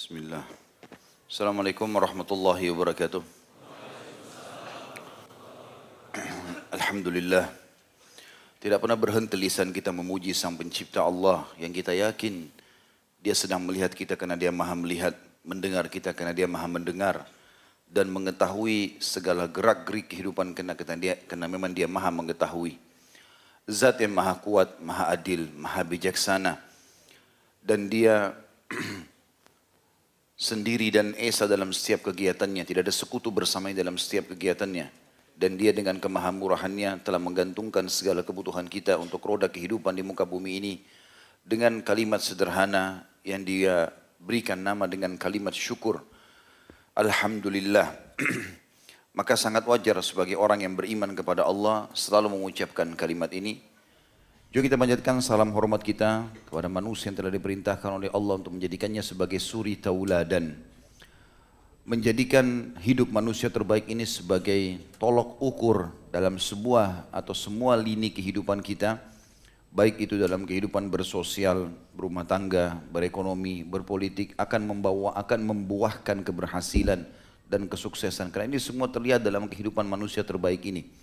Bismillah. Assalamualaikum warahmatullahi wabarakatuh. Alhamdulillah. Tidak pernah berhenti lisan kita memuji Sang Pencipta Allah yang kita yakin Dia sedang melihat kita karena Dia Maha melihat, mendengar kita karena Dia Maha mendengar, dan mengetahui segala gerak-gerik kehidupan karena memang Dia Maha mengetahui. Zat yang Maha kuat, Maha adil, Maha bijaksana, dan Dia sendiri dan esa dalam setiap kegiatannya, tidak ada sekutu bersamanya dalam setiap kegiatannya. Dan Dia dengan kemahamurahannya telah menggantungkan segala kebutuhan kita untuk roda kehidupan di muka bumi ini dengan kalimat sederhana yang Dia berikan nama dengan kalimat syukur. Alhamdulillah. Maka sangat wajar sebagai orang yang beriman kepada Allah selalu mengucapkan kalimat ini. Juga kita panjatkan salam hormat kita kepada manusia yang telah diperintahkan oleh Allah untuk menjadikannya sebagai suri tauladan. Menjadikan hidup manusia terbaik ini sebagai tolok ukur dalam sebuah atau semua lini kehidupan kita. Baik itu dalam kehidupan bersosial, berumah tangga, berekonomi, berpolitik, akan membuahkan keberhasilan dan kesuksesan. Karena ini semua terlihat dalam kehidupan manusia terbaik ini.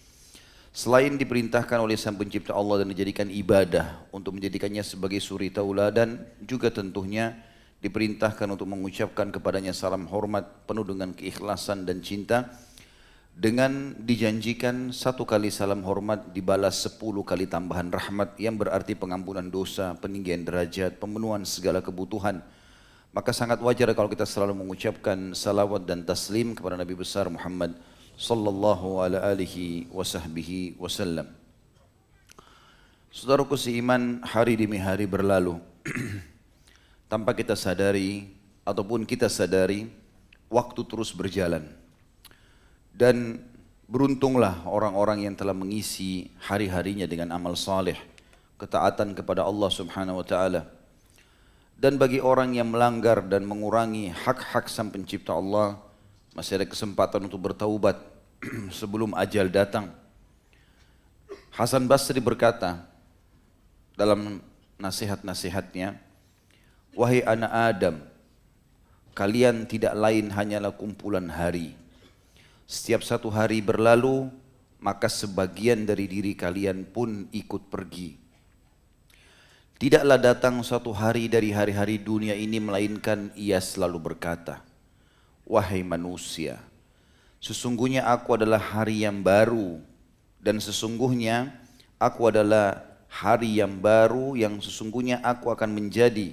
Selain diperintahkan oleh Sang Pencipta Allah dan dijadikan ibadah untuk menjadikannya sebagai suri tauladan, juga tentunya diperintahkan untuk mengucapkan kepadanya salam hormat penuh dengan keikhlasan dan cinta, dengan dijanjikan 1 kali salam hormat dibalas 10 kali tambahan rahmat yang berarti pengampunan dosa, peninggian derajat, pemenuhan segala kebutuhan. Maka sangat wajar kalau kita selalu mengucapkan salawat dan taslim kepada Nabi besar Muhammad sallallahu alaihi wasallam. Saudaraku seiman, hari demi hari berlalu tanpa kita sadari ataupun kita sadari, waktu terus berjalan. Dan beruntunglah orang-orang yang telah mengisi hari-harinya dengan amal saleh, ketaatan kepada Allah Subhanahu wa taala. Dan bagi orang yang melanggar dan mengurangi hak-hak Sang Pencipta Allah, masih ada kesempatan untuk bertaubat sebelum ajal datang. Hasan Basri berkata dalam nasihat-nasihatnya, "Wahai anak Adam, kalian tidak lain hanyalah kumpulan hari. Setiap satu hari berlalu, maka sebagian dari diri kalian pun ikut pergi. Tidaklah datang suatu hari dari hari-hari dunia ini melainkan ia selalu berkata, wahai manusia, sesungguhnya aku adalah hari yang baru, dan sesungguhnya aku adalah hari yang baru yang sesungguhnya aku akan menjadi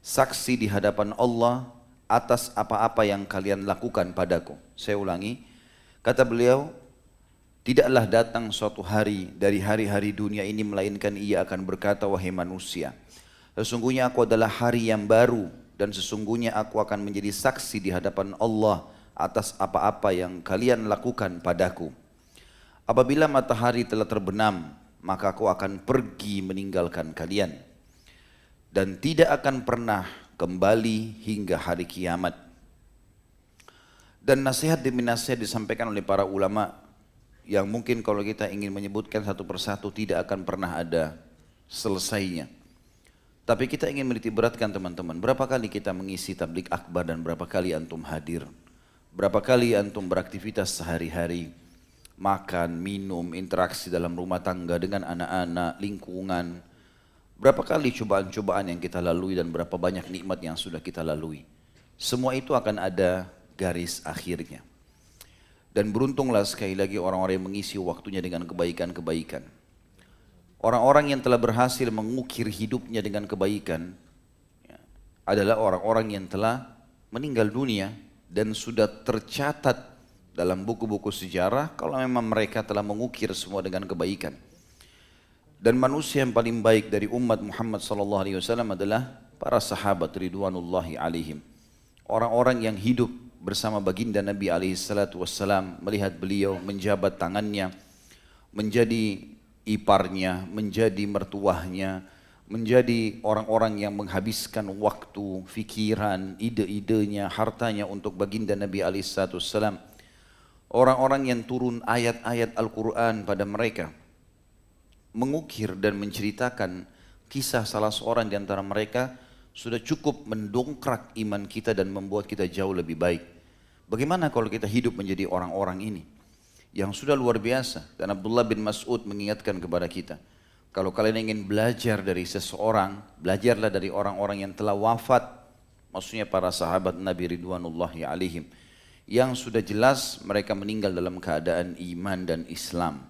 saksi di hadapan Allah atas apa-apa yang kalian lakukan padaku." Saya ulangi, kata beliau, tidaklah datang suatu hari dari hari-hari dunia ini melainkan ia akan berkata, wahai manusia, sesungguhnya aku adalah hari yang baru dan sesungguhnya aku akan menjadi saksi di hadapan Allah atas apa-apa yang kalian lakukan padaku. Apabila matahari telah terbenam, maka aku akan pergi meninggalkan kalian dan tidak akan pernah kembali hingga hari kiamat. Dan nasihat demi nasihat disampaikan oleh para ulama yang mungkin kalau kita ingin menyebutkan satu persatu tidak akan pernah ada selesainya. Tapi kita ingin meniti beratkan teman-teman, berapa kali kita mengisi tablik akbar dan berapa kali antum hadir? Berapa kali antum beraktivitas sehari-hari? Makan, minum, interaksi dalam rumah tangga dengan anak-anak, lingkungan. Berapa kali cobaan-cobaan yang kita lalui dan berapa banyak nikmat yang sudah kita lalui. Semua itu akan ada garis akhirnya. Dan beruntunglah sekali lagi orang-orang yang mengisi waktunya dengan kebaikan-kebaikan. Orang-orang yang telah berhasil mengukir hidupnya dengan kebaikan adalah orang-orang yang telah meninggal dunia dan sudah tercatat dalam buku-buku sejarah kalau memang mereka telah mengukir semua dengan kebaikan. Dan manusia yang paling baik dari umat Muhammad SAW adalah para sahabat ridwanullahi alaihim. Orang-orang yang hidup bersama baginda Nabi SAW, melihat beliau menjabat tangannya, menjadi iparnya, menjadi mertuahnya, menjadi orang-orang yang menghabiskan waktu, fikiran, ide-idenya, hartanya untuk baginda Nabi SAW. Orang-orang yang turun ayat-ayat Al-Quran pada mereka, mengukir dan menceritakan kisah salah seorang di antara mereka sudah cukup mendongkrak iman kita dan membuat kita jauh lebih baik. Bagaimana kalau kita hidup menjadi orang-orang ini yang sudah luar biasa? Dan Abdullah bin Mas'ud mengingatkan kepada kita, kalau kalian ingin belajar dari seseorang, belajarlah dari orang-orang yang telah wafat, maksudnya para sahabat Nabi Ridwanullahi alaihim, yang sudah jelas mereka meninggal dalam keadaan iman dan Islam.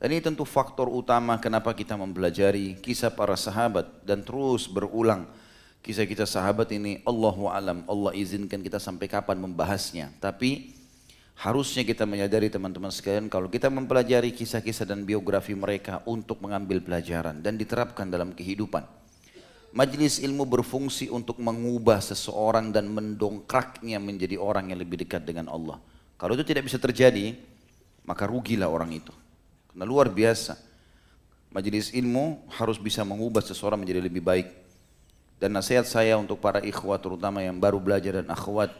Dan ini tentu faktor utama kenapa kita mempelajari kisah para sahabat dan terus berulang. Kisah-kisah sahabat ini Allahu alam, Allah izinkan kita sampai kapan membahasnya. Tapi harusnya kita menyadari teman-teman sekalian, kalau kita mempelajari kisah-kisah dan biografi mereka untuk mengambil pelajaran dan diterapkan dalam kehidupan. Majelis ilmu berfungsi untuk mengubah seseorang dan mendongkraknya menjadi orang yang lebih dekat dengan Allah. Kalau itu tidak bisa terjadi, maka rugilah orang itu. Karena luar biasa, majelis ilmu harus bisa mengubah seseorang menjadi lebih baik. Dan nasihat saya untuk para ikhwat terutama yang baru belajar dan akhwat,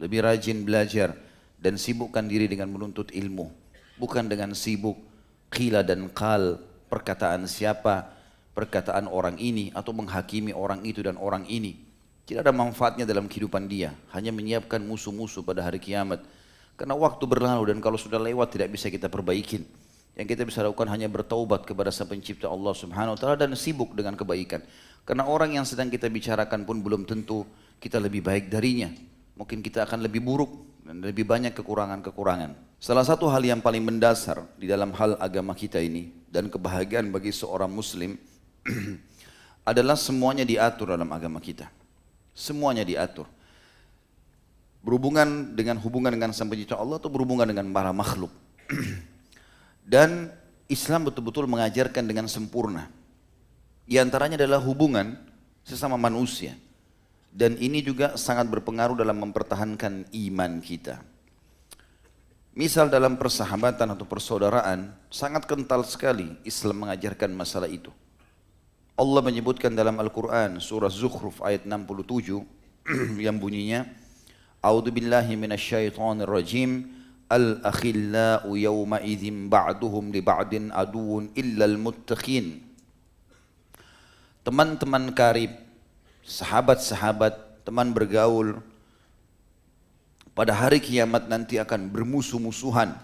lebih rajin belajar dan sibukkan diri dengan menuntut ilmu. Bukan dengan sibuk qila dan qal, perkataan siapa, perkataan orang ini atau menghakimi orang itu dan orang ini. Tidak ada manfaatnya dalam kehidupan dia, hanya menyiapkan musuh-musuh pada hari kiamat. Karena waktu berlalu dan kalau sudah lewat tidak bisa kita perbaikin. Yang kita bisa lakukan hanya bertaubat kepada Sang Pencipta Allah Subhanahu wa taala dan sibuk dengan kebaikan. Karena orang yang sedang kita bicarakan pun belum tentu kita lebih baik darinya. Mungkin kita akan lebih buruk dan lebih banyak kekurangan-kekurangan. Salah satu hal yang paling mendasar di dalam hal agama kita ini dan kebahagiaan bagi seorang muslim adalah semuanya diatur dalam agama kita. Semuanya diatur. Berhubungan dengan Sang Pencipta Allah atau berhubungan dengan para makhluk. Dan Islam betul-betul mengajarkan dengan sempurna. Di antaranya adalah hubungan sesama manusia. Dan ini juga sangat berpengaruh dalam mempertahankan iman kita. Misal dalam persahabatan atau persaudaraan, sangat kental sekali Islam mengajarkan masalah itu. Allah menyebutkan dalam Al-Quran surah Zukhruf ayat 67 yang bunyinya, A'udzu billahi minasyaitonir rajim, al-akhillau yawma idzin ba'duhum li ba'din aduun illal muttaqin. Teman-teman karib, sahabat-sahabat, teman bergaul, pada hari kiamat nanti akan bermusuh-musuhan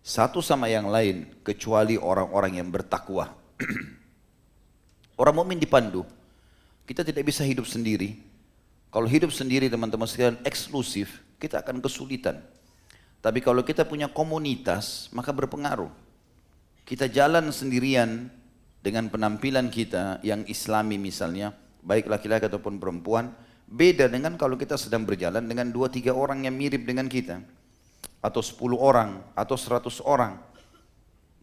satu sama yang lain kecuali orang-orang yang bertakwa. Orang mukmin dipandu. Kita tidak bisa hidup sendiri. Kalau hidup sendiri teman-teman sekalian eksklusif, kita akan kesulitan. Tapi kalau kita punya komunitas, maka berpengaruh. Kita jalan sendirian dengan penampilan kita yang islami misalnya, baik laki-laki ataupun perempuan, beda dengan kalau kita sedang berjalan dengan 2-3 orang yang mirip dengan kita, atau 10 orang, atau 100 orang.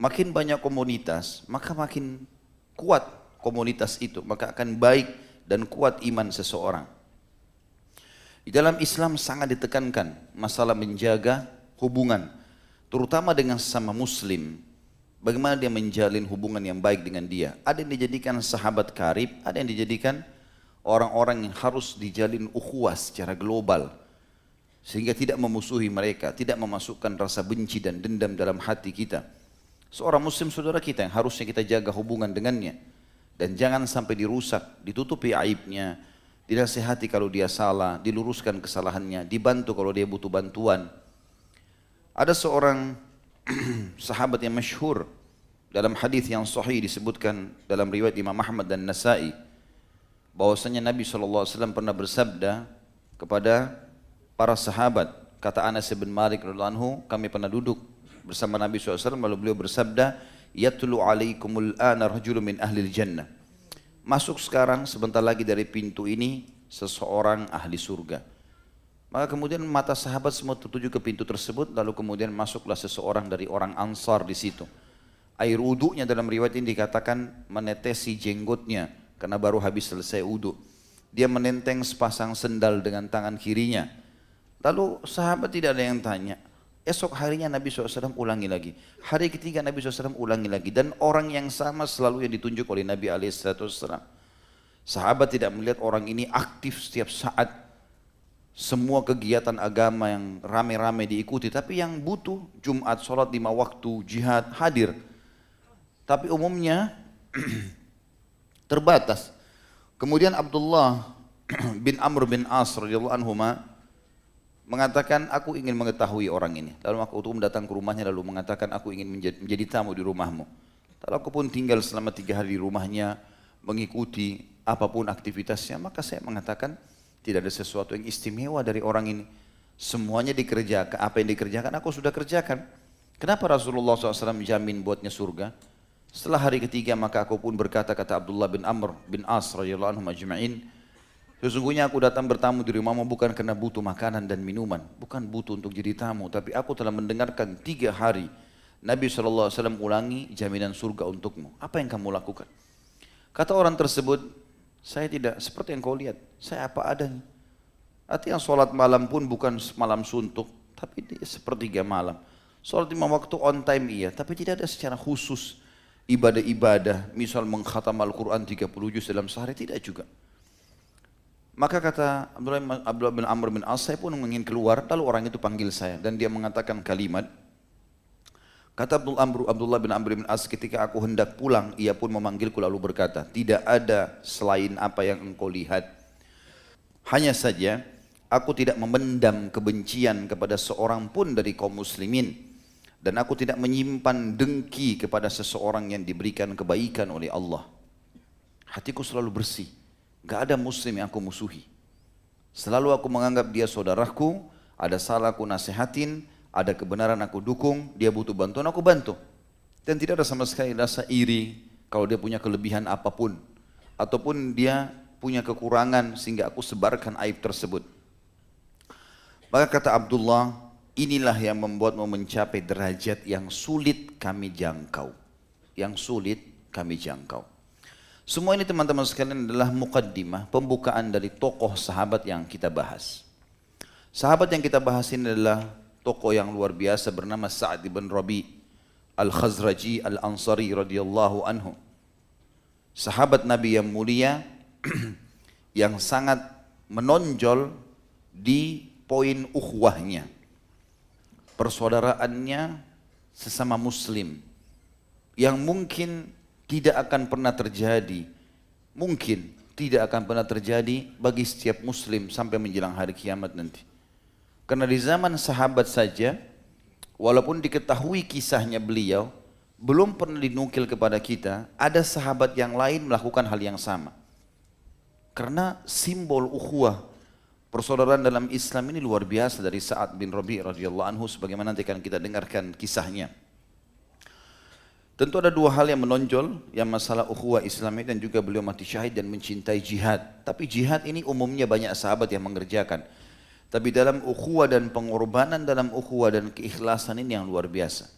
Makin banyak komunitas, maka makin kuat komunitas itu, maka akan baik dan kuat iman seseorang. Di dalam Islam sangat ditekankan masalah menjaga hubungan, terutama dengan sesama muslim. Bagaimana dia menjalin hubungan yang baik dengan dia. Ada yang dijadikan sahabat karib, ada yang dijadikan orang-orang yang harus dijalin ukhuwah secara global. Sehingga tidak memusuhi mereka, tidak memasukkan rasa benci dan dendam dalam hati kita. Seorang muslim saudara kita yang harusnya kita jaga hubungan dengannya. Dan jangan sampai dirusak, ditutupi aibnya, dinasihati kalau dia salah, diluruskan kesalahannya, dibantu kalau dia butuh bantuan. Ada seorang sahabat yang masyhur dalam hadis yang sahih disebutkan dalam riwayat Imam Ahmad dan Nasa'i, bahwasanya Nabi SAW pernah bersabda kepada para sahabat. Kata Anas bin Malik radhiyallahu anhu, kami pernah duduk bersama Nabi SAW lalu beliau bersabda, yatlu alaikumul ana rajulun min ahlil jannah. Masuk sekarang sebentar lagi dari pintu ini seseorang ahli surga. Maka kemudian mata sahabat semua tertuju ke pintu tersebut, lalu kemudian masuklah seseorang dari orang Ansar di situ. Air wudunya dalam riwayat ini dikatakan menetesi jenggotnya karena baru habis selesai wudu. Dia menenteng sepasang sendal dengan tangan kirinya. Lalu sahabat tidak ada yang tanya. Esok harinya Nabi SAW ulangi lagi. Hari ketiga Nabi SAW ulangi lagi. Dan orang yang sama selalu yang ditunjuk oleh Nabi SAW. Sahabat tidak melihat orang ini aktif setiap saat. Semua kegiatan agama yang rame-rame diikuti, tapi yang butuh Jumat, sholat 5 waktu, jihad, hadir. Tapi umumnya terbatas. Kemudian Abdullah bin Amr bin As radhiyallahu anhuma mengatakan, aku ingin mengetahui orang ini. Lalu aku datang ke rumahnya lalu mengatakan, aku ingin menjadi tamu di rumahmu. Lalu aku pun tinggal selama 3 hari di rumahnya, mengikuti apapun aktivitasnya. Maka saya mengatakan, tidak ada sesuatu yang istimewa dari orang ini. Semuanya dikerjakan, apa yang dikerjakan aku sudah kerjakan. Kenapa Rasulullah SAW jamin buatnya surga? Setelah hari ketiga maka aku pun berkata, kata Abdullah bin Amr bin As radhiyallahu anhum ajma'in, sesungguhnya aku datang bertamu di rumahmu bukan karena butuh makanan dan minuman, bukan butuh untuk jadi tamu, tapi aku telah mendengarkan 3 hari Nabi SAW ulangi jaminan surga untukmu. Apa yang kamu lakukan? Kata orang tersebut, saya tidak seperti yang kau lihat, saya apa adanya. Artinya sholat malam pun bukan malam suntuk, tapi sepertiga malam. Sholat 5 waktu on time iya, tapi tidak ada secara khusus ibadah-ibadah, misal mengkhatam Al-Quran 30 juz dalam sehari, tidak juga. Maka kata Abdullah bin Amr bin As, saya pun ingin keluar, lalu orang itu panggil saya dan dia mengatakan kalimat. Kata Abdullah bin Amr bin As, ketika aku hendak pulang, ia pun memanggilku lalu berkata, tidak ada selain apa yang engkau lihat. Hanya saja, aku tidak memendam kebencian kepada seorang pun dari kaum muslimin. Dan aku tidak menyimpan dengki kepada seseorang yang diberikan kebaikan oleh Allah. Hatiku selalu bersih. Gak ada muslim yang aku musuhi. Selalu aku menganggap dia saudaraku, ada salah aku nasihatin, ada kebenaran aku dukung, dia butuh bantuan aku bantu. Dan tidak ada sama sekali rasa iri kalau dia punya kelebihan apapun. Ataupun dia punya kekurangan sehingga aku sebarkan aib tersebut. Maka kata Abdullah, inilah yang membuatmu mencapai derajat yang sulit kami jangkau. Yang sulit kami jangkau. Semua ini teman-teman sekalian adalah muqaddimah, pembukaan dari tokoh sahabat yang kita bahas. Sahabat yang kita bahas ini adalah tokoh yang luar biasa bernama Sa'ad bin Rabi' Al-Khazraji Al-Ansari radhiyallahu anhu. Sahabat Nabi yang mulia yang sangat menonjol di poin ukhuwahnya. Persaudaraannya sesama muslim yang mungkin tidak akan pernah terjadi, mungkin tidak akan pernah terjadi bagi setiap muslim sampai menjelang hari kiamat nanti. Karena di zaman sahabat saja, walaupun diketahui kisahnya beliau, belum pernah dinukil kepada kita, ada sahabat yang lain melakukan hal yang sama. Karena simbol ukhuwah, persaudaraan dalam Islam ini luar biasa dari Sa'ad bin Rabi' radhiyallahu anhu, sebagaimana nanti akan kita dengarkan kisahnya. Tentu ada 2 hal yang menonjol, yang masalah ukhuwah Islami dan juga beliau mati syahid dan mencintai jihad. Tapi jihad ini umumnya banyak sahabat yang mengerjakan. Tapi dalam ukhuwah dan pengorbanan dalam ukhuwah dan keikhlasan ini yang luar biasa.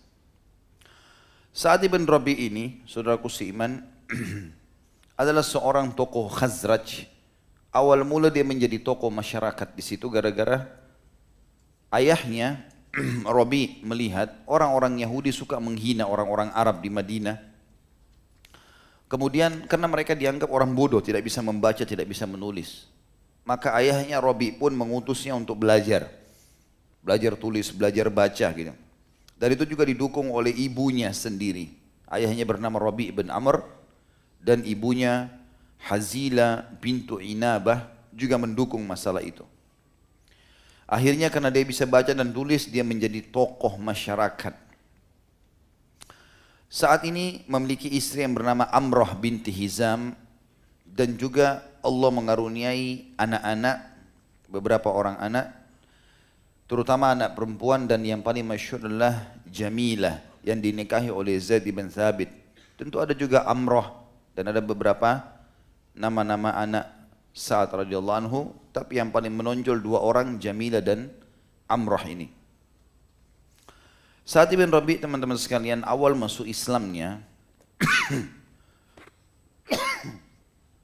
Sa'ad bin Rabi' ini, saudaraku seiman, adalah seorang tokoh Khazraj. Awal mula dia menjadi tokoh masyarakat di situ gara-gara ayahnya Rabi melihat orang-orang Yahudi suka menghina orang-orang Arab di Madinah. Kemudian karena mereka dianggap orang bodoh, tidak bisa membaca, tidak bisa menulis. Maka ayahnya Rabi pun mengutusnya untuk belajar. Belajar tulis, belajar baca gitu. Dan itu juga didukung oleh ibunya sendiri. Ayahnya bernama Rabi bin Amr dan ibunya Hazila bintu Inabah juga mendukung masalah itu. Akhirnya karena dia bisa baca dan tulis, dia menjadi tokoh masyarakat. Saat ini memiliki istri yang bernama Amrah binti Hizam dan juga Allah mengaruniai anak-anak, beberapa orang anak, terutama anak perempuan, dan yang paling masyhur adalah Jamilah yang dinikahi oleh Zaid bin Thabit. Tentu ada juga Amrah dan ada beberapa nama-nama anak Sa'ad radhiyallahu anhu, tapi yang paling menonjol 2 orang, Jamilah dan Amrah ini. Sa'ad bin Rabi' teman-teman sekalian, awal masuk Islamnya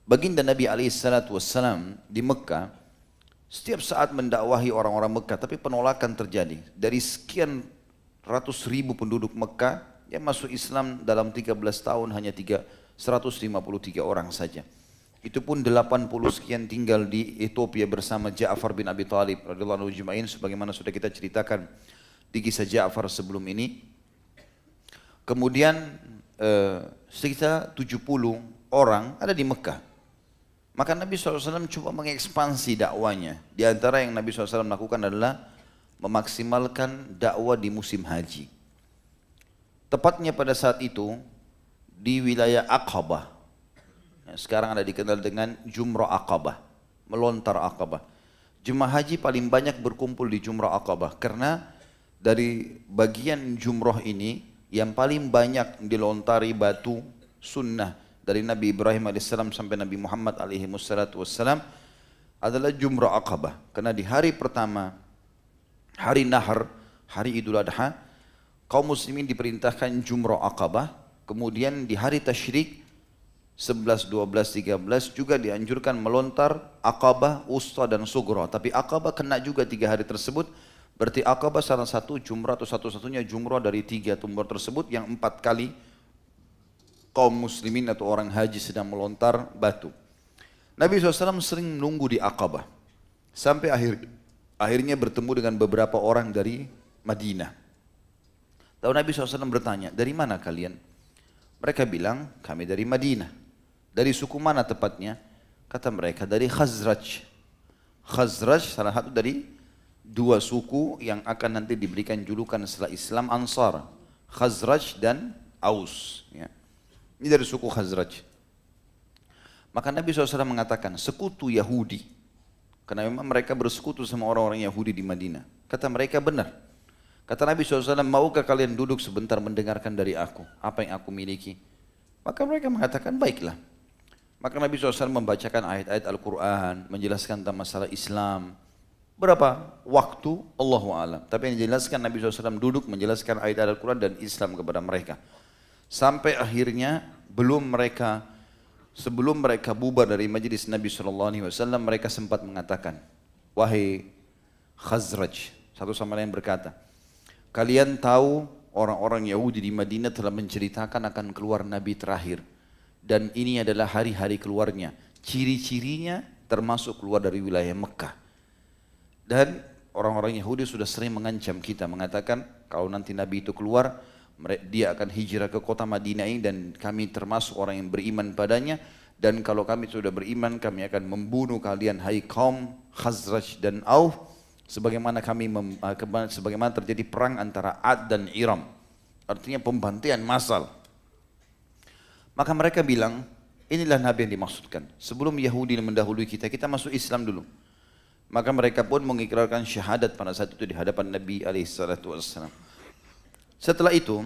baginda Nabi SAW di Mekah, setiap saat mendakwahi orang-orang Mekah, tapi penolakan terjadi. Dari sekian ratus ribu penduduk Mekah, yang masuk Islam dalam 13 tahun hanya 153 orang saja. Itu pun 80 sekian tinggal di Ethiopia bersama Ja'far bin Abi Thalib radhiyallahu anhu ajma'in, sebagaimana sudah kita ceritakan di kisah Ja'far sebelum ini. Kemudian sekitar 70 orang ada di Mekah. Maka Nabi SAW coba mengekspansi dakwanya. Di antara yang Nabi SAW lakukan adalah memaksimalkan dakwah di musim haji. Tepatnya pada saat itu di wilayah Aqabah, sekarang ada dikenal dengan Jumrah Aqabah, melontar Aqabah. Jemaah haji paling banyak berkumpul di Jumrah Aqabah karena dari bagian jumrah ini yang paling banyak dilontari batu sunnah dari Nabi Ibrahim alaihissalam sampai Nabi Muhammad alaihi wassalam adalah Jumrah Aqabah. Karena di hari pertama, hari Nahar, hari Idul Adha, kaum muslimin diperintahkan Jumrah Aqabah. Kemudian di hari Tasyrik 11, 12, 13 juga dianjurkan melontar Aqabah, Wusta dan Sugra. Tapi Aqabah kena juga 3 hari tersebut. Berarti Aqabah salah satu jumrah atau satu-satunya jumrah dari 3 jumrah tersebut yang 4 kali kaum muslimin atau orang haji sedang melontar batu. Nabi SAW sering menunggu di Aqabah sampai akhirnya bertemu dengan beberapa orang dari Madinah. Lalu Nabi SAW bertanya, dari mana kalian? Mereka bilang, kami dari Madinah. Dari suku mana tepatnya? Kata mereka, dari Khazraj. Khazraj salah satu dari 2 suku yang akan nanti diberikan julukan setelah Islam Ansar. Khazraj dan Aus. Ya. Ini dari suku Khazraj. Maka Nabi SAW mengatakan, sekutu Yahudi. Karena memang mereka bersekutu sama orang-orang Yahudi di Madinah. Kata mereka benar. Kata Nabi SAW, maukah kalian duduk sebentar mendengarkan dari aku? Apa yang aku miliki? Maka mereka mengatakan, baiklah. Maka Nabi SAW membacakan ayat-ayat Al-Quran, menjelaskan tentang masalah Islam. Berapa waktu? Allahu a'lam. Tapi yang dijelaskan Nabi SAW duduk menjelaskan ayat-ayat Al-Quran dan Islam kepada mereka. Sampai akhirnya sebelum mereka bubar dari majlis Nabi SAW, mereka sempat mengatakan, wahai Khazraj, satu sama lain berkata, kalian tahu orang-orang Yahudi di Madinah telah menceritakan akan keluar Nabi terakhir. Dan ini adalah hari-hari keluarnya. Ciri-cirinya termasuk keluar dari wilayah Mekah. Dan orang-orang Yahudi sudah sering mengancam kita, mengatakan kalau nanti Nabi itu keluar, dia akan hijrah ke kota Madinah ini dan kami termasuk orang yang beriman padanya. Dan kalau kami sudah beriman, kami akan membunuh kalian, hai kaum Khazraj dan Auf. Sebagaimana sebagaimana terjadi perang antara Ad dan Iram, artinya pembantaian massal. Maka mereka bilang, inilah Nabi yang dimaksudkan. Sebelum Yahudi mendahului kita, kita masuk Islam dulu. Maka mereka pun mengikrarkan syahadat pada saat itu di hadapan Nabi SAW. Setelah itu,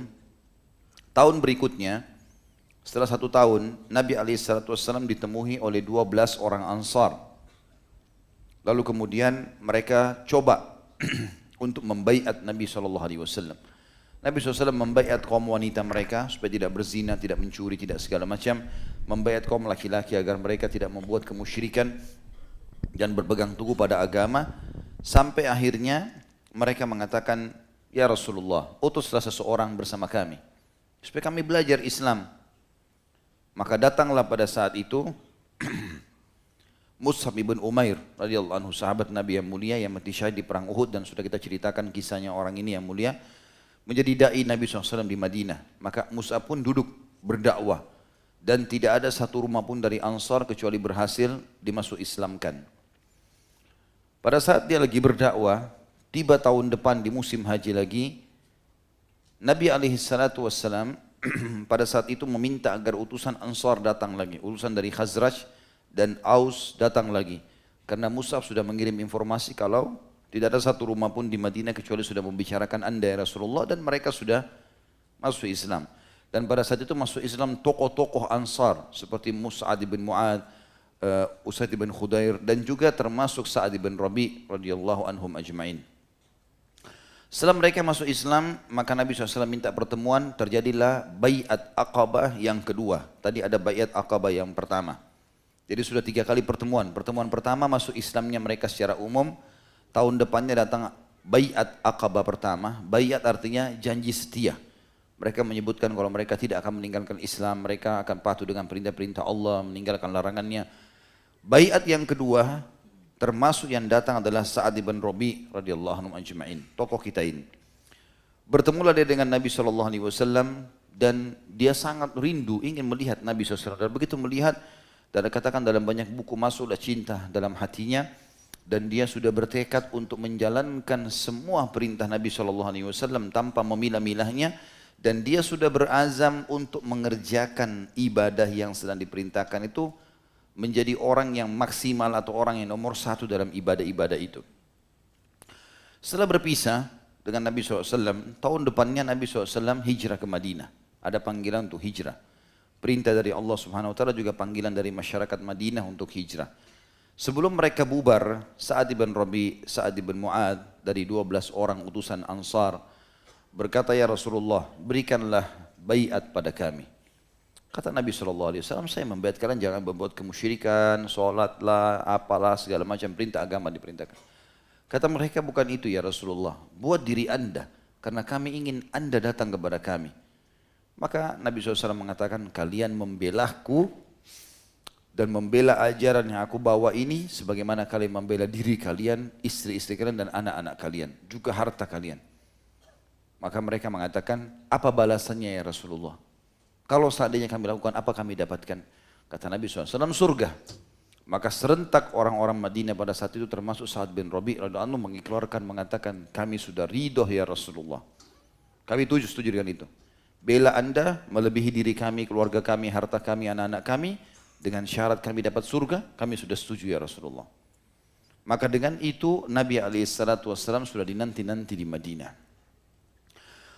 tahun berikutnya, setelah 1 tahun, Nabi SAW ditemui oleh 12 orang Ansar. Lalu kemudian mereka coba untuk membaiat Nabi SAW. Nabi SAW membaiat kaum wanita mereka supaya tidak berzina, tidak mencuri, tidak segala macam. Membaiat kaum laki-laki agar mereka tidak membuat kemusyrikan dan berpegang teguh pada agama. Sampai akhirnya mereka mengatakan, ya Rasulullah, utuslah seseorang bersama kami supaya kami belajar Islam. Maka datanglah pada saat itu Mus'ab ibn Umair radhiyallahu anhu, sahabat Nabi yang mulia yang mati syahid di perang Uhud, dan sudah kita ceritakan kisahnya orang ini yang mulia, menjadi dai Nabi SAW di Madinah. Maka Mus'ab pun duduk berdakwah dan tidak ada satu rumah pun dari Ansar kecuali berhasil dimasuk Islamkan. Pada saat dia lagi berdakwah, tiba tahun depan di musim haji lagi, Nabi SAW pada saat itu meminta agar utusan Ansar datang lagi, utusan dari Khazraj dan Aus datang lagi. Karena Mus'ab sudah mengirim informasi kalau tidak ada satu rumah pun di Madinah kecuali sudah membicarakan Anda ya Rasulullah, dan mereka sudah masuk Islam. Dan pada saat itu masuk Islam tokoh-tokoh Ansar seperti Mus'ad bin Mu'ad, Usaid bin Khudair, dan juga termasuk Sa'ad bin Rabi' radhiyallahu anhum ajma'in. Setelah mereka masuk Islam, maka Nabi SAW minta pertemuan, terjadilah Bai'at Aqabah yang kedua. Tadi ada Bai'at Aqabah yang pertama. Jadi sudah 3 kali pertemuan. Pertemuan pertama masuk Islamnya mereka secara umum. Tahun depannya datang Bai'at Aqabah pertama. Bai'at artinya janji setia. Mereka menyebutkan kalau mereka tidak akan meninggalkan Islam, mereka akan patuh dengan perintah-perintah Allah, meninggalkan larangannya. Bai'at yang kedua termasuk yang datang adalah Sa'ad bin Rabi' radhiyallahu anhu ajma'in, tokoh kita ini. Bertemulah dia dengan Nabi SAW dan dia sangat rindu ingin melihat Nabi SAW. Dan begitu melihat, Dan dikatakan dalam banyak buku masuklah cinta dalam hatinya. Dan dia sudah bertekad untuk menjalankan semua perintah Nabi SAW tanpa memilah-milahnya. Dan dia sudah berazam untuk mengerjakan ibadah yang sedang diperintahkan itu menjadi orang yang maksimal atau orang yang nomor satu dalam ibadah-ibadah itu. Setelah berpisah dengan Nabi SAW, tahun depannya Nabi SAW hijrah ke Madinah. Ada panggilan untuk hijrah. Perintah dari Allah Subhanahu Wa Taala juga panggilan dari masyarakat Madinah untuk hijrah. Sebelum mereka bubar, Sa'ad ibn Rabi, Sa'ad ibn Mu'ad dari 12 orang utusan Ansar berkata, ya Rasulullah, berikanlah baiat pada kami. Kata Nabi SAW, saya membaiat kalian jangan membuat kemusyrikan, sholatlah, apalah, segala macam perintah agama diperintahkan. Kata mereka, bukan itu ya Rasulullah, buat diri anda, karena kami ingin anda datang kepada kami. Maka Nabi SAW mengatakan, kalian membelaku dan membela ajaran yang aku bawa ini sebagaimana kalian membela diri kalian, istri-istri kalian dan anak-anak kalian, juga harta kalian. Maka mereka mengatakan, apa balasannya ya Rasulullah? Kalau seandainya kami lakukan, apa kami dapatkan? Kata Nabi SAW, surga. Maka serentak orang-orang Madinah pada saat itu termasuk Sa'ad bin Rabi' radhiyallahu anhu mengikrarkan mengatakan, kami sudah ridho ya Rasulullah. Kami setuju dengan itu. Bela anda melebihi diri kami, keluarga kami, harta kami, anak-anak kami, dengan syarat kami dapat surga, kami sudah setuju ya Rasulullah. Maka dengan itu Nabi SAW sudah dinanti-nanti di Madinah.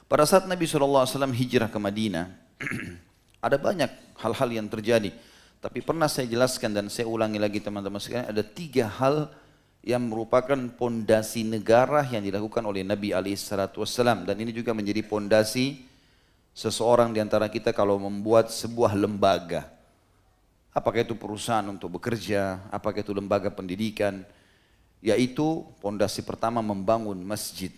Pada saat Nabi SAW hijrah ke Madinah, ada banyak hal-hal yang terjadi. Tapi pernah saya jelaskan dan saya ulangi lagi teman-teman sekalian, ada 3 hal yang merupakan pondasi negara yang dilakukan oleh Nabi SAW. Dan ini juga menjadi pondasi seseorang di antara kita kalau membuat sebuah lembaga. Apakah itu perusahaan untuk bekerja, apakah itu lembaga pendidikan, yaitu pondasi pertama membangun masjid.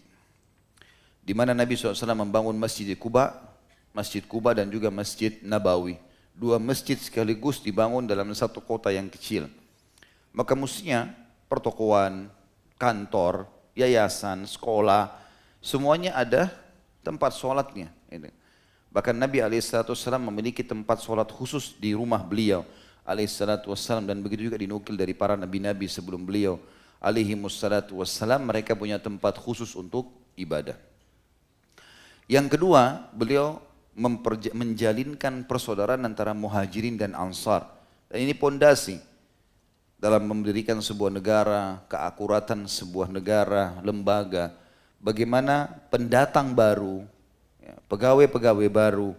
Di mana Nabi SAW membangun Masjid Quba dan juga Masjid Nabawi. 2 masjid sekaligus dibangun dalam satu kota yang kecil. Maka mestinya pertokoan, kantor, yayasan, sekolah, semuanya ada tempat sholatnya. Bahkan Nabi SAW memiliki tempat sholat khusus di rumah beliau alaihissalatu dan begitu juga dinukil dari para nabi-nabi sebelum beliau alaihimussalatu wassalam, mereka punya tempat khusus untuk ibadah. Yang kedua, beliau menjalinkan persaudaraan antara muhajirin dan ansar. Dan ini pondasi dalam mendirikan sebuah negara, keakuratan sebuah negara, lembaga. Bagaimana pendatang baru, pegawai-pegawai baru,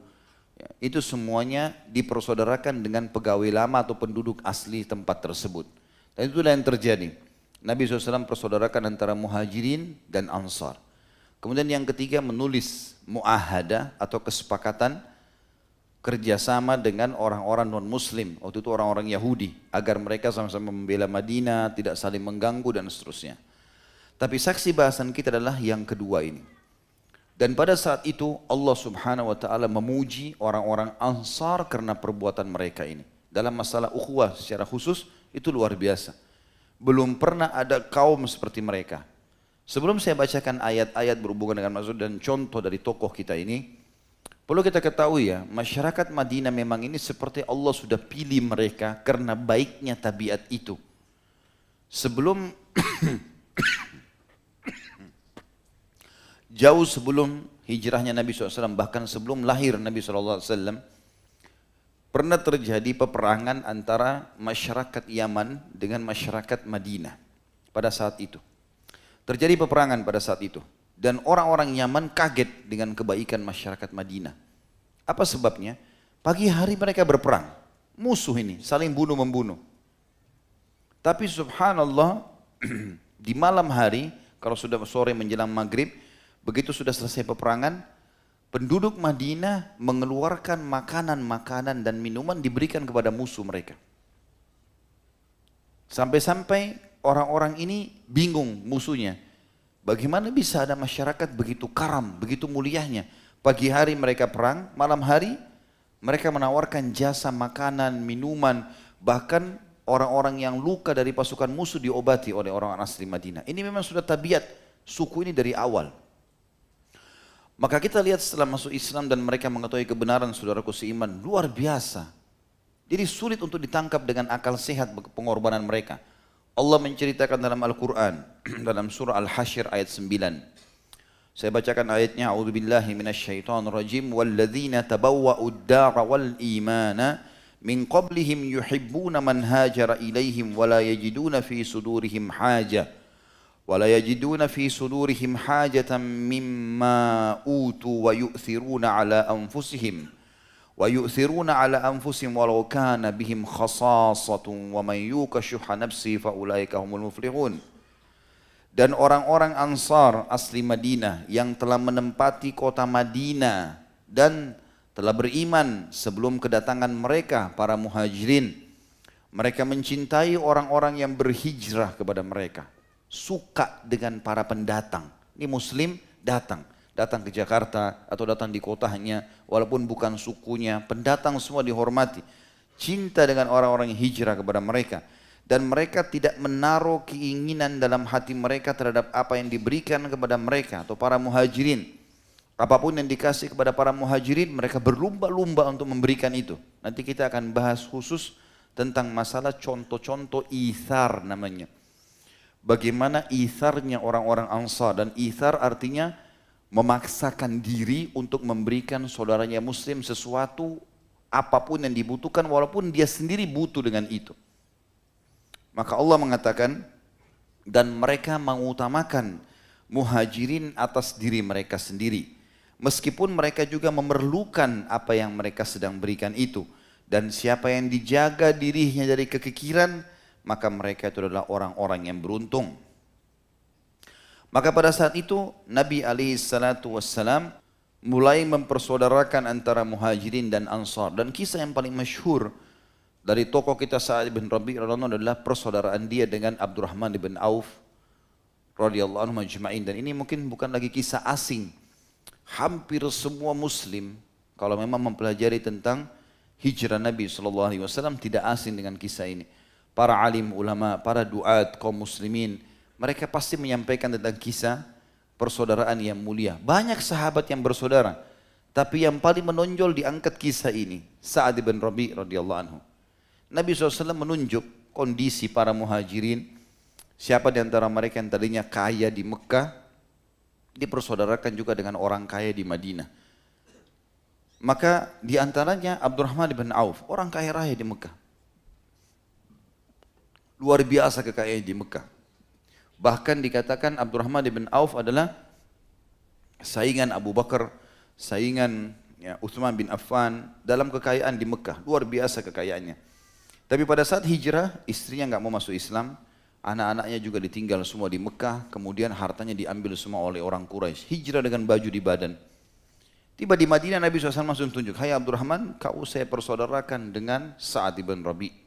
itu semuanya dipersaudarakan dengan pegawai lama atau penduduk asli tempat tersebut. Dan itulah yang terjadi. Nabi SAW persaudarakan antara muhajirin dan ansar. Kemudian yang ketiga menulis mu'ahadah atau kesepakatan kerjasama dengan orang-orang non-muslim. Waktu itu orang-orang Yahudi. Agar mereka sama-sama membela Madinah, tidak saling mengganggu dan seterusnya. Tapi saksi bahasan kita adalah yang kedua ini. Dan pada saat itu Allah Subhanahu Wa Taala memuji orang-orang Ansar karena perbuatan mereka ini. Dalam masalah ukhuwah secara khusus itu luar biasa. Belum pernah ada kaum seperti mereka. Sebelum saya bacakan ayat-ayat berhubungan dengan maksud dan contoh dari tokoh kita ini, perlu kita ketahui ya, masyarakat Madinah memang ini seperti Allah sudah pilih mereka karena baiknya tabiat itu. Sebelum jauh sebelum hijrahnya Nabi SAW, bahkan sebelum lahir Nabi SAW, pernah terjadi peperangan antara masyarakat Yaman dengan masyarakat Madinah pada saat itu. Terjadi peperangan pada saat itu. Dan orang-orang Yaman kaget dengan kebaikan masyarakat Madinah. Apa sebabnya? Pagi hari mereka berperang. Musuh ini, saling bunuh-membunuh. Tapi subhanallah, di malam hari, kalau sudah sore menjelang maghrib, begitu sudah selesai peperangan, penduduk Madinah mengeluarkan makanan-makanan dan minuman diberikan kepada musuh mereka. Sampai-sampai orang-orang ini bingung musuhnya. Bagaimana bisa ada masyarakat begitu karam, begitu mulianya. Pagi hari mereka perang, malam hari mereka menawarkan jasa makanan, minuman, bahkan orang-orang yang luka dari pasukan musuh diobati oleh orang asli Madinah. Ini memang sudah tabiat suku ini dari awal. Maka kita lihat setelah masuk Islam dan mereka mengetahui kebenaran saudaraku seiman, luar biasa. Jadi sulit untuk ditangkap dengan akal sehat pengorbanan mereka. Allah menceritakan dalam Al-Quran, dalam surah Al-Hasyr ayat 9. Saya bacakan ayatnya, A'udzubillahi minasyaitonirrajim, walladzina tabawwa'ud dara wal imana min qablihim yuhibbuna man hajara ilaihim wala yajiduna fi sudurihim haja wala yajiduna fi sudurihim hajatan mimma utu wa yu'thiruna ala anfusihim walau kana bihim khasasatun wa man yuqa syuhha nafsi fa ulaika humul muflihun. Dan orang-orang Ansar asli Madinah yang telah menempati kota Madinah dan telah beriman sebelum kedatangan mereka para muhajirin, mereka mencintai orang-orang yang berhijrah kepada mereka, suka dengan para pendatang. Ini muslim datang ke Jakarta atau datang di kotanya walaupun bukan sukunya, pendatang semua dihormati, cinta dengan orang-orang yang hijrah kepada mereka. Dan mereka tidak menaruh keinginan dalam hati mereka terhadap apa yang diberikan kepada mereka atau para muhajirin. Apapun yang dikasih kepada para muhajirin, mereka berlumba-lumba untuk memberikan itu. Nanti kita akan bahas khusus tentang masalah contoh-contoh ithar namanya. Bagaimana itharnya orang-orang Ansar, dan ithar artinya memaksakan diri untuk memberikan saudaranya muslim sesuatu apapun yang dibutuhkan walaupun dia sendiri butuh dengan itu. Maka Allah mengatakan, dan mereka mengutamakan muhajirin atas diri mereka sendiri. Meskipun mereka juga memerlukan apa yang mereka sedang berikan itu. Dan siapa yang dijaga dirinya dari kekikiran, maka mereka itu adalah orang-orang yang beruntung. Maka pada saat itu Nabi SAW mulai mempersaudarakan antara muhajirin dan ansar. Dan kisah yang paling masyhur dari tokoh kita Sa'ad bin Rabi' radhiyallahu anhu adalah persaudaraan dia dengan Abdurrahman bin Auf radhiyallahu anhu majma'in. Dan ini mungkin bukan lagi kisah asing. Hampir semua muslim kalau memang mempelajari tentang hijrah Nabi SAW tidak asing dengan kisah ini. Para alim ulama, para duat kaum muslimin, mereka pasti menyampaikan tentang kisah persaudaraan yang mulia. Banyak sahabat yang bersaudara, tapi yang paling menonjol diangkat kisah ini, Sa'ad bin Rabi' radhiyallahu anhu. Nabi SAW menunjuk kondisi para muhajirin, siapa di antara mereka yang tadinya kaya di Mekah, dipersaudarakan juga dengan orang kaya di Madinah. Maka di antaranya Abdurrahman bin Auf, orang kaya raya di Mekah. Luar biasa kekayaan di Mekah. Bahkan dikatakan Abdurrahman bin Auf adalah saingan Abu Bakar, saingan Utsman bin Affan dalam kekayaan di Mekah. Luar biasa kekayaannya. Tapi pada saat hijrah, istrinya nggak mau masuk Islam, anak-anaknya juga ditinggal semua di Mekah, kemudian hartanya diambil semua oleh orang Quraisy. Hijrah dengan baju di badan. Tiba di Madinah, Nabi SAW langsung tunjuk, hai Abdurrahman, kau saya persaudarakan dengan Sa'ad bin Rabi'.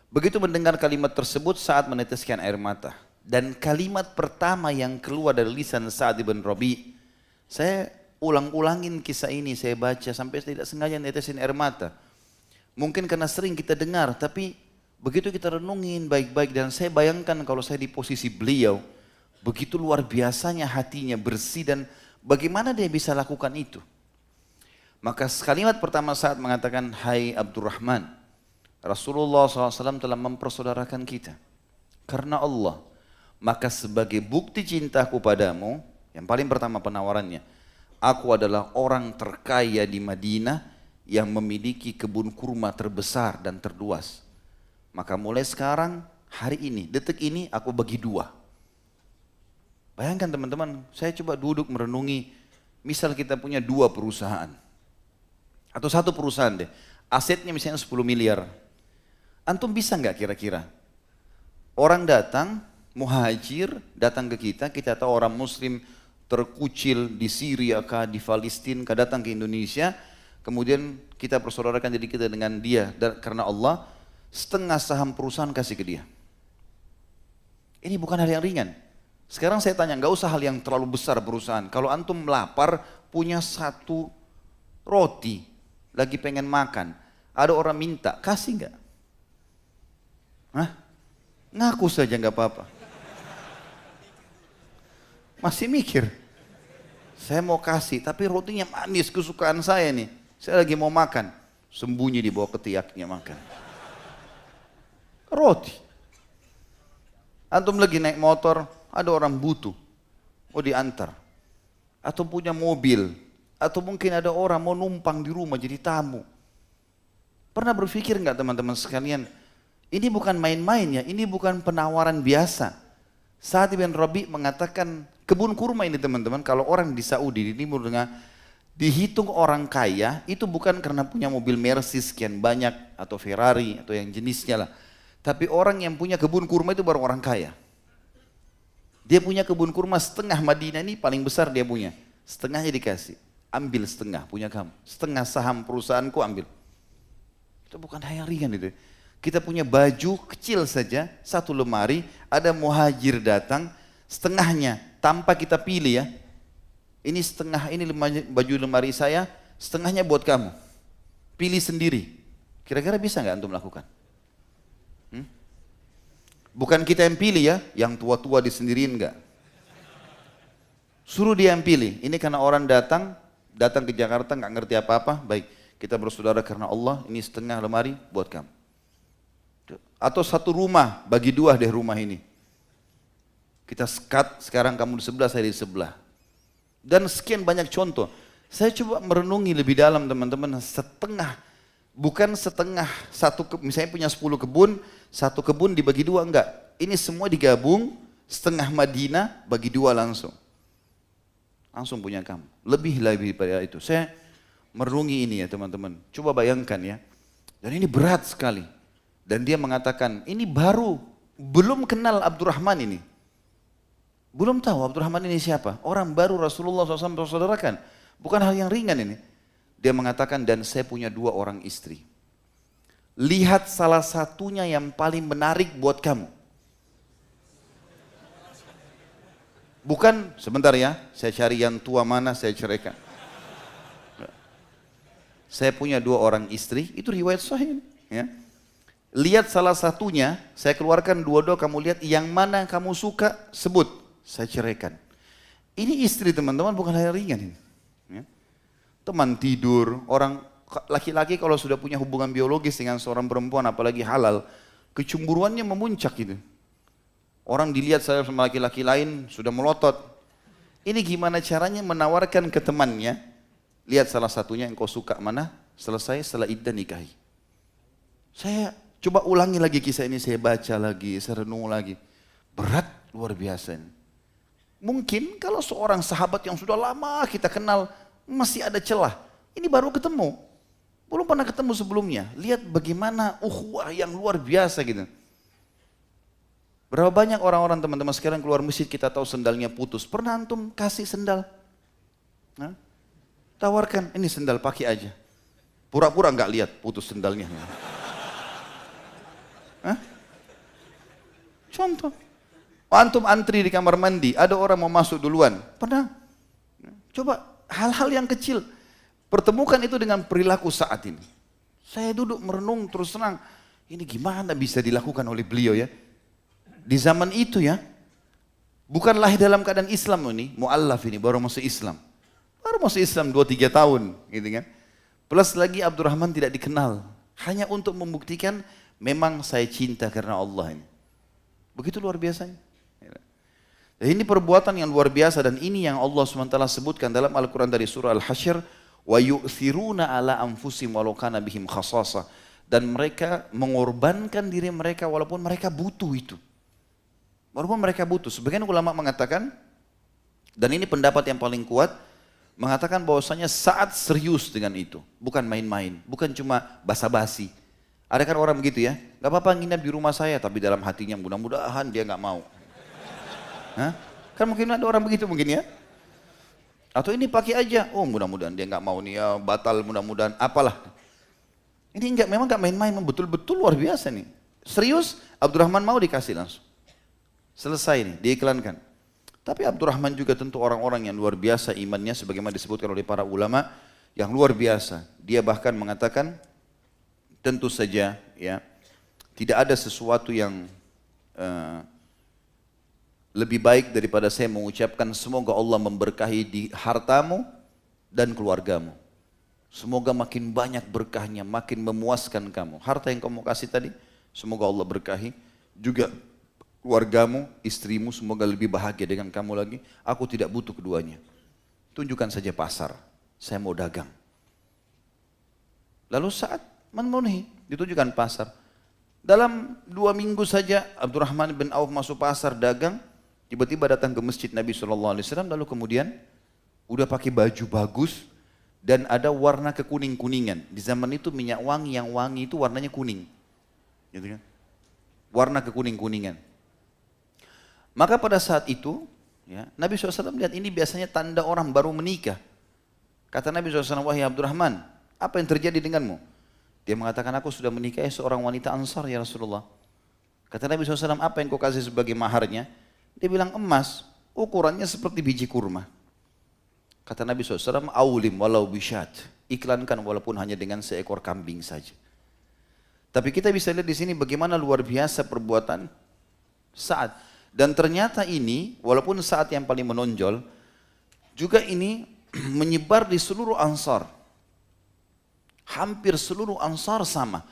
Begitu mendengar kalimat tersebut, Sa'ad meneteskan air mata. Dan kalimat pertama yang keluar dari lisan Sa'ad bin Rabi', saya ulang-ulangin kisah ini, saya baca sampai tidak sengaja netesin air mata. Mungkin karena sering kita dengar, tapi begitu kita renungin baik-baik, dan saya bayangkan kalau saya di posisi beliau, begitu luar biasanya hatinya bersih, dan bagaimana dia bisa lakukan itu. Maka kalimat pertama saat mengatakan, hai Abdurrahman, Rasulullah SAW telah mempersaudarakan kita karena Allah. Maka sebagai bukti cintaku padamu, yang paling pertama penawarannya, aku adalah orang terkaya di Madinah yang memiliki kebun kurma terbesar dan terluas. Maka mulai sekarang, hari ini, detik ini aku bagi dua. Bayangkan teman-teman, saya coba duduk merenungi, misal kita punya dua perusahaan. Atau satu perusahaan deh, asetnya misalnya 10 miliar. Antum bisa nggak kira-kira? Orang datang, muhajir, datang ke kita tahu orang muslim terkucil di Syria kah, di Palestina kah, datang ke Indonesia, kemudian kita persaudarakan diri kita dengan dia karena Allah, setengah saham perusahaan kasih ke dia. Ini bukan hal yang ringan. Sekarang saya tanya, nggak usah hal yang terlalu besar perusahaan. Kalau antum lapar, punya satu roti, lagi pengen makan, ada orang minta, kasih nggak? Hah? Ngaku saja nggak apa-apa. Masih mikir, saya mau kasih, tapi rotinya manis kesukaan saya nih. Saya lagi mau makan. sembunyi di bawah ketiaknya makan. Roti. Antum lagi naik motor, ada orang butuh, mau diantar. Atau punya mobil, atau mungkin ada orang mau numpang di rumah jadi tamu. Pernah berpikir nggak teman-teman sekalian, ini bukan main-main ya, ini bukan penawaran biasa. Sa'd bin Rabi mengatakan, kebun kurma ini teman-teman, kalau orang di Saudi, di Timur Tengah, dihitung orang kaya, itu bukan karena punya mobil Mercedes sekian banyak, atau Ferrari, atau yang jenisnya lah. Tapi orang yang punya kebun kurma itu baru orang kaya. Dia punya kebun kurma setengah Madinah ini paling besar dia punya. Setengahnya dikasih, ambil setengah punya kamu. Setengah saham perusahaanku ambil. Itu bukan hal yang ringan itu. Kita punya baju kecil saja, satu lemari, ada muhajir datang, setengahnya tanpa kita pilih ya. Ini setengah, ini baju lemari saya, setengahnya buat kamu. Pilih sendiri. Kira-kira bisa nggak antum lakukan? Bukan kita yang pilih ya, yang tua-tua disendiriin enggak. Suruh dia yang pilih. Ini karena orang datang ke Jakarta nggak ngerti apa-apa, baik kita bersaudara karena Allah, ini setengah lemari buat kamu. Atau satu rumah, bagi dua deh rumah ini. Kita sekat, sekarang kamu di sebelah, saya di sebelah. Dan sekian banyak contoh. Saya coba merenungi lebih dalam teman-teman, setengah, bukan setengah, misalnya punya 10 kebun, satu kebun dibagi dua, enggak. Ini semua digabung, setengah Madinah bagi dua langsung. Langsung punya kamu. Lebih pada itu. Saya merenungi ini ya teman-teman. Coba bayangkan ya. Dan ini berat sekali. Dan dia mengatakan, ini baru, belum kenal Abdurrahman ini. Belum tahu Abdurrahman ini siapa. Orang baru Rasulullah SAW bersaudarakan. Bukan hal yang ringan ini. Dia mengatakan, dan saya punya 2 orang istri. Lihat salah satunya yang paling menarik buat kamu. Bukan, sebentar ya, saya cari yang tua mana, saya ceraikan. Saya punya 2 orang istri, itu riwayat sahih. Ya. Lihat salah satunya, saya keluarkan 2 kamu lihat yang mana kamu suka, sebut, saya ceraikan. Ini istri teman-teman bukan hal yang ringan ini. Ya. Teman tidur, orang laki-laki kalau sudah punya hubungan biologis dengan seorang perempuan, apalagi halal, kecemburuannya memuncak gitu. Orang dilihat saya sama laki-laki lain sudah melotot. Ini gimana caranya menawarkan ke temannya, lihat salah satunya yang kau suka mana, selesai setelah iddah nikahi. Saya coba ulangi lagi kisah ini, saya baca lagi, saya renung lagi. Berat luar biasa ini. Mungkin kalau seorang sahabat yang sudah lama kita kenal, masih ada celah. Ini baru ketemu. Belum pernah ketemu sebelumnya. Lihat bagaimana ukhuwah yang luar biasa gitu. Berapa banyak orang-orang teman-teman sekarang keluar masjid kita tahu sendalnya putus. Pernah antum kasih sendal? Nah, tawarkan, ini sendal pakai aja. Pura-pura nggak lihat putus sendalnya. Hah? Contoh. Antum antri di kamar mandi, ada orang mau masuk duluan. Pernah? Coba hal-hal yang kecil. Pertemukan itu dengan perilaku saat ini. Saya duduk merenung terus terang. Ini gimana bisa dilakukan oleh beliau ya? Di zaman itu ya. Bukan lahir dalam keadaan Islam ini. Mu'allaf ini baru masuk Islam. Baru masuk Islam 2-3 tahun. Gitu kan. Plus lagi Abdurrahman tidak dikenal. Hanya untuk membuktikan memang saya cinta karena Allah ini. Begitu luar biasanya. Dan ini perbuatan yang luar biasa dan ini yang Allah SWT sebutkan dalam Al-Quran dari surah Al-Hasyr. Wa yu'thiruna ala anfusihim walau kana bihim khasasah, dan mereka mengorbankan diri mereka walaupun mereka butuh itu. Walaupun mereka butuh. Sebagian ulama mengatakan, dan ini pendapat yang paling kuat, mengatakan bahwasanya saat serius dengan itu, bukan main-main, bukan cuma basa-basi. Ada kan orang begitu ya, nggak apa-apa nginap di rumah saya, tapi dalam hatinya mudah-mudahan dia nggak mau. Hah? Kan mungkin ada orang begitu mungkin ya. Atau ini pakai aja, oh mudah-mudahan dia nggak mau nih ya, batal mudah-mudahan, apalah. Ini enggak, memang nggak main-main, betul-betul luar biasa nih. Serius, Abdurrahman mau dikasih langsung. Selesai nih, diiklankan. Tapi Abdurrahman juga tentu orang-orang yang luar biasa imannya, sebagaimana disebutkan oleh para ulama, yang luar biasa. Dia bahkan mengatakan, tentu saja ya, tidak ada sesuatu yang lebih baik daripada saya mengucapkan semoga Allah memberkahi di hartamu dan keluargamu. Semoga makin banyak berkahnya, makin memuaskan kamu. Harta yang kamu kasih tadi, semoga Allah berkahi. Juga keluargamu, istrimu, semoga lebih bahagia dengan kamu lagi. Aku tidak butuh keduanya. Tunjukkan saja pasar, saya mau dagang. Lalu saat memenuhi, ditunjukkan pasar. Dalam 2 minggu saja Abdurrahman bin Auf masuk pasar dagang, tiba-tiba datang ke masjid Nabi SAW, lalu kemudian udah pakai baju bagus dan ada warna kekuning-kuningan. Di zaman itu minyak wangi yang wangi itu warnanya kuning. Gitu kan? Warna kekuning-kuningan. Maka pada saat itu, ya, Nabi SAW lihat ini biasanya tanda orang baru menikah. Kata Nabi SAW, wahai Abdurrahman, apa yang terjadi denganmu? Dia mengatakan, aku sudah menikahi seorang wanita Ansar ya Rasulullah. Kata Nabi SAW, apa yang kau kasih sebagai maharnya? Dia bilang, emas, ukurannya seperti biji kurma. Kata Nabi SAW, awlim walau bisyat, iklankan walaupun hanya dengan seekor kambing saja. Tapi kita bisa lihat di sini bagaimana luar biasa perbuatan Sa'ad. Dan ternyata ini, walaupun Sa'ad yang paling menonjol, juga ini menyebar di seluruh Ansar. Hampir seluruh Ansar sama.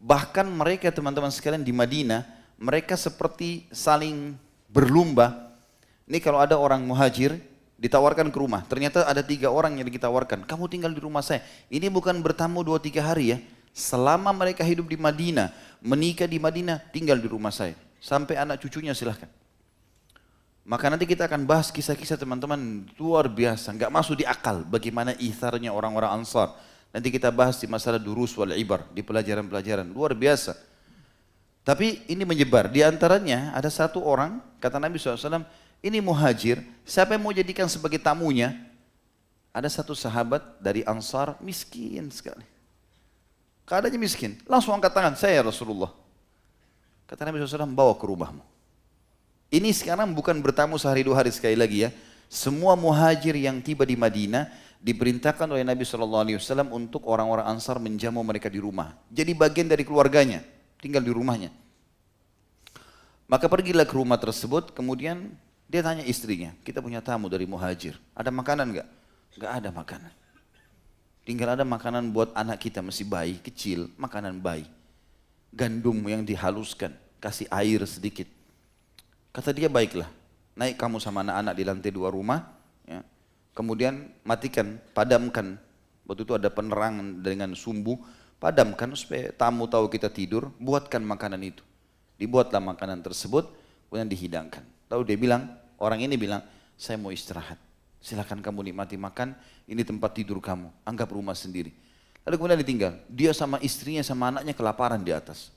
Bahkan mereka teman-teman sekalian di Madinah, mereka seperti saling berlumba. Ini kalau ada orang muhajir, ditawarkan ke rumah. Ternyata ada 3 orang yang ditawarkan. Kamu tinggal di rumah saya. Ini bukan bertamu 2-3 hari ya. Selama mereka hidup di Madinah, menikah di Madinah, tinggal di rumah saya. Sampai anak cucunya silahkan. Maka nanti kita akan bahas kisah-kisah teman-teman luar biasa. Nggak masuk di akal bagaimana itharnya orang-orang Ansar. Nanti kita bahas di masalah durus wal ibar. Di pelajaran-pelajaran. Luar biasa. Tapi ini menyebar. Di antaranya ada 1 orang, kata Nabi SAW, ini muhajir, siapa yang mau jadikan sebagai tamunya? Ada 1 sahabat dari Ansar, miskin sekali. Keadaannya miskin, langsung angkat tangan, saya Rasulullah. Kata Nabi SAW, bawa ke rumahmu. Ini sekarang bukan bertamu sehari 2 hari sekali lagi ya. Semua muhajir yang tiba di Madinah, diperintahkan oleh Nabi SAW untuk orang-orang Ansar menjamu mereka di rumah. Jadi bagian dari keluarganya, tinggal di rumahnya. Maka pergilah ke rumah tersebut, kemudian dia tanya istrinya, kita punya tamu dari muhajir, ada makanan enggak? Enggak ada makanan. Tinggal ada makanan buat anak kita masih bayi, kecil, makanan bayi. Gandum yang dihaluskan, kasih air sedikit. Kata dia, baiklah, naik kamu sama anak-anak di lantai 2 rumah, ya. Kemudian matikan, padamkan. Waktu itu ada penerangan dengan sumbu, padamkan supaya tamu tahu kita tidur, buatkan makanan itu. Dibuatlah makanan tersebut, kemudian dihidangkan. Lalu dia bilang, orang ini bilang, saya mau istirahat. Silakan kamu nikmati makan, ini tempat tidur kamu, anggap rumah sendiri. Lalu kemudian ditinggal. Dia sama istrinya sama anaknya kelaparan di atas.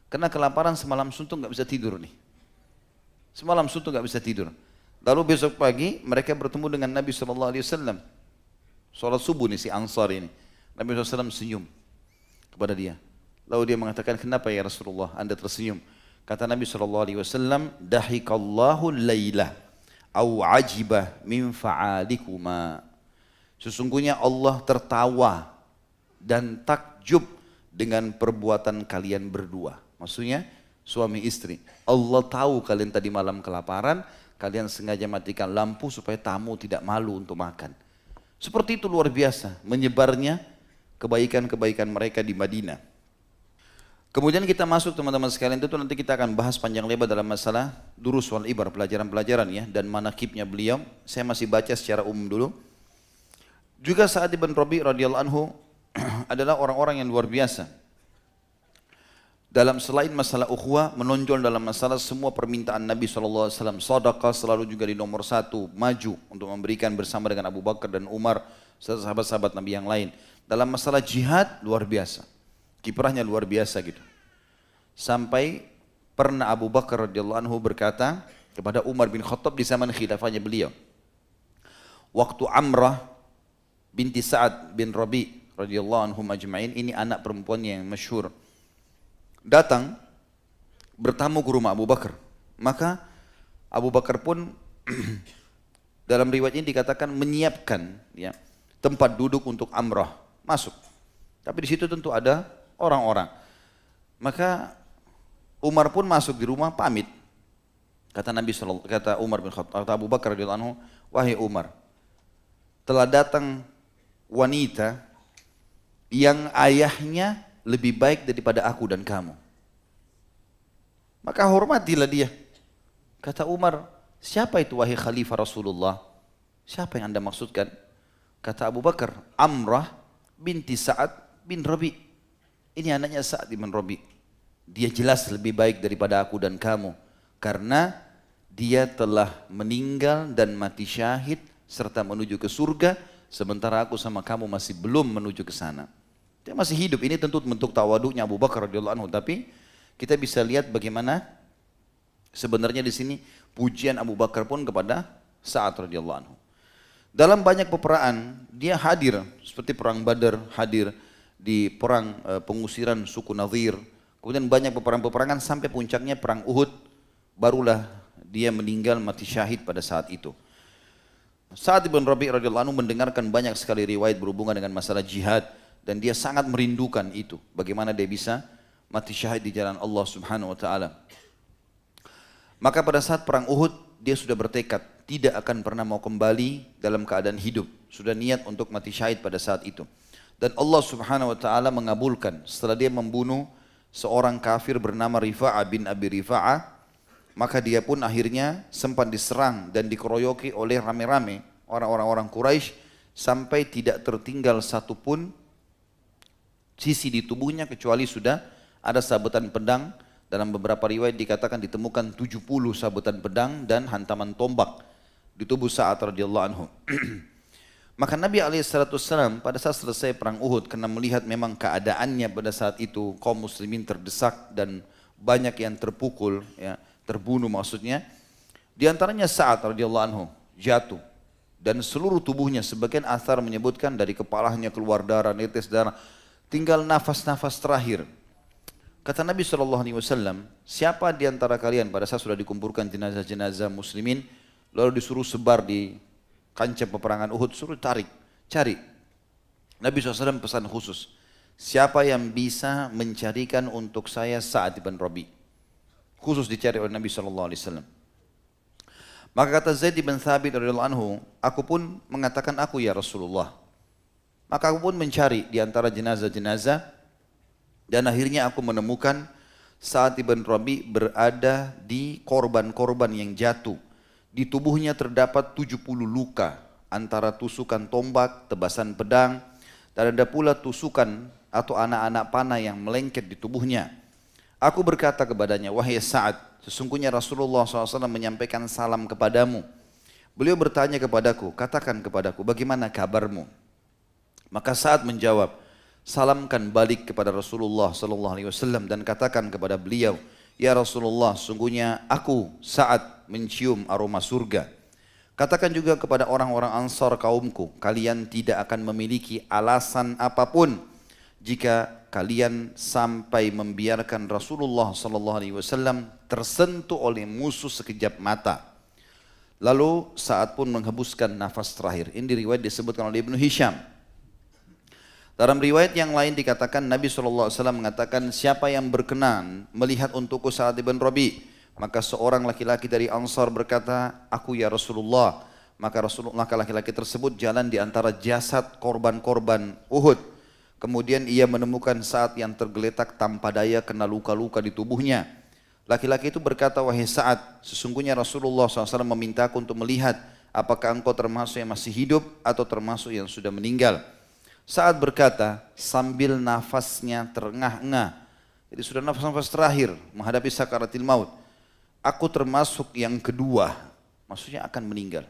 Karena kelaparan semalam suntuk nggak bisa tidur nih. Semalam suntuk nggak bisa tidur. Lalu besok pagi mereka bertemu dengan Nabi SAW. Sholat subuh nih si Ansar ini. Nabi SAW senyum kepada dia. Lalu dia mengatakan, kenapa ya Rasulullah Anda tersenyum? Kata Nabi SAW, dahikallahu laylah au ajibah min fa'alikuma. Sesungguhnya Allah tertawa dan takjub dengan perbuatan kalian berdua. Maksudnya suami istri. Allah tahu kalian tadi malam kelaparan, kalian sengaja matikan lampu supaya tamu tidak malu untuk makan. Seperti itu luar biasa menyebarnya kebaikan-kebaikan mereka di Madinah. Kemudian kita masuk teman-teman sekalian, itu nanti kita akan bahas panjang lebar dalam masalah durus wal ibar, pelajaran-pelajaran ya, dan manakibnya beliau. Saya masih baca secara umum dulu. Juga Sa'ad bin Rabi radhiyallahu anhu adalah orang-orang yang luar biasa. Dalam selain masalah ukhuwah, menonjol dalam masalah semua permintaan Nabi SAW. Sedekah selalu juga di nomor 1, maju untuk memberikan bersama dengan Abu Bakar dan Umar, serta sahabat-sahabat Nabi yang lain. Dalam masalah jihad, luar biasa. Kiprahnya luar biasa gitu. Sampai pernah Abu Bakar radhiyallahu anhu berkata kepada Umar bin Khattab di zaman khilafahnya beliau. Waktu Amrah binti Sa'ad bin Rabi radhiyallahu anhum ajma'in, ini anak perempuannya yang masyhur, datang bertamu ke rumah Abu Bakar. Maka Abu Bakar pun dalam riwayat ini dikatakan menyiapkan ya, tempat duduk untuk Amrah, masuk. Tapi di situ tentu ada orang-orang. Maka Umar pun masuk di rumah, pamit. Kata Nabi kata Umar bin Khattab, kata Abu Bakar radhiyallahu anhu, wahai Umar, telah datang wanita yang ayahnya lebih baik daripada aku dan kamu. Maka hormatilah dia. Kata Umar, siapa itu wahai Khalifah Rasulullah? Siapa yang anda maksudkan? Kata Abu Bakar, Amrah binti Sa'ad bin Rabi. Ini anaknya Sa'ad bin Rabi. Dia jelas lebih baik daripada aku dan kamu. Karena dia telah meninggal dan mati syahid serta menuju ke surga. Sementara aku sama kamu masih belum menuju ke sana. Dia masih hidup. Ini tentu bentuk tawaduknya Abu Bakar radhiyallahu anhu. Tapi kita bisa lihat bagaimana sebenarnya di sini pujian Abu Bakar pun kepada Sa'ad radhiyallahu anhu. Dalam banyak peperangan dia hadir seperti perang Badar, hadir di perang pengusiran suku Nadhir. Kemudian banyak peperangan-peperangan sampai puncaknya perang Uhud, barulah dia meninggal mati syahid pada saat itu. Sa'ad bin Rabi' radhiyallahu anhu mendengarkan banyak sekali riwayat berhubungan dengan masalah jihad dan dia sangat merindukan itu. Bagaimana dia bisa mati syahid di jalan Allah Subhanahu wa taala. Maka pada saat perang Uhud dia sudah bertekad tidak akan pernah mau kembali dalam keadaan hidup. Sudah niat untuk mati syahid pada saat itu. Dan Allah Subhanahu wa taala mengabulkan setelah dia membunuh seorang kafir bernama Rifa'ah bin Abi Rifa'ah, maka dia pun akhirnya sempat diserang dan dikeroyoki oleh rame-rame orang-orang Quraisy sampai tidak tertinggal satupun sisi di tubuhnya kecuali sudah ada sabetan pedang. Dalam beberapa riwayat dikatakan ditemukan 70 sabetan pedang dan hantaman tombak di tubuh Sa'ad radhiyallahu anhu. Maka Nabi SAW pada saat selesai perang Uhud, karena melihat memang keadaannya pada saat itu kaum muslimin terdesak dan banyak yang terpukul, ya, terbunuh maksudnya. Di antaranya Sa'ad radhiyallahu anhu jatuh dan seluruh tubuhnya, sebagian athar menyebutkan dari kepalanya keluar darah, netes darah, tinggal nafas-nafas terakhir. Kata Nabi SAW, siapa di antara kalian pada saat sudah dikumpulkan jenazah-jenazah muslimin, lalu disuruh sebar di kancah peperangan Uhud, suruh tarik, cari. Nabi SAW pesan khusus, siapa yang bisa mencarikan untuk saya Sa'ad bin Rabi? Khusus dicari oleh Nabi SAW. Maka kata Zaid bin Thabit radhiyallahu anhu, aku pun mengatakan aku ya Rasulullah. Maka aku pun mencari di antara jenazah-jenazah dan akhirnya aku menemukan Sa'ad bin Rabi berada di korban-korban yang jatuh. Di tubuhnya terdapat 70 luka antara tusukan tombak, tebasan pedang, dan ada pula tusukan atau anak-anak panah yang melengket di tubuhnya. Aku berkata kepadanya, wahai Sa'ad, sesungguhnya Rasulullah SAW menyampaikan salam kepadamu. Beliau bertanya kepadaku, katakan kepadaku, bagaimana kabarmu? Maka Sa'ad menjawab, salamkan balik kepada Rasulullah SAW dan katakan kepada beliau, ya Rasulullah, sungguhnya aku Sa'ad mencium aroma surga. Katakan juga kepada orang-orang Ansar kaumku, kalian tidak akan memiliki alasan apapun jika kalian sampai membiarkan Rasulullah SAW tersentuh oleh musuh sekejap mata. Lalu Sa'ad pun menghembuskan nafas terakhir. Ini riwayat disebutkan oleh Ibnu Hisham. Dalam riwayat yang lain dikatakan Nabi SAW mengatakan, siapa yang berkenan melihat untukku Sa'ad bin Rabi? Maka seorang laki-laki dari Ansar berkata, aku ya Rasulullah. Maka laki-laki tersebut jalan di antara jasad korban-korban Uhud. Kemudian ia menemukan Sa'ad yang tergeletak tanpa daya kena luka-luka di tubuhnya. Laki-laki itu berkata, wahai Sa'ad, sesungguhnya Rasulullah SAW memintaku untuk melihat apakah engkau termasuk yang masih hidup atau termasuk yang sudah meninggal. Sa'ad berkata sambil nafasnya terengah-engah, jadi sudah nafas-nafas terakhir menghadapi sakaratil maut, aku termasuk yang kedua, maksudnya akan meninggal.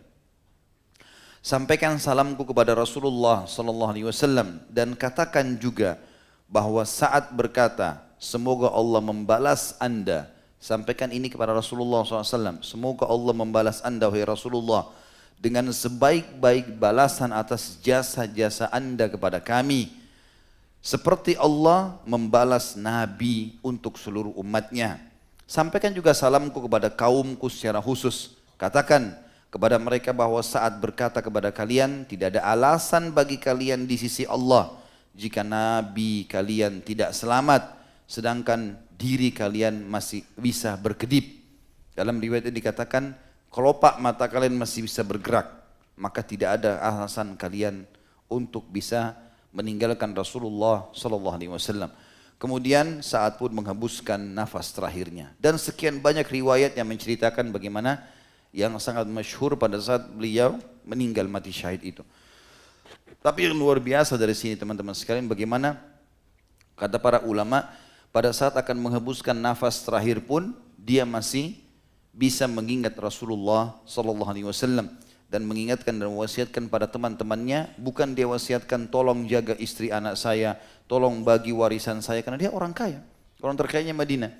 Sampaikan salamku kepada Rasulullah SAW dan katakan juga bahwa Sa'ad berkata, semoga Allah membalas anda. Sampaikan ini kepada Rasulullah SAW, semoga Allah membalas anda wahai Rasulullah dengan sebaik-baik balasan atas jasa-jasa anda kepada kami. Seperti Allah membalas Nabi untuk seluruh umatnya. Sampaikan juga salamku kepada kaumku secara khusus. Katakan kepada mereka bahwa Sa'ad berkata kepada kalian, tidak ada alasan bagi kalian di sisi Allah jika Nabi kalian tidak selamat, sedangkan diri kalian masih bisa berkedip. Dalam riwayat ini dikatakan, kelopak mata kalian masih bisa bergerak, maka tidak ada alasan kalian untuk bisa meninggalkan Rasulullah sallallahu alaihi wasallam. Kemudian saat pun menghembuskan nafas terakhirnya. Dan sekian banyak riwayat yang menceritakan bagaimana yang sangat masyhur pada saat beliau meninggal mati syahid itu. Tapi yang luar biasa dari sini teman-teman sekalian, bagaimana kata para ulama pada saat akan menghembuskan nafas terakhir pun dia masih bisa mengingat Rasulullah sallallahu alaihi wasallam dan mengingatkan dan mewasiatkan pada teman-temannya. Bukan dia wasiatkan tolong jaga istri anak saya, tolong bagi warisan saya, karena dia orang kaya, orang terkayanya Madinah.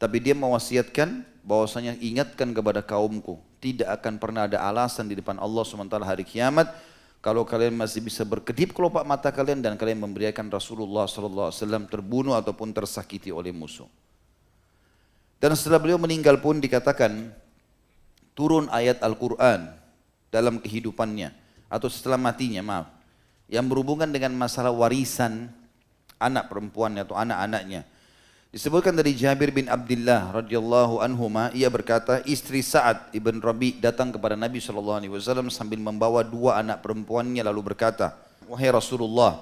Tapi dia mewasiatkan bahwasanya ingatkan kepada kaumku, tidak akan pernah ada alasan di depan Allah SWT hari kiamat kalau kalian masih bisa berkedip kelopak mata kalian dan kalian memberikan Rasulullah SAW terbunuh ataupun tersakiti oleh musuh. Dan setelah beliau meninggal pun dikatakan turun ayat Al-Quran dalam kehidupannya atau setelah matinya, maaf, yang berhubungan dengan masalah warisan anak perempuannya atau anak-anaknya. Disebutkan dari Jabir bin Abdullah radhiyallahu anhuma, ia berkata, istri Sa'ad ibn Rabi datang kepada Nabi SAW sambil membawa dua anak perempuannya lalu berkata, wahai Rasulullah,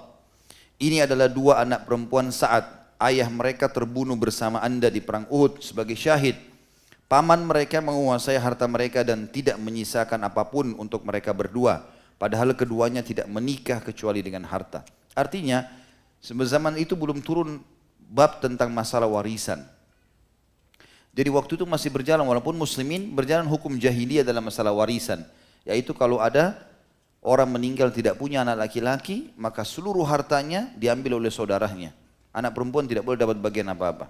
ini adalah dua anak perempuan Sa'ad, ayah mereka terbunuh bersama anda di perang Uhud sebagai syahid. Paman mereka menguasai harta mereka dan tidak menyisakan apapun untuk mereka berdua, padahal keduanya tidak menikah kecuali dengan harta. Artinya, zaman itu belum turun bab tentang masalah warisan. Jadi waktu itu masih berjalan, walaupun muslimin berjalan hukum jahiliyah dalam masalah warisan. Yaitu kalau ada orang meninggal tidak punya anak laki-laki, maka seluruh hartanya diambil oleh saudaranya. Anak perempuan tidak boleh dapat bagian apa-apa.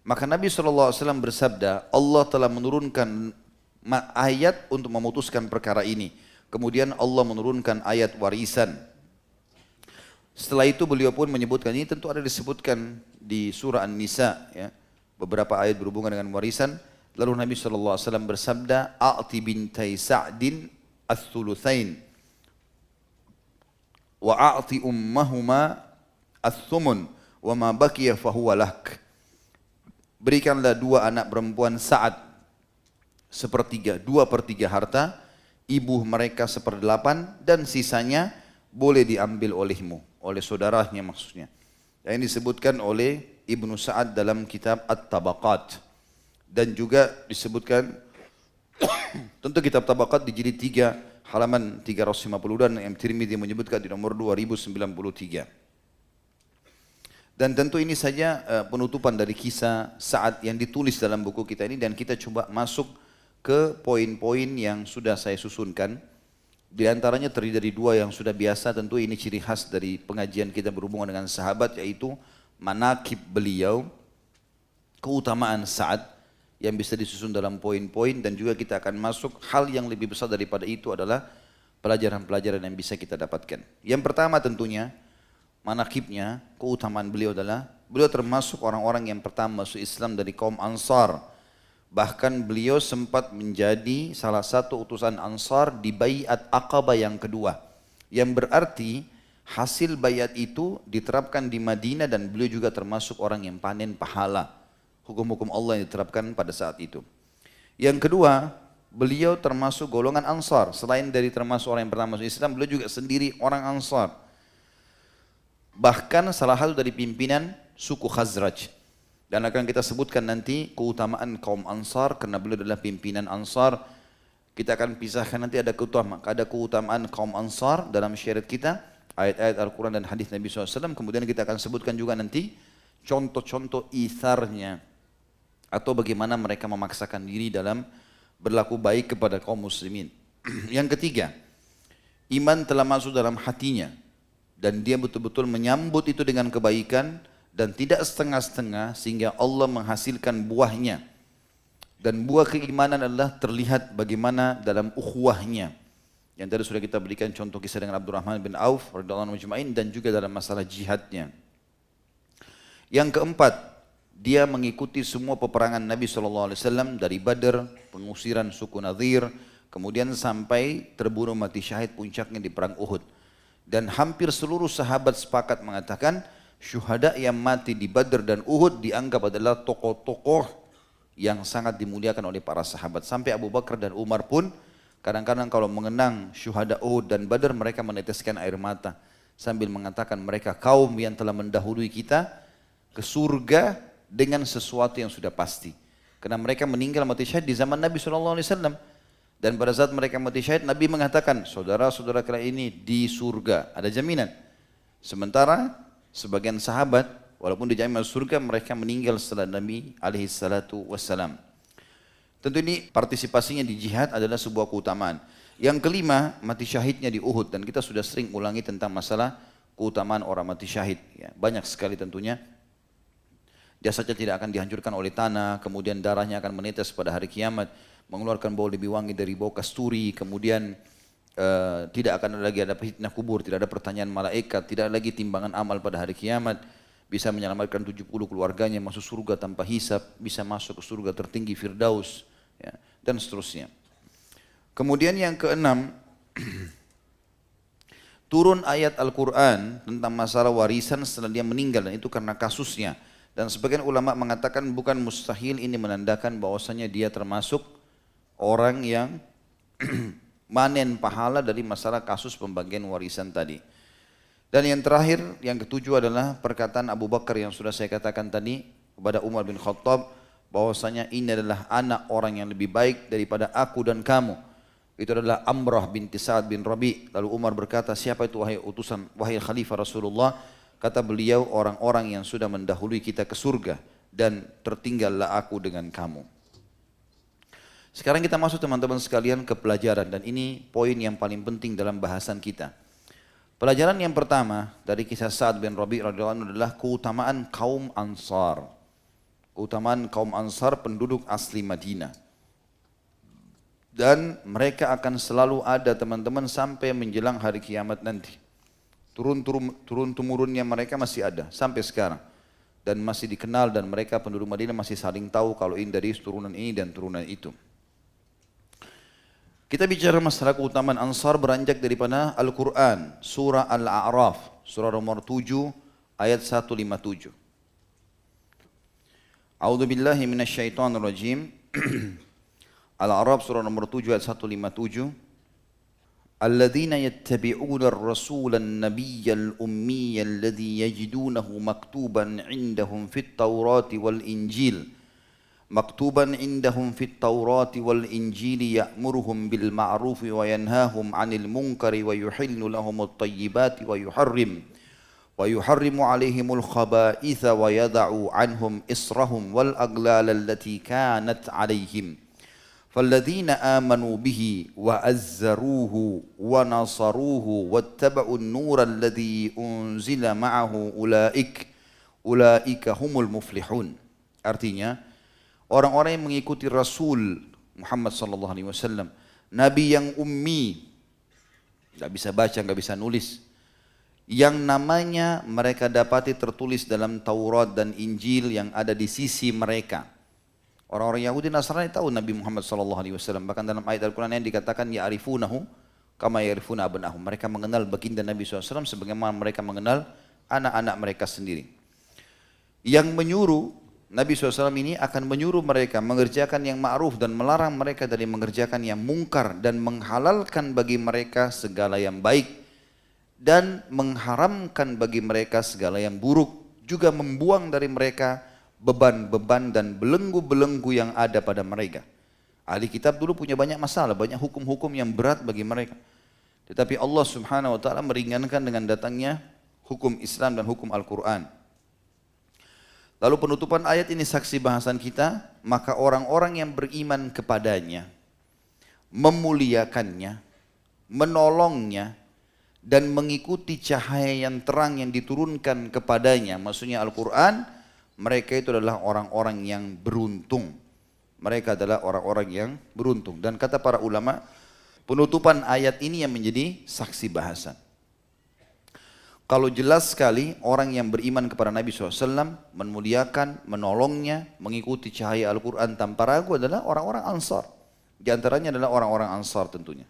Maka Nabi SAW bersabda, Allah telah menurunkan ayat untuk memutuskan perkara ini. Kemudian Allah menurunkan ayat warisan. Setelah itu beliau pun menyebutkan, ini tentu ada disebutkan di surah An-Nisa, ya, beberapa ayat berhubungan dengan warisan. Lalu Nabi SAW bersabda, a'ti bintai Sa'din ats-tsulutsain wa a'ti ummahuma ats-tsumun wa ma baqiya fahuwa lak. Berikanlah dua anak perempuan Sa'ad sepertiga, 2/3 harta, ibu mereka 1/8 dan sisanya boleh diambil olehmu, oleh saudaranya maksudnya. Yang disebutkan oleh Ibnu Sa'ad dalam kitab At-Tabaqat. Dan juga disebutkan, tentu kitab Tabaqat di jilid 3 halaman 350 dan Imam Tirmidzi menyebutkan di nomor 2093. Dan tentu ini saja penutupan dari kisah Sa'ad yang ditulis dalam buku kita ini, dan kita coba masuk ke poin-poin yang sudah saya susunkan. Di antaranya terdiri dari dua yang sudah biasa, tentu ini ciri khas dari pengajian kita berhubungan dengan sahabat, yaitu manaqib beliau, keutamaan Sa'ad yang bisa disusun dalam poin-poin, dan juga kita akan masuk hal yang lebih besar daripada itu adalah pelajaran-pelajaran yang bisa kita dapatkan. Yang pertama tentunya manaqibnya, keutamaan beliau adalah beliau termasuk orang-orang yang pertama masuk Islam dari kaum Ansar. Bahkan beliau sempat menjadi salah satu utusan Ansar di Bai'at Aqabah yang kedua. Yang berarti hasil baiat itu diterapkan di Madinah dan beliau juga termasuk orang yang panen pahala. Hukum-hukum Allah yang diterapkan pada saat itu. Yang kedua, beliau termasuk golongan Ansar. Selain dari termasuk orang yang pertama masuk Islam, beliau juga sendiri orang Ansar. Bahkan salah satu dari pimpinan suku Khazraj. Dan akan kita sebutkan nanti keutamaan kaum Ansar karena beliau adalah pimpinan Ansar. Kita akan pisahkan nanti ada keutamaan kaum Ansar dalam syariat kita, ayat-ayat Al-Quran dan hadis Nabi SAW. Kemudian kita akan sebutkan juga nanti contoh-contoh itharnya atau bagaimana mereka memaksakan diri dalam berlaku baik kepada kaum muslimin. Yang ketiga, iman telah masuk dalam hatinya dan dia betul-betul menyambut itu dengan kebaikan dan tidak setengah-setengah, sehingga Allah menghasilkan buahnya. Dan buah keimanan adalah terlihat bagaimana dalam ukhuwahnya. Yang tadi sudah kita berikan contoh kisah dengan Abdurrahman bin Auf radhiyallahu anhu majma'in, dan juga dalam masalah jihadnya. Yang keempat, dia mengikuti semua peperangan Nabi SAW dari Badar, pengusiran suku Nadir, kemudian sampai terbunuh mati syahid puncaknya di perang Uhud. Dan hampir seluruh sahabat sepakat mengatakan syuhada yang mati di Badr dan Uhud dianggap adalah tokoh-tokoh yang sangat dimuliakan oleh para sahabat. Sampai Abu Bakar dan Umar pun kadang-kadang kalau mengenang syuhada Uhud dan Badr mereka meneteskan air mata. sambil mengatakan mereka kaum yang telah mendahului kita ke surga dengan sesuatu yang sudah pasti. Karena mereka meninggal mati syahid di zaman Nabi SAW. Dan pada saat mereka mati syahid, Nabi mengatakan, saudara-saudara kalian ini di surga, ada jaminan. Sementara sebagian sahabat, walaupun dijamin masuk surga, mereka meninggal setelah Nabi SAW. Tentu ini partisipasinya di jihad adalah sebuah keutamaan. Yang kelima, mati syahidnya di Uhud. Dan kita sudah sering ulangi tentang masalah keutamaan orang mati syahid. Ya, banyak sekali tentunya. Jasadnya tidak akan dihancurkan oleh tanah, kemudian darahnya akan menetes pada hari kiamat, mengeluarkan bau lebih wangi dari bau kasturi, kemudian tidak akan lagi ada fitnah kubur, tidak ada pertanyaan malaikat, tidak lagi timbangan amal pada hari kiamat, bisa menyelamatkan 70 keluarganya masuk surga tanpa hisab, bisa masuk ke surga tertinggi Firdaus, ya, dan seterusnya. Kemudian yang keenam, turun ayat Al-Quran tentang masalah warisan setelah dia meninggal, dan itu karena kasusnya. Dan sebagian ulama mengatakan bukan mustahil ini menandakan bahwasanya dia termasuk orang yang manen pahala dari masalah kasus pembagian warisan tadi. Dan yang terakhir, yang ketujuh adalah perkataan Abu Bakar yang sudah saya katakan tadi kepada Umar bin Khattab, bahwasanya ini adalah anak orang yang lebih baik daripada aku dan kamu. Itu adalah Amrah binti Sa'ad bin Rabi. Lalu Umar berkata, siapa itu wahai utusan, wahai khalifah Rasulullah? Kata beliau, orang-orang yang sudah mendahului kita ke surga, dan tertinggallah aku dengan kamu. Sekarang kita masuk teman-teman sekalian ke pelajaran, dan ini poin yang paling penting dalam bahasan kita. Pelajaran yang pertama dari kisah Sa'ad bin Rabi' radhiyallahu anhu adalah keutamaan kaum Ansar. Keutamaan kaum Ansar penduduk asli Madinah. Dan mereka akan selalu ada teman-teman sampai menjelang hari kiamat nanti. Turun-temurunnya mereka masih ada sampai sekarang. Dan masih dikenal, dan mereka penduduk Madinah masih saling tahu kalau ini dari turunan ini dan turunan itu. Kita bicara masalah keutamaan Ansar beranjak daripada Al-Quran, surah Al-A'raf, surah nomor 7, ayat 157. A'udzu billahi minasyaitonir rajim. Al-A'raf surah nomor 7 ayat 157. Alladzina yattabi'una ar-rasula an-nabiyya al-ummiyya alladhi yajidunahu maktuban 'indahum fit Taurati wal Injil. مكتوبا عندهم في التوراة والإنجيل يأمرهم بالمعروف وينهاهم عن المنكر ويحل لهم الطيبات ويحرم عليهم الخبائث ويضع عنهم إصرهم والأغلال التي كانت عليهم فالذين آمنوا به وأزروه ونصروه واتبعوا النور الذي أنزل معه أولئك هم المفلحون. Artinya, orang-orang yang mengikuti Rasul Muhammad SAW, Nabi yang ummi, gak bisa baca, gak bisa nulis, yang namanya mereka dapati tertulis dalam Taurat dan Injil yang ada di sisi mereka. Orang-orang Yahudi Nasrani tahu Nabi Muhammad SAW, bahkan dalam ayat Al-Quran yang dikatakan ya'rifunahu kama ya'rifuna abnahum. Mereka mengenal baginda Nabi SAW sebagaimana mereka mengenal anak-anak mereka sendiri. Yang menyuruh Nabi SAW ini akan menyuruh mereka mengerjakan yang ma'ruf dan melarang mereka dari mengerjakan yang mungkar, dan menghalalkan bagi mereka segala yang baik dan mengharamkan bagi mereka segala yang buruk, juga membuang dari mereka beban-beban dan belenggu-belenggu yang ada pada mereka. Ahli kitab dulu punya banyak masalah, banyak hukum-hukum yang berat bagi mereka. Tetapi Allah Subhanahu wa taala meringankan dengan datangnya hukum Islam dan hukum Al-Quran. Lalu penutupan ayat ini saksi bahasan kita, maka orang-orang yang beriman kepadanya, memuliakannya, menolongnya, dan mengikuti cahaya yang terang yang diturunkan kepadanya, maksudnya Al-Quran, mereka itu adalah orang-orang yang beruntung. Mereka adalah orang-orang yang beruntung. Dan kata para ulama, penutupan ayat ini yang menjadi saksi bahasan. Kalau jelas sekali orang yang beriman kepada Nabi SAW, memuliakan, menolongnya, mengikuti cahaya Al-Quran tanpa ragu adalah orang-orang Ansar. Di antaranya adalah orang-orang Ansar tentunya.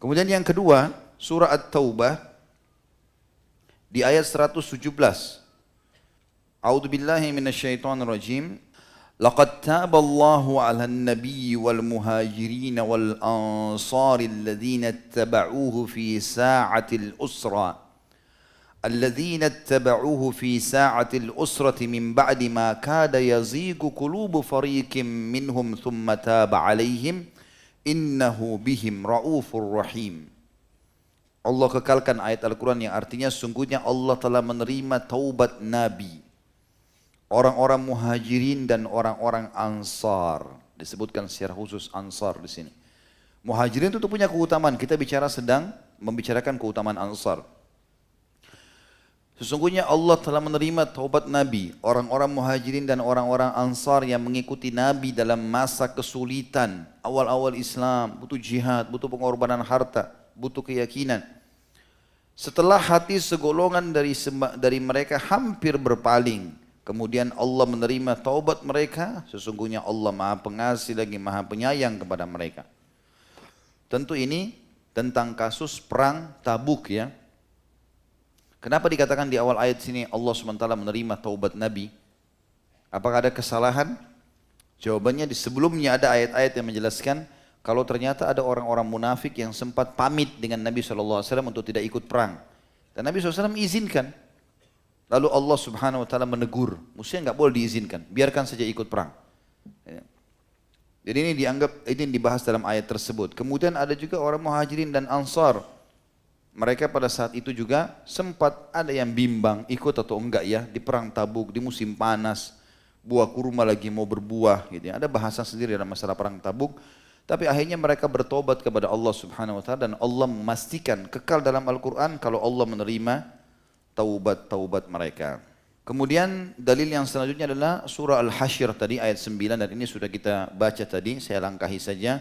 Kemudian yang kedua, surah At-Taubah di ayat 117. A'udzu billahi minasyaitonir rajim. Laqad taballahu 'alan nabiyyi wal muhajirin wal ansari alladhina ittaba'uhu fi sa'atil usra alladzina ittaba'uhu fi sa'atil usrati min ba'di ma kada yazighu qulubu fariqin minhum thumma taba 'alaihim innahu bihim raufur rahim. Allah kekalkan ayat Al-Quran yang artinya sungguhnya Allah telah menerima taubat Nabi, orang-orang muhajirin dan orang-orang ansar. Disebutkan secara khusus ansar di sini. Muhajirin itu punya keutamaan. Kita sedang membicarakan keutamaan ansar. Sesungguhnya Allah telah menerima taubat Nabi, orang-orang muhajirin dan orang-orang ansar yang mengikuti Nabi dalam masa kesulitan. Awal-awal Islam, butuh jihad, butuh pengorbanan harta, butuh keyakinan. Setelah hati segolongan dari mereka hampir berpaling, kemudian Allah menerima taubat mereka. Sesungguhnya Allah Maha Pengasih lagi Maha Penyayang kepada mereka. Tentu ini tentang kasus perang Tabuk ya. Kenapa dikatakan di awal ayat sini Allah SWT menerima taubat Nabi? Apakah ada kesalahan? Jawabannya di sebelumnya ada ayat-ayat yang menjelaskan kalau ternyata ada orang-orang munafik yang sempat pamit dengan Nabi SAW untuk tidak ikut perang. Dan Nabi SAW izinkan. Lalu Allah Subhanahu Wa Taala menegur, mestinya nggak boleh diizinkan, biarkan saja ikut perang. Jadi ini dibahas dalam ayat tersebut. Kemudian ada juga orang muhajirin dan ansar. Mereka pada saat itu juga sempat ada yang bimbang ikut atau enggak ya di perang Tabuk di musim panas, buah kurma lagi mau berbuah gitu ya. Ada bahasa sendiri dalam masalah perang Tabuk, tapi akhirnya mereka bertobat kepada Allah Subhanahu Wa Taala dan Allah memastikan kekal dalam Al-Quran kalau Allah menerima taubat mereka. Kemudian dalil yang selanjutnya adalah surah Al-Hasyr tadi ayat 9 dan ini sudah kita baca tadi, saya langkahi saja.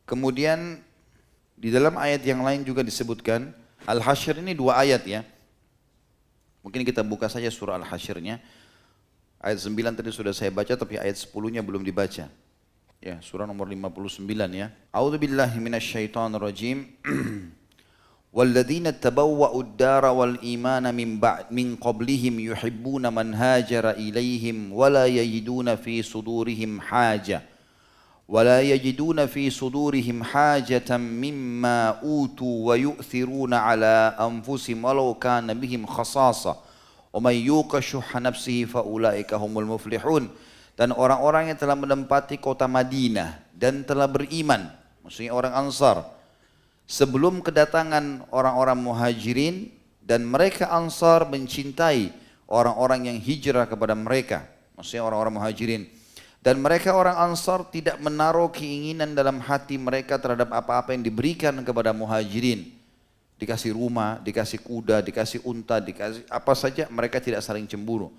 Kemudian di dalam ayat yang lain juga disebutkan, Al-Hasyr ini 2 ayat ya. Mungkin kita buka saja surah Al-Hasyrnya. Ayat 9 tadi sudah saya baca tapi ayat 10-nya belum dibaca. Ya, surah nomor 59 ya. A'udzubillahi minasyaitonirrajim. وَالَّذِينَ تَبَوَّأُوا الدَّارَ وَالْإِيمَانَ مِنْ قَبْلِهِمْ يُحِبُّونَ مَنْ هَاجَرَ إِلَيْهِمْ وَلَا يَجِدُونَ فِي صُدُورِهِمْ حَاجَةً مِمَّا أُوتُوا وَيُؤْثِرُونَ عَلَى أَنفُسِهِمْ وَلَوْ كَانَ بِهِمْ خَصَاصَةٌ وَمَنْ يُوقَ شُحَّ نَفْسِهِ فَأُولَئِكَ هُمُ الْمُفْلِحُونَ. Dan orang-orang yang telah menempati kota Madinah dan telah beriman, maksudnya orang Ansar, sebelum kedatangan orang-orang muhajirin, dan mereka Ansar mencintai orang-orang yang hijrah kepada mereka, maksudnya orang-orang muhajirin. Dan mereka orang Ansar tidak menaruh keinginan dalam hati mereka terhadap apa-apa yang diberikan kepada muhajirin. Dikasih rumah, dikasih kuda, dikasih unta, dikasih apa saja, mereka tidak saling cemburu.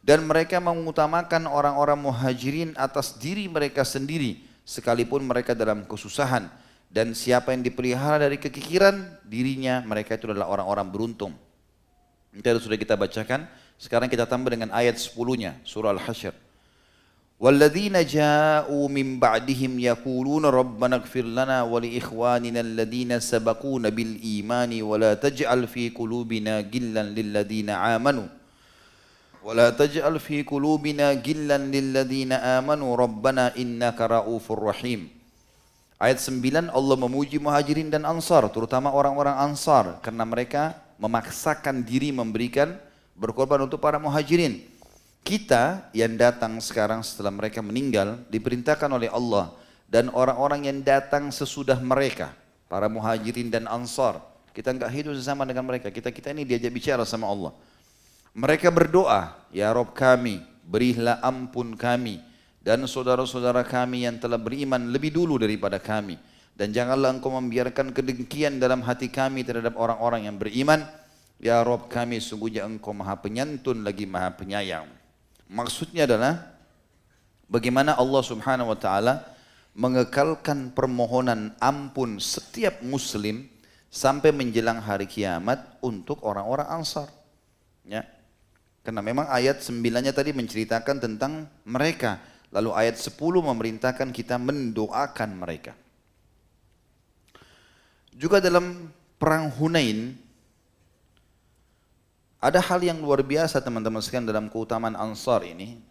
Dan mereka mengutamakan orang-orang muhajirin atas diri mereka sendiri, sekalipun mereka dalam kesusahan. Dan siapa yang dipelihara dari kekikiran dirinya, mereka itu adalah orang-orang beruntung. Itu sudah kita bacakan. Sekarang kita tambah dengan ayat 10-nya surah Al-Hasyr. وَالَّذِينَ جَاءُوا مِنْ بَعْدِهِمْ يَقُولُونَ رَبَّنَا اغْفِرْ لَنَا وَلِإِخْوَانِنَا الَّذِينَ سَبَقُونَ بِالْإِيمَانِ وَلَا تَجْعَلْ فِي قُلُوبِنَا غِلًّا لِلَّذِينَ آمَنُوا رَبَّنَا إِنَّكَ رَءُوفٌ رَحِيمٌ. Ayat 9 Allah memuji muhajirin dan ansar, terutama orang-orang ansar, karena mereka memaksakan diri memberikan berkorban untuk para muhajirin. Kita yang datang sekarang setelah mereka meninggal diperintahkan oleh Allah, dan orang-orang yang datang sesudah mereka, para muhajirin dan ansar, kita enggak hidup bersama dengan mereka, kita ini diajak bicara sama Allah. Mereka berdoa, ya Rabb kami, berilah ampun kami dan saudara-saudara kami yang telah beriman lebih dulu daripada kami, dan janganlah engkau membiarkan kedengkian dalam hati kami terhadap orang-orang yang beriman. Ya Rabb kami, sungguhnya engkau Maha Penyantun lagi Maha Penyayang. Maksudnya adalah bagaimana Allah Subhanahu Wa Taala mengekalkan permohonan ampun setiap muslim sampai menjelang hari kiamat untuk orang-orang Ansar. Ya. Karena memang ayat 9-nya tadi menceritakan tentang mereka. Lalu ayat 10 memerintahkan kita mendoakan mereka. Juga dalam perang Hunain, ada hal yang luar biasa teman-teman sekalian dalam keutamaan Ansar ini.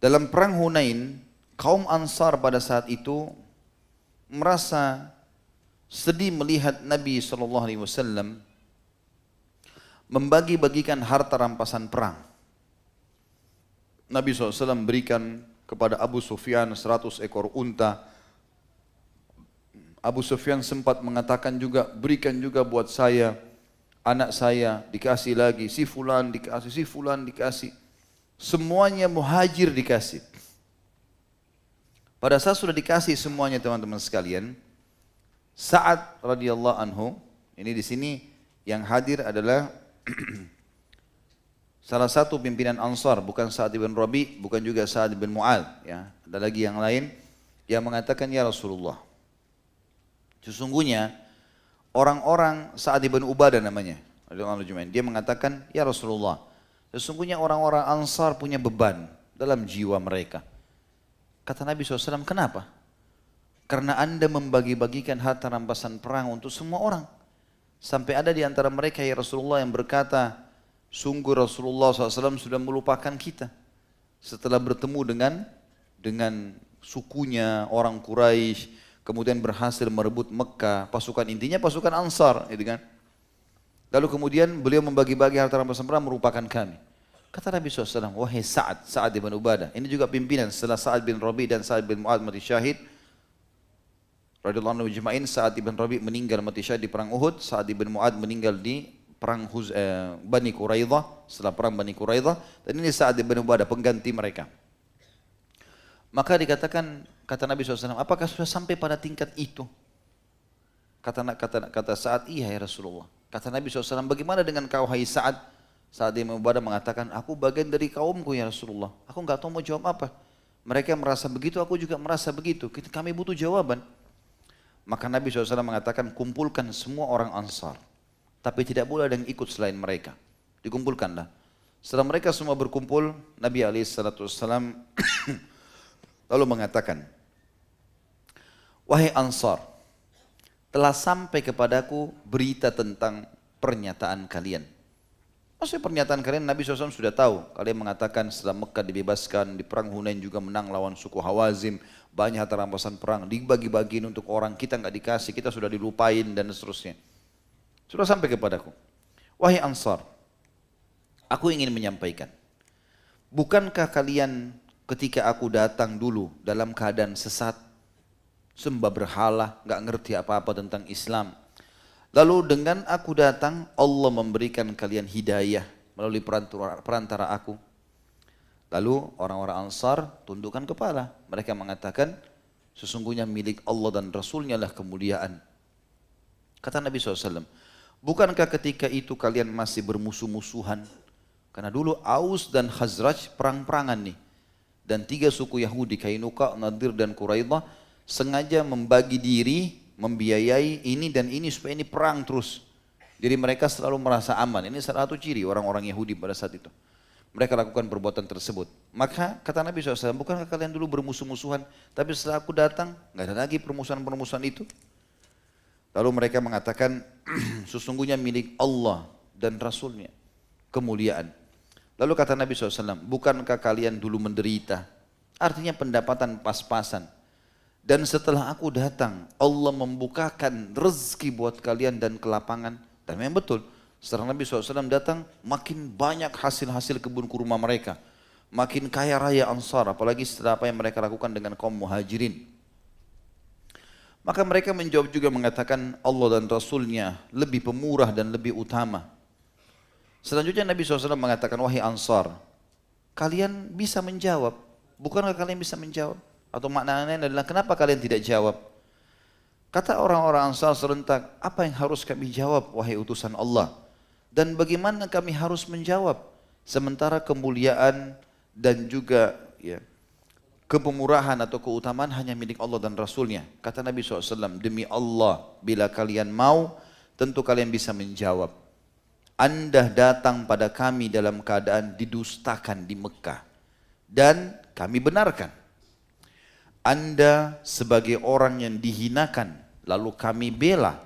Dalam perang Hunain, kaum Ansar pada saat itu merasa sedih melihat Nabi SAW membagi-bagikan harta rampasan perang. Nabi SAW berikan kepada Abu Sufyan 100 ekor unta. Abu Sufyan sempat mengatakan juga, berikan juga buat saya, anak saya dikasih lagi, si fulan dikasih, si fulan dikasih. Semuanya muhajir dikasih. Pada saat sudah dikasih semuanya teman-teman sekalian, Sa'ad radhiyallahu anhu, ini di sini yang hadir adalah salah satu pimpinan Ansar, bukan Sa'ad bin Rabi, bukan juga Sa'ad bin Mu'adz, ya. Ada lagi yang lain yang mengatakan, ya Rasulullah, sesungguhnya orang-orang Sa'ad bin Ubadah namanya, dia mengatakan, ya Rasulullah, sesungguhnya orang-orang Ansar punya beban dalam jiwa mereka. Kata Nabi SAW, kenapa? Karena Anda membagi-bagikan harta rampasan perang untuk semua orang. Sampai ada di antara mereka, ya Rasulullah, yang berkata, sungguh Rasulullah SAW sudah melupakan kita setelah bertemu dengan sukunya orang Quraisy, kemudian berhasil merebut Mekah, pasukan intinya pasukan Ansar, gitu kan? Lalu kemudian beliau membagi-bagi harta rampasan perang merupakan kami. Kata Nabi SAW, wahai Sa'ad bin Ubadah, ini juga pimpinan setelah Sa'ad bin Rabi dan Sa'ad bin Mu'adz mati syahid. Radhiyallahu anhu ajma'in, Sa'ad bin Rabi meninggal mati syahid di perang Uhud, Sa'ad bin Mu'adz meninggal di perang Bani Quraidah, setelah perang Bani Quraidah, dan ini Sa'ad bin Ubadah, pengganti mereka. Maka dikatakan, kata Nabi SAW, apakah sudah sampai pada tingkat itu? Kata Sa'ad, iya ya Rasulullah. Kata Nabi SAW, bagaimana dengan kau hai Sa'ad? Sa'ad bin Ubadah mengatakan, aku bagian dari kaumku ya Rasulullah. Aku enggak tahu mau jawab apa. Mereka merasa begitu, aku juga merasa begitu. Kami butuh jawaban. Maka Nabi SAW mengatakan, kumpulkan semua orang Ansar. Tapi tidak boleh ada yang ikut selain mereka. Dikumpulkanlah. Setelah mereka semua berkumpul, Nabi SAW lalu mengatakan, wahai Ansar, telah sampai kepadaku berita tentang pernyataan kalian. Maksudnya pernyataan kalian, Nabi SAW sudah tahu. Kalian mengatakan setelah Mekah dibebaskan, di perang Hunain juga menang lawan suku Hawazim, banyak harta rampasan perang, dibagi-bagiin untuk orang, kita nggak dikasih, kita sudah dilupain dan seterusnya. Sudah sampai kepadaku. Wahai Ansar, aku ingin menyampaikan, bukankah kalian ketika aku datang dulu dalam keadaan sesat, sembah berhala, nggak ngerti apa-apa tentang Islam. Lalu dengan aku datang, Allah memberikan kalian hidayah melalui perantara aku. Lalu orang-orang Ansar tundukkan kepala. Mereka mengatakan, sesungguhnya milik Allah dan Rasulnya lah kemuliaan. Kata Nabi SAW, bukankah ketika itu kalian masih bermusuh-musuhan? Karena dulu Aus dan Khazraj perang-perangan nih. Dan 3 suku Yahudi, Kainuka, Nadir dan Quraidah, sengaja membagi diri, membiayai ini dan ini supaya ini perang terus. Jadi mereka selalu merasa aman. Ini salah satu ciri orang-orang Yahudi pada saat itu. Mereka lakukan perbuatan tersebut. Maka kata Nabi SAW, bukankah kalian dulu bermusuh-musuhan, tapi setelah aku datang, nggak ada lagi permusuhan-permusuhan itu. Lalu mereka mengatakan, sesungguhnya milik Allah dan Rasulnya kemuliaan. Lalu kata Nabi SAW, bukankah kalian dulu menderita? Artinya pendapatan pas-pasan. Dan setelah aku datang, Allah membukakan rezeki buat kalian dan kelapangan. Dan memang betul. Setelah Nabi SAW datang, makin banyak hasil-hasil kebun kurma mereka. Makin kaya raya Ansar, apalagi setelah apa yang mereka lakukan dengan kaum muhajirin. Maka mereka menjawab juga mengatakan Allah dan Rasulnya lebih pemurah dan lebih utama. Selanjutnya Nabi SAW mengatakan, wahai Ansar, kalian bisa menjawab. Bukankah kalian bisa menjawab? Atau maknanya adalah kenapa kalian tidak jawab? Kata orang-orang Ansar serentak, apa yang harus kami jawab wahai utusan Allah? Dan bagaimana kami harus menjawab? Sementara kemuliaan dan juga kepemurahan atau keutamaan hanya milik Allah dan Rasulnya. Kata Nabi SAW, demi Allah, bila kalian mau, tentu kalian bisa menjawab. Anda datang pada kami dalam keadaan didustakan di Mekah. Dan kami benarkan. Anda sebagai orang yang dihinakan, lalu kami bela.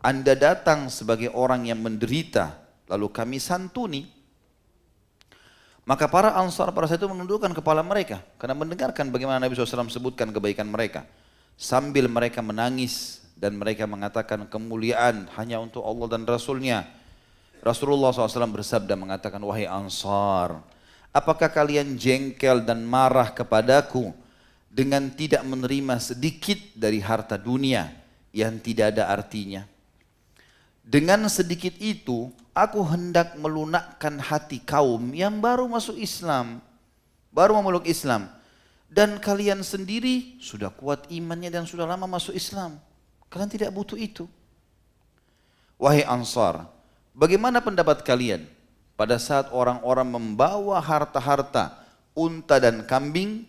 Anda datang sebagai orang yang menderita, lalu kami santuni. Maka para Ansar pada saat itu menundukkan kepala mereka, karena mendengarkan bagaimana Nabi SAW sebutkan kebaikan mereka. Sambil mereka menangis, dan mereka mengatakan kemuliaan hanya untuk Allah dan Rasulnya. Rasulullah SAW bersabda mengatakan, wahai Ansar, apakah kalian jengkel dan marah kepadaku dengan tidak menerima sedikit dari harta dunia yang tidak ada artinya? Dengan sedikit itu, aku hendak melunakkan hati kaum yang baru masuk Islam, baru memeluk Islam. Dan kalian sendiri sudah kuat imannya dan sudah lama masuk Islam. Kalian tidak butuh itu. Wahai Ansar, bagaimana pendapat kalian pada saat orang-orang membawa harta-harta, unta dan kambing,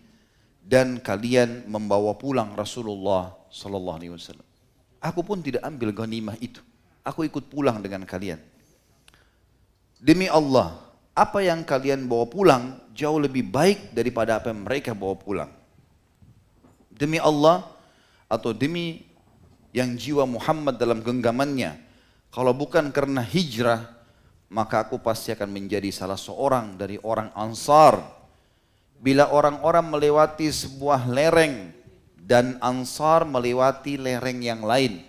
dan kalian membawa pulang Rasulullah sallallahu alaihi wasallam? Aku pun tidak ambil ghanimah itu. Aku ikut pulang dengan kalian. Demi Allah, apa yang kalian bawa pulang jauh lebih baik daripada apa yang mereka bawa pulang. Demi Allah, atau demi yang jiwa Muhammad dalam genggamannya, kalau bukan karena hijrah, maka aku pasti akan menjadi salah seorang dari orang Ansar. Bila orang-orang melewati sebuah lereng dan Ansar melewati lereng yang lain,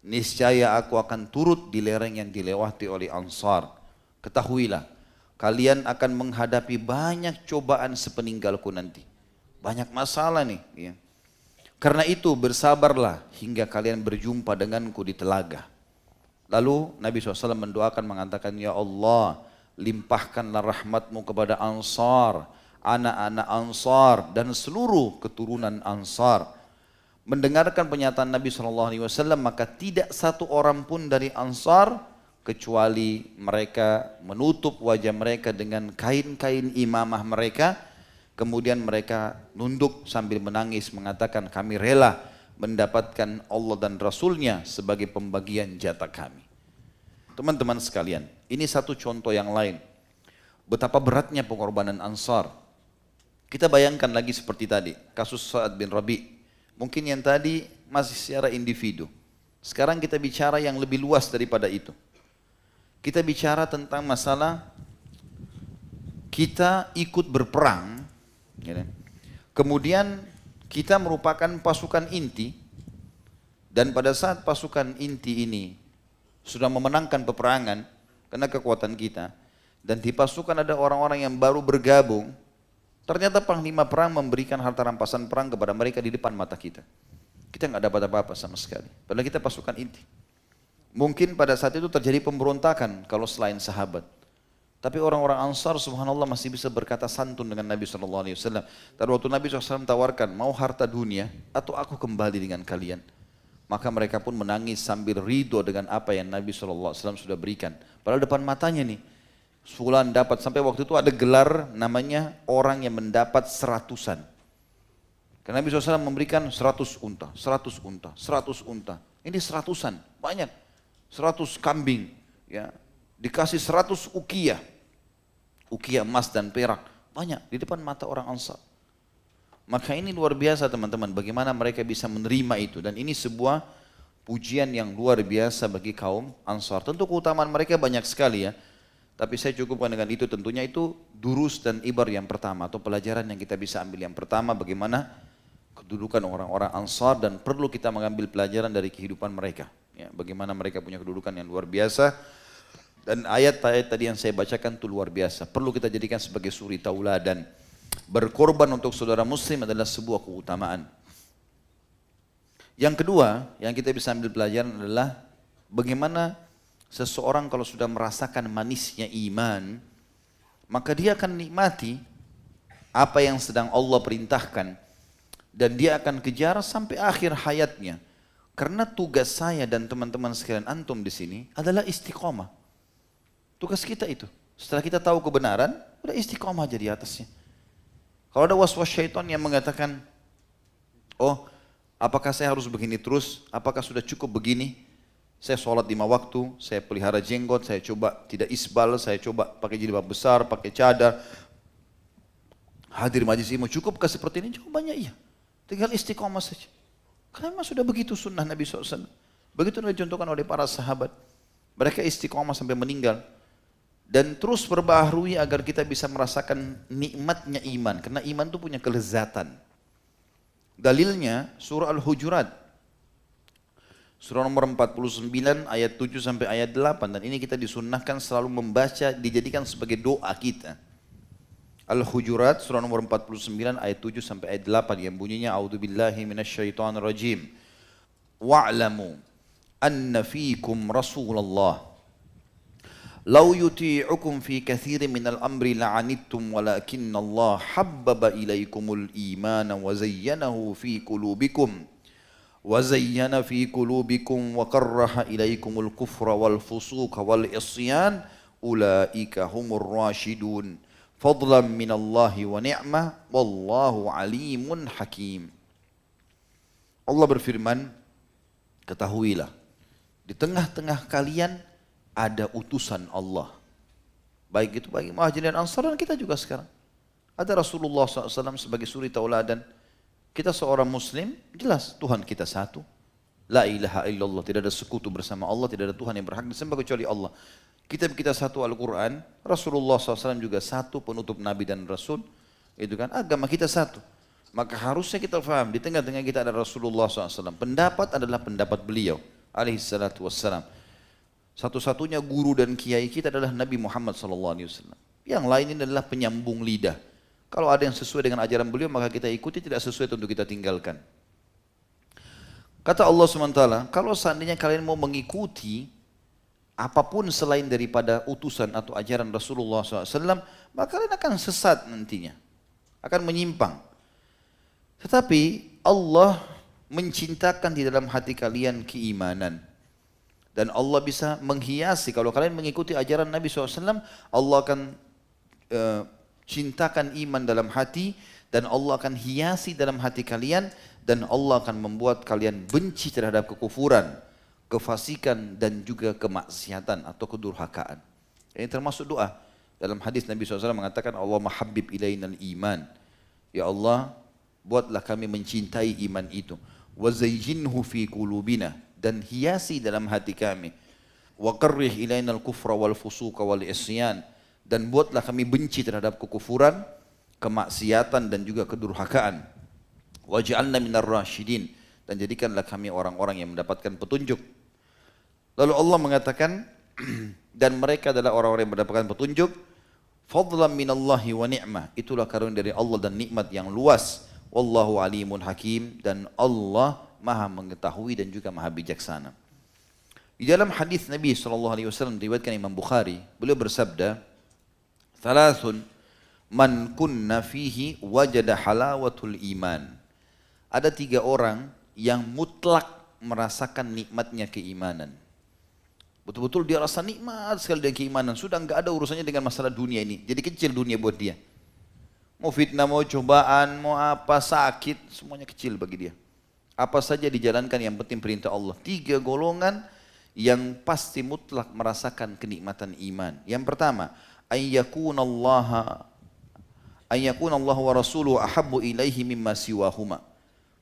niscaya aku akan turut di lereng yang dilewati oleh Ansar. Ketahuilah, kalian akan menghadapi banyak cobaan sepeninggalku nanti. Banyak masalah nih. Ya. Karena itu bersabarlah hingga kalian berjumpa denganku di telaga. Lalu Nabi SAW mendoakan mengatakan, ya Allah, limpahkanlah rahmatmu kepada Ansar, anak-anak Ansar dan seluruh keturunan Ansar. Mendengarkan pernyataan Nabi SAW, maka tidak satu orang pun dari Ansar kecuali mereka menutup wajah mereka dengan kain-kain imamah mereka. Kemudian mereka nunduk sambil menangis mengatakan, kami rela mendapatkan Allah dan Rasulnya sebagai pembagian jatah kami. Teman-teman sekalian, ini satu contoh yang lain. Betapa beratnya pengorbanan Ansar. Kita bayangkan lagi seperti tadi, kasus Sa'ad bin Rabi'. Mungkin yang tadi masih secara individu. Sekarang kita bicara yang lebih luas daripada itu. Kita bicara tentang masalah kita ikut berperang, kemudian kita merupakan pasukan inti, dan pada saat pasukan inti ini sudah memenangkan peperangan karena kekuatan kita, dan di pasukan ada orang-orang yang baru bergabung, ternyata panglima perang memberikan harta rampasan perang kepada mereka di depan mata kita. Kita nggak dapat apa-apa sama sekali, padahal kita pasukan inti. Mungkin pada saat itu terjadi pemberontakan kalau selain sahabat. Tapi orang-orang Ansar subhanallah masih bisa berkata santun dengan Nabi SAW. Dan waktu Nabi SAW tawarkan, mau harta dunia atau aku kembali dengan kalian? Maka mereka pun menangis sambil ridho dengan apa yang Nabi SAW sudah berikan. Padahal depan matanya nih, Fulan dapat, sampai waktu itu ada gelar namanya orang yang mendapat seratusan. Karena Nabi SAW memberikan 100 unta, 100 unta, 100 unta. Ini seratusan, banyak. 100 kambing, ya, dikasih 100 ukiyah emas dan perak, banyak di depan mata orang Ansar. Maka ini luar biasa teman-teman, bagaimana mereka bisa menerima itu, dan ini sebuah pujian yang luar biasa bagi kaum Ansar. Tentu keutamaan mereka banyak sekali ya, tapi saya cukupkan dengan itu. Tentunya itu durus dan ibar yang pertama, atau pelajaran yang kita bisa ambil yang pertama, bagaimana kedudukan orang-orang Ansar, dan perlu kita mengambil pelajaran dari kehidupan mereka. Ya, bagaimana mereka punya kedudukan yang luar biasa, dan ayat-ayat tadi yang saya bacakan itu luar biasa. Perlu kita jadikan sebagai suri tauladan. Berkorban untuk saudara muslim adalah sebuah keutamaan. Yang kedua yang kita bisa ambil pelajaran adalah bagaimana seseorang kalau sudah merasakan manisnya iman, maka dia akan nikmati apa yang sedang Allah perintahkan, dan dia akan kejar sampai akhir hayatnya. Karena tugas saya dan teman-teman sekalian antum di sini adalah istiqomah. Tugas kita itu. Setelah kita tahu kebenaran, udah istiqomah aja di atasnya. Kalau ada was-was syaitan yang mengatakan, oh apakah saya harus begini terus? Apakah sudah cukup begini? Saya sholat 5 waktu, saya pelihara jenggot, saya coba tidak isbal, saya coba pakai jilbab besar, pakai cadar, hadir majlis ilmu, cukupkah seperti ini? Jawabannya iya. Tinggal istiqomah saja. Karena memang sudah begitu sunnah Nabi SAW. Begitu dicontohkan oleh para sahabat. Mereka istiqomah sampai meninggal. Dan terus berbaharui agar kita bisa merasakan nikmatnya iman. Karena iman itu punya kelezatan. Dalilnya surah Al-Hujurat. Surah nomor 49 ayat 7 sampai ayat 8. Dan ini kita disunnahkan selalu membaca, dijadikan sebagai doa kita. Al-Hujurat surah nomor 49 ayat 7 sampai ayat 8 yang bunyinya A'udzubillahi minasyaitonirrajim. Wa'lamu anna fiikum Rasulullah law yuti'ukum fi katsirin minal amri la'anittum walakinna Allah habbaba ilaikumul imana wa zayyanahu fi qulubikum وَزَيَّنَ فِي قُلُوبِكُمْ وَكَرَّهَ إِلَيْكُمُ الْكُفْرَ وَالْفُسُوقَ وَالْعِصْيَانَ أُولَئِكَ هُمُ الرَّاشِدُونَ فَضْلًا مِنَ اللَّهِ وَنِعْمَةً وَاللَّهُ عَلِيمٌ حَكِيمٌ. Allah berfirman, ketahuilah, di tengah-tengah kalian ada utusan Allah. Baik itu bagi Muhajirin dan Ansar dan kita juga sekarang. Ada Rasulullah SAW sebagai suri tauladan. Kita seorang muslim, jelas Tuhan kita satu. La ilaha illallah, tidak ada sekutu bersama Allah, tidak ada Tuhan yang berhak disembah kecuali Allah. Kitab kita satu Al-Quran, Rasulullah SAW juga satu, penutup Nabi dan Rasul. Itu kan, agama kita satu. Maka harusnya kita faham, di tengah-tengah kita ada Rasulullah SAW. Pendapat adalah pendapat beliau, alaihi salatu wassalam. Satu-satunya guru dan kiai kita adalah Nabi Muhammad SAW. Yang lain ini adalah penyambung lidah. Kalau ada yang sesuai dengan ajaran beliau maka kita ikuti, tidak sesuai tentu kita tinggalkan. Kata Allah SWT, kalau seandainya kalian mau mengikuti apapun selain daripada utusan atau ajaran Rasulullah SAW, maka kalian akan sesat nantinya, akan menyimpang. Tetapi Allah mencintakan di dalam hati kalian keimanan. Dan Allah bisa menghiasi, kalau kalian mengikuti ajaran Nabi SAW, Allah akan cintakan iman dalam hati dan Allah akan hiasi dalam hati kalian dan Allah akan membuat kalian benci terhadap kekufuran, kefasikan dan juga kemaksiatan atau kedurhakaan. Ini termasuk doa. Dalam hadis Nabi SAW mengatakan Allah mahabbib ilainal iman. Ya Allah, buatlah kami mencintai iman itu. Wa zayyinhu fi qulubina, dan hiasi dalam hati kami. Wa qarrih ilainal kufra wal fusuqa wal isyan, dan buatlah kami benci terhadap kekufuran, kemaksiatan dan juga kedurhakaan. Waj'alna minar rasyidin, dan jadikanlah kami orang-orang yang mendapatkan petunjuk. Lalu Allah mengatakan dan mereka adalah orang-orang yang mendapatkan petunjuk. Fadlan minallahi wa ni'mah, itulah karunia dari Allah dan nikmat yang luas. Wallahu alimun hakim, dan Allah maha mengetahui dan juga maha bijaksana. Di dalam hadis Nabi SAW diriwayatkan Imam Bukhari, beliau bersabda, Thalathun man kunna fihi wajada halawatul iman. Ada 3 orang yang mutlak merasakan nikmatnya keimanan. Betul-betul dia rasa nikmat sekali dengan keimanan. Sudah enggak ada urusannya dengan masalah dunia ini. Jadi kecil dunia buat dia. Mau fitnah, mau cobaan, mau apa, sakit, semuanya kecil bagi dia. Apa saja dijalankan, yang penting perintah Allah. 3 golongan yang pasti mutlak merasakan kenikmatan iman. Yang pertama, ayyakunallaha wa rasuluhu ahabbu ilaihi mimma siwahuma.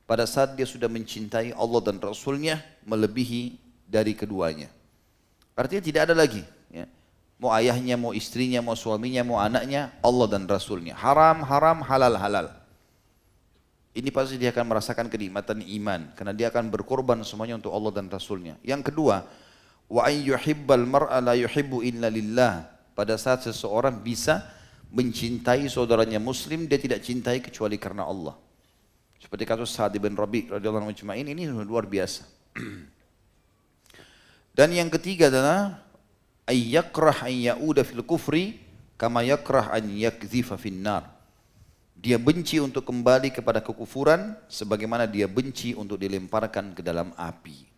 Pada saat dia sudah mencintai Allah dan Rasulnya melebihi dari keduanya. Artinya tidak ada lagi, ya. Mau ayahnya, mau istrinya, mau suaminya, mau anaknya, Allah dan Rasulnya. Haram, haram, halal, halal. Ini pasti dia akan merasakan kenikmatan iman, karena dia akan berkorban semuanya untuk Allah dan Rasulnya. Yang kedua, wa an yuhibbal mar'a la yuhibbu illa lillah. Pada saat seseorang bisa mencintai saudaranya muslim, dia tidak cintai kecuali karena Allah. Seperti kasus Sa'ad bin Rabi' radhiyallahu anhu ajma'in, ini luar biasa. Dan yang ketiga adalah ayyakrah an ya'uda fil kufri kama yakrah an yakzifa fin nar. Dia benci untuk kembali kepada kekufuran sebagaimana dia benci untuk dilemparkan ke dalam api.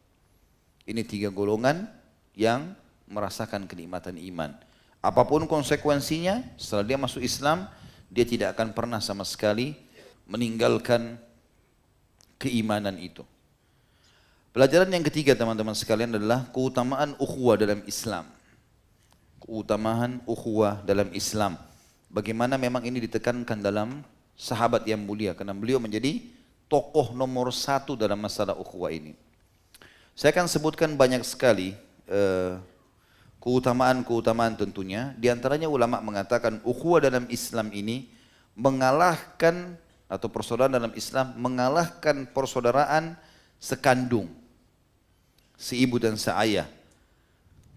Ini 3 golongan yang merasakan kenikmatan iman. Apapun konsekuensinya, setelah dia masuk Islam, dia tidak akan pernah sama sekali meninggalkan keimanan itu. Pelajaran yang ketiga teman-teman sekalian adalah keutamaan ukhuwah dalam Islam. Keutamaan ukhuwah dalam Islam. Bagaimana memang ini ditekankan dalam sahabat yang mulia, karena beliau menjadi tokoh nomor 1 dalam masalah ukhuwah ini. Saya akan sebutkan banyak sekali keutamaan-keutamaan tentunya. Di antaranya ulama mengatakan ukhuwah dalam Islam ini mengalahkan, atau persaudaraan dalam Islam mengalahkan persaudaraan sekandung. seibu dan seayah.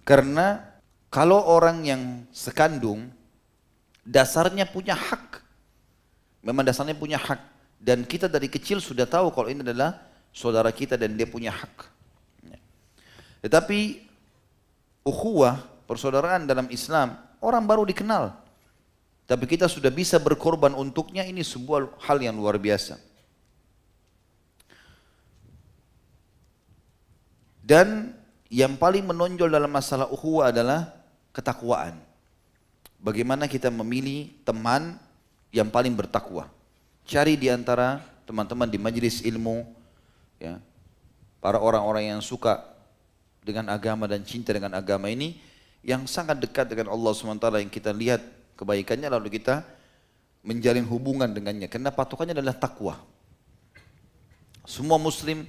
Karena kalau orang yang sekandung, dasarnya punya hak. Memang dasarnya punya hak. Dan kita dari kecil sudah tahu kalau ini adalah saudara kita dan dia punya hak. Tetapi ukhuwah, persaudaraan dalam Islam, orang baru dikenal. Tapi kita sudah bisa berkorban untuknya, ini sebuah hal yang luar biasa. Dan yang paling menonjol dalam masalah ukhuwah adalah ketakwaan. Bagaimana kita memilih teman yang paling bertakwa. Cari di antara teman-teman di majelis ilmu, ya, para orang-orang yang suka dengan agama dan cinta dengan agama ini, yang sangat dekat dengan Allah SWT, yang kita lihat kebaikannya lalu kita menjalin hubungan dengannya. Karena patokannya adalah takwa. Semua muslim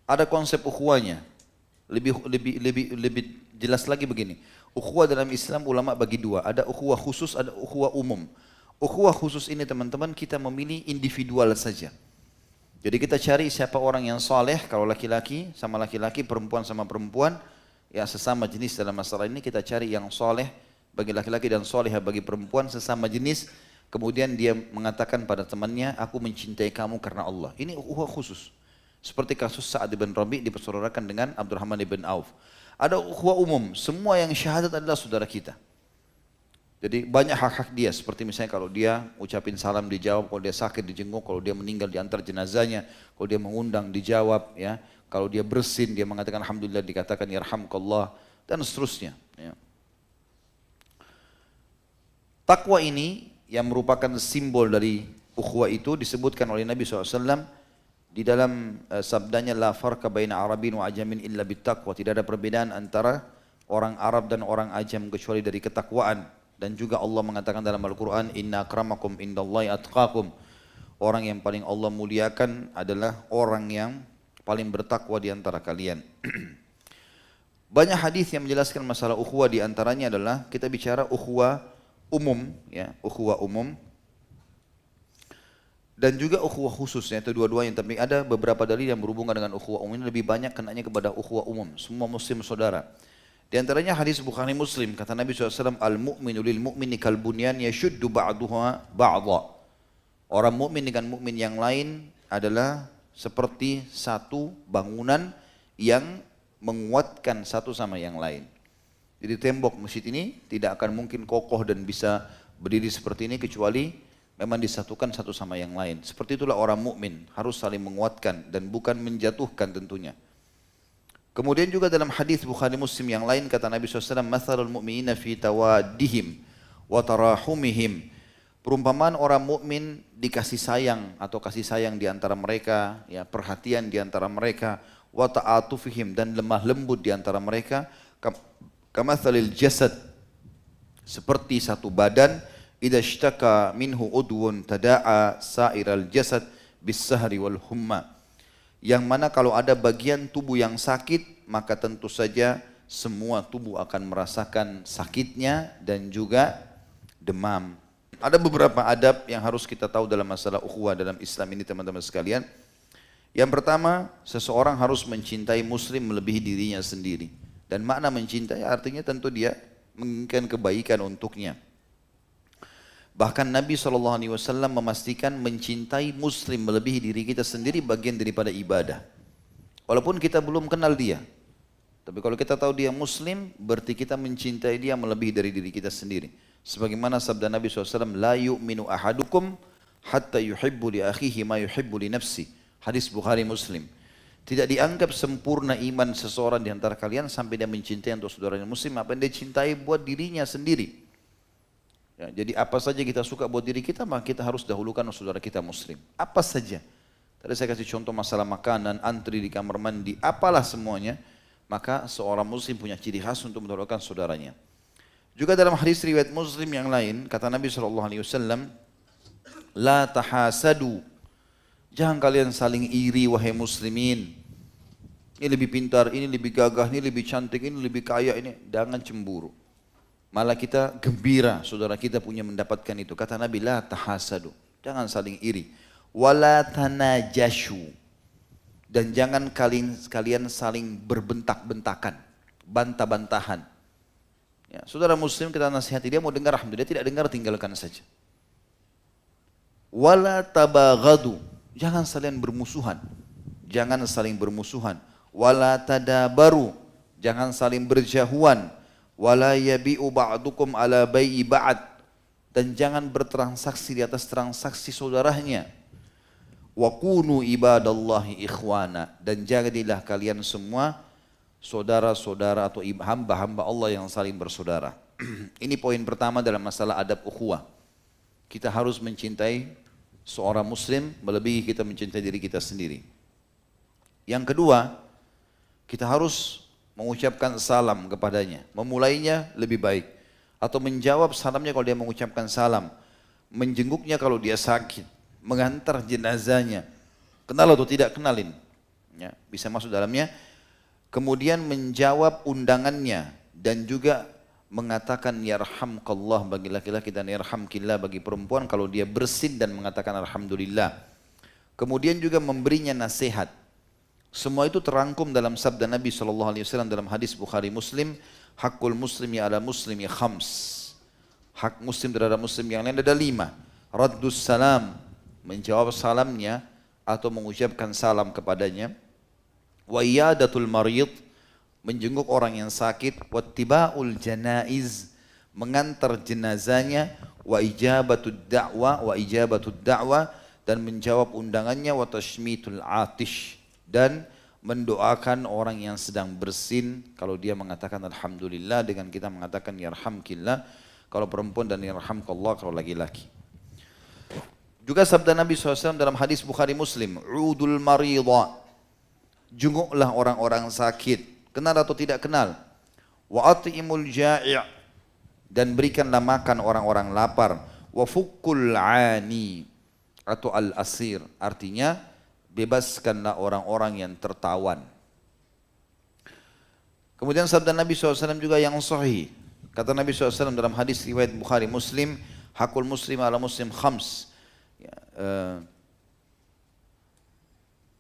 ada konsep ukhuwahnya. Lebih jelas lagi begini. Ukhuwah dalam Islam ulama bagi dua. Ada ukhuwah khusus, ada ukhuwah umum. Ukhuwah khusus ini teman-teman kita memilih individual saja. Jadi kita cari siapa orang yang saleh, kalau laki-laki sama laki-laki, perempuan sama perempuan, ya sesama jenis dalam masalah ini kita cari yang saleh bagi laki-laki dan saleh bagi perempuan sesama jenis. Kemudian dia mengatakan pada temannya, aku mencintai kamu karena Allah. Ini ukhuwah khusus. Seperti kasus Sa'ad bin Rabi' dipersaudarakan dengan Abdurrahman bin Auf. Ada ukhuwah umum, semua yang syahadat adalah saudara kita. Jadi banyak hak-hak dia, seperti misalnya kalau dia ucapin salam dijawab, kalau dia sakit dijenguk, kalau dia meninggal diantar jenazahnya, kalau dia mengundang dijawab, ya. Kalau dia bersin dia mengatakan alhamdulillah, dikatakan yarhamkallah, dan seterusnya. Ya. Takwa ini yang merupakan simbol dari ukhuwah itu disebutkan oleh Nabi SAW di dalam sabdanya, la farqa baina Arabin wa ajamin illa bittaqwa. Tidak ada perbedaan antara orang Arab dan orang Ajam kecuali dari ketakwaan. Dan juga Allah mengatakan dalam Al-Quran, inna akramakum indallahi atqakum. Orang yang paling Allah muliakan adalah orang yang paling bertakwa di antara kalian. Banyak hadis yang menjelaskan masalah ukhuwah, di antaranya adalah kita bicara ukhuwah umum, ya, ukhuwah umum. Dan juga ukhuwah khusus, ya, itu dua-duanya. Tapi ada beberapa dalil yang berhubungan dengan ukhuwah umum, ini lebih banyak kenanya kepada ukhuwah umum, semua muslim saudara. Di antaranya hadis Bukhari Muslim, kata Nabi SAW, al-mu'minu lil-mu'mini kal-bunyan yashuddu ba'duha ba'dha. Orang mukmin dengan mukmin yang lain adalah seperti satu bangunan yang menguatkan satu sama yang lain. Jadi tembok masjid ini tidak akan mungkin kokoh dan bisa berdiri seperti ini kecuali memang disatukan satu sama yang lain. Seperti itulah orang mukmin, harus saling menguatkan dan bukan menjatuhkan tentunya. Kemudian juga dalam hadis Bukhari Muslim yang lain kata Nabi SAW, mathalul mu'minina fi tawaddihim wa tarahumihim. Perumpamaan orang mukmin dikasih sayang atau kasih sayang di antara mereka, ya, perhatian di antara mereka, wa ta'atufihim, dan lemah lembut di antara mereka, kamathalil jasad, seperti satu badan, idza ishtaka minhu udwun tada'a sa'iral jasad bis-sahri wal humma. Yang mana kalau ada bagian tubuh yang sakit, maka tentu saja semua tubuh akan merasakan sakitnya dan juga demam. Ada beberapa adab yang harus kita tahu dalam masalah ukhuwah dalam Islam ini teman-teman sekalian. Yang pertama, seseorang harus mencintai muslim melebihi dirinya sendiri. Dan makna mencintai artinya tentu dia menginginkan kebaikan untuknya. Bahkan Nabi SAW memastikan mencintai muslim melebihi diri kita sendiri bagian daripada ibadah. Walaupun kita belum kenal dia. Tapi kalau kita tahu dia muslim, berarti kita mencintai dia melebihi dari diri kita sendiri. Sebagaimana sabda Nabi SAW, la yu'minu ahadukum hatta yuhibbu li akhihi ma yuhibbu li nafsi. Hadis Bukhari Muslim. Tidak dianggap sempurna iman seseorang di antara kalian sampai dia mencintai untuk saudaranya muslim apa yang dia cintai buat dirinya sendiri. Ya, jadi apa saja kita suka buat diri kita, maka kita harus dahulukan saudara kita muslim. Apa saja. Tadi saya kasih contoh masalah makanan, antri di kamar mandi, apalah semuanya. Maka seorang muslim punya ciri khas untuk mendahulukan saudaranya. Juga dalam hadis riwayat Muslim yang lain, kata Nabi SAW, la tahasadu. Jangan kalian saling iri wahai muslimin. Ini lebih pintar, ini lebih gagah, ini lebih cantik, ini lebih kaya, ini. Jangan cemburu. Malah kita gembira saudara kita punya mendapatkan itu. Kata Nabi, la tahasadu. Jangan saling iri. Wala tanajashu. Dan jangan kalian saling berbentak-bentakan, bantah-bantahan. Ya, saudara muslim kita nasihati, dia mau dengar alhamdulillah, tidak dengar tinggalkan saja. Wala tabaghadu, jangan saling bermusuhan. Jangan saling bermusuhan. Wala tadabaru, jangan saling berjauhan. Wala yabi'u ba'dukum ala bai'i ba'd, dan jangan bertransaksi di atas transaksi saudaranya. Wa kunu ibadallahi ikhwana, dan jadilah kalian semua saudara-saudara atau hamba-hamba Allah yang saling bersaudara. Ini poin pertama dalam masalah adab ukhuwah. Kita harus mencintai seorang muslim melebihi kita mencintai diri kita sendiri. Yang kedua, kita harus mengucapkan salam kepadanya, memulainya lebih baik, atau menjawab salamnya kalau dia mengucapkan salam, menjenguknya kalau dia sakit, mengantar jenazahnya, kenal atau tidak kenalin, ya, bisa masuk dalamnya. Kemudian menjawab undangannya dan juga mengatakan yarhamkallah bagi laki-laki dan yarhamkillah bagi perempuan kalau dia bersin dan mengatakan alhamdulillah. Kemudian juga memberinya nasihat. Semua itu terangkum dalam sabda Nabi SAW dalam hadis Bukhari Muslim, hakul muslimi ala muslimi khams. Hak muslim terhadap muslim yang lain ada 5. Raddus salam, menjawab salamnya atau mengucapkan salam kepadanya. Wa iyadatul marid, menjenguk orang yang sakit. Wattiba'ul janaiz, mengantar jenazahnya. Wa ijabatud da'wa, dan menjawab undangannya. Wa tashmitul atish, dan mendoakan orang yang sedang bersin kalau dia mengatakan alhamdulillah dengan kita mengatakan yarhamkillah kalau perempuan dan yarhamkallah kalau laki-laki. Juga sabda Nabi SAW dalam hadis Bukhari Muslim, udul maridha, jenguklah orang-orang sakit, kenal atau tidak kenal. Wa at'imul ja'i', dan berikanlah makan orang-orang lapar. Wa fukkul 'ani atau al-asir, artinya bebaskanlah orang-orang yang tertawan. Kemudian sabda Nabi SAW juga yang sahih. Kata Nabi SAW dalam hadis riwayat Bukhari Muslim, hakul muslim ala muslim khams.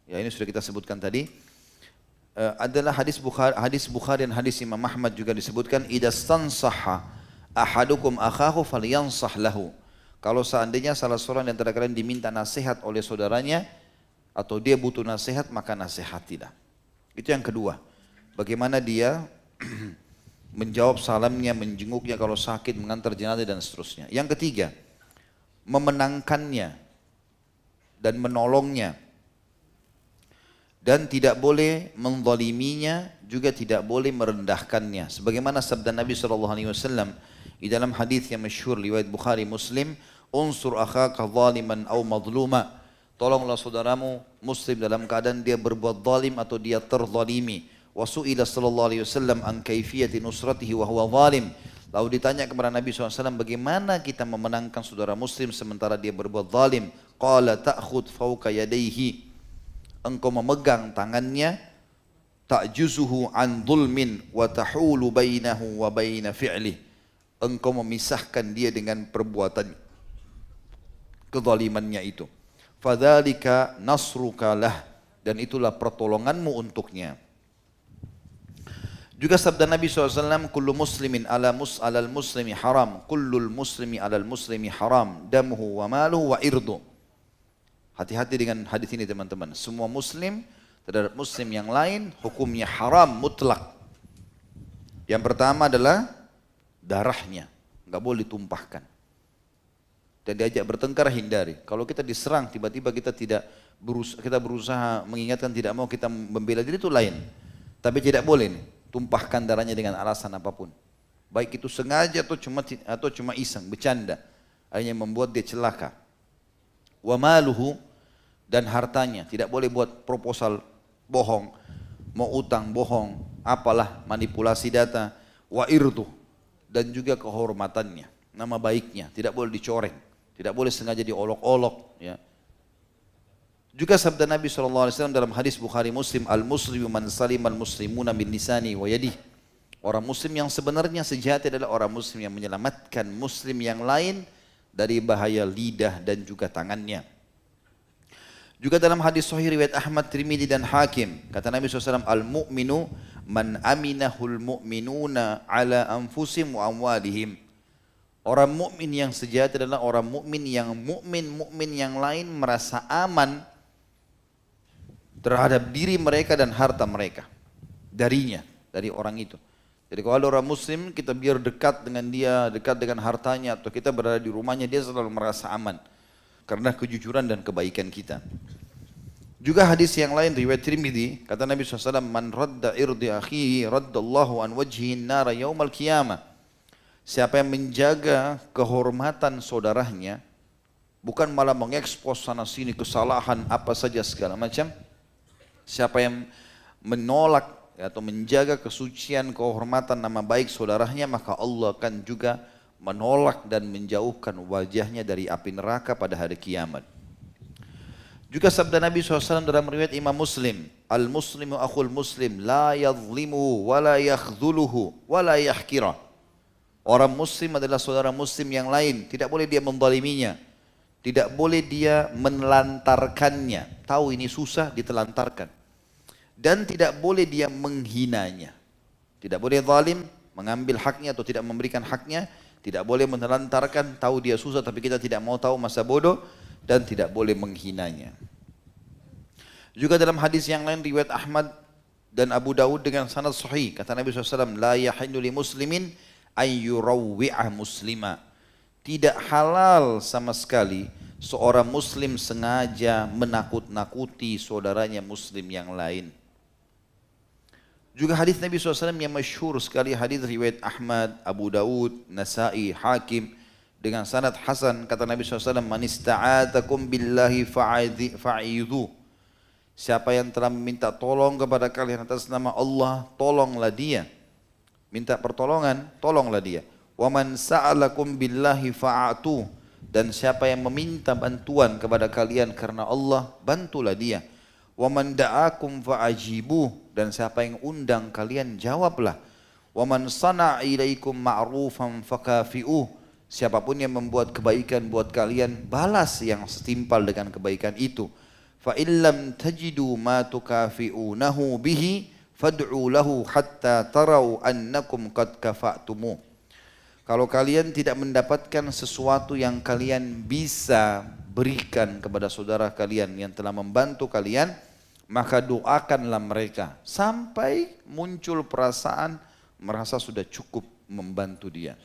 Ya, ini sudah kita sebutkan tadi. Adalah hadis Bukhari dan hadis Imam Ahmad juga disebutkan, idastansaha ahadukum akhahu falyansah lahu. Kalau seandainya salah seorang di antara kalian diminta nasihat oleh saudaranya atau dia butuh nasihat, maka nasihatilah. Itu yang kedua. Bagaimana dia menjawab salamnya, menjenguknya kalau sakit, mengantar jenazah dan seterusnya. Yang ketiga, memenangkannya dan menolongnya. Dan tidak boleh menzaliminya, juga tidak boleh merendahkannya. Sebagaimana sabda Nabi SAW di dalam hadis yang masyhur riwayat Bukhari Muslim, unsur akhaka zaliman aw mazluma, tolonglah saudaramu muslim dalam keadaan dia berbuat zalim atau dia terzalimi. Wa su'ila sallallahu alaihi wasallam an kaifiyati nusratihi wa huwa zalim. Lalu ditanya kepada Nabi SAW, bagaimana kita memenangkan saudara muslim sementara dia berbuat zalim? Qala ta'khud fawqa yadayhi, engkau memegang tangannya, ta'juzuhu an zulmin wa tahulu bainahu wa baina fi'lih, engkau memisahkan dia dengan perbuatan kezalimannya itu. Fadzalika nasruka lah, dan itulah pertolonganmu untuknya. Juga sabda Nabi SAW, kullu muslimin alal muslimi haram, kullul muslimi alal muslimi haram, damuhu wa maluhu wa irdu. Hati-hati dengan hadis ini teman-teman. Semua muslim terhadap muslim yang lain hukumnya haram mutlak. Yang pertama adalah darahnya, nggak boleh ditumpahkan. Dan diajak bertengkar, hindari. Kalau kita diserang tiba-tiba kita berusaha mengingatkan, tidak mau kita membela diri, itu lain. Tapi tidak boleh nih, tumpahkan darahnya dengan alasan apapun. Baik itu sengaja atau cuma iseng, bercanda. Akhirnya membuat dia celaka. Wa maluhu, dan hartanya. Tidak boleh buat proposal bohong, mau utang bohong, apalah, manipulasi data. Wa irdu, dan juga kehormatannya, nama baiknya, tidak boleh dicoreng. Tidak boleh sengaja diolok-olok. Ya. Juga sabda Nabi SAW dalam hadis Bukhari Muslim, al-muslimu man salimal muslimuna min lisani wa yadih. Orang muslim yang sebenarnya sejati adalah orang muslim yang menyelamatkan muslim yang lain dari bahaya lidah dan juga tangannya. Juga dalam hadis sahih riwayat Ahmad, Tirmidzi dan Hakim, kata Nabi SAW, al-mu'minu man aminahul mu'minuna ala anfusihim wa amwalihim. Orang mukmin yang sejati adalah orang mukmin yang mukmin yang lain merasa aman terhadap diri mereka dan harta mereka darinya, dari orang itu. Jadi kalau ada orang muslim, kita biar dekat dengan dia, dekat dengan hartanya, atau kita berada di rumahnya, dia selalu merasa aman karena kejujuran dan kebaikan kita. Juga hadis yang lain riwayat Tirmidzi, kata Nabi SAW, man radda irdi akhihi raddallahu an wajhihi nara yaumal qiyamah. Siapa yang menjaga kehormatan saudaranya, bukan malah mengekspos sana sini kesalahan apa saja segala macam. Siapa yang menolak atau menjaga kesucian kehormatan nama baik saudaranya, maka Allah akan juga menolak dan menjauhkan wajahnya dari api neraka pada hari kiamat. Juga sabda Nabi SAW dalam riwayat Imam Muslim, al-muslimu akhul muslim, la yadhlimu wa la yakhdhuluhu wa la yahkirah. Orang muslim adalah saudara muslim yang lain, tidak boleh dia menzaliminya, tidak boleh dia menelantarkannya. Tahu ini susah, ditelantarkan. Dan tidak boleh dia menghinanya. Tidak boleh zalim, mengambil haknya atau tidak memberikan haknya. Tidak boleh menelantarkan, tahu dia susah tapi kita tidak mau tahu masa bodoh. Dan tidak boleh menghinanya. Juga dalam hadis yang lain riwayat Ahmad dan Abu Dawud dengan sanad sahih, kata Nabi SAW, la yahillu li muslimin ayyurawwi'a muslima. Tidak halal sama sekali seorang muslim sengaja menakut-nakuti saudaranya muslim yang lain. Juga hadis Nabi SAW yang masyhur sekali, hadis riwayat Ahmad, Abu Dawud, Nasai, Hakim dengan sanad hasan, kata Nabi SAW, man ista'atakum billahi fa'idhu. Siapa yang telah meminta tolong kepada kalian atas nama Allah, tolonglah dia. Minta pertolongan, tolonglah dia. Wa man sa'alakum billahi fa'atu. Dan siapa yang meminta bantuan kepada kalian karena Allah, bantulah dia. Wa man da'akum fa'ajibuh. Dan siapa yang undang kalian, jawablah. Wa man sana'a ilaikum ma'rufan fakafi'uh. Siapapun yang membuat kebaikan buat kalian, balas yang setimpal dengan kebaikan itu. Fa illam tajidu ma tukafi'unahu bihi fad'u lahu hatta tarau annakum qad kafa'tumu. Kalau kalian tidak mendapatkan sesuatu yang kalian bisa berikan kepada saudara kalian yang telah membantu kalian, maka doakanlah mereka sampai muncul perasaan merasa sudah cukup membantu dia.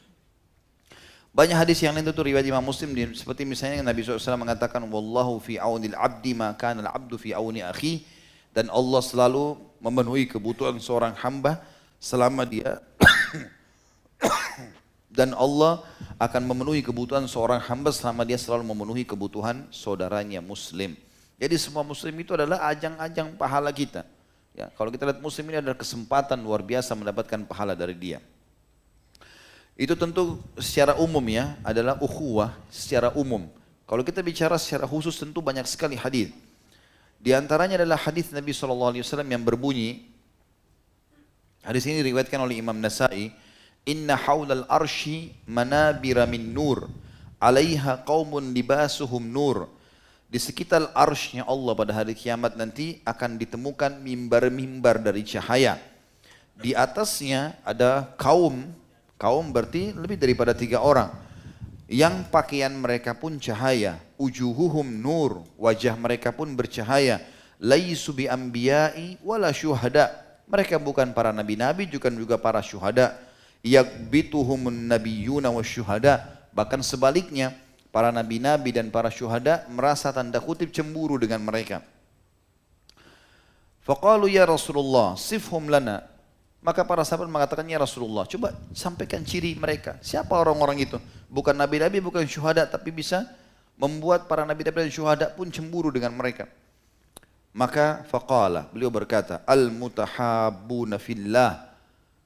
Banyak hadis yang lain itu riwayat Imam Muslim, seperti misalnya Nabi SAW mengatakan, wallahu fi aunil abdi ma kana al-abdu fi auni akhi. Dan Allah selalu memenuhi kebutuhan seorang hamba selama dia dan Allah akan memenuhi kebutuhan seorang hamba selama dia selalu memenuhi kebutuhan saudaranya muslim. Jadi semua muslim itu adalah ajang-ajang pahala kita. Ya, kalau kita lihat muslim ini adalah kesempatan luar biasa mendapatkan pahala dari dia. Itu tentu secara umum ya, adalah ukhuwah secara umum. Kalau kita bicara secara khusus tentu banyak sekali hadis. Di antaranya adalah hadis Nabi SAW yang berbunyi, hadis ini diriwayatkan oleh Imam Nasai, inna haulal arshi manabira min nur, alaiha qaumun libasuhum nur. Di sekitar arshnya Allah pada hari kiamat nanti akan ditemukan mimbar-mimbar dari cahaya. Di atasnya ada kaum berarti lebih daripada 3 orang, yang pakaian mereka pun cahaya, ujuhuhum nur, wajah mereka pun bercahaya, laisu bi anbiya'i wala syuhada. Mereka bukan para nabi-nabi, juga para syuhada. Yakbituhumun nabiyyuna wasyuhada. Bahkan sebaliknya, para nabi-nabi dan para syuhada merasa tanda kutip cemburu dengan mereka. Faqalu ya Rasulullah, sifhum lana. Maka para sahabat mengatakan, ya Rasulullah, coba sampaikan ciri mereka. Siapa orang-orang itu? Bukan nabi-nabi, bukan syuhada, tapi bisa membuat para nabi-nabi dan syuhada pun cemburu dengan mereka. Maka faqala, beliau berkata, al-mutahabbuna fillah.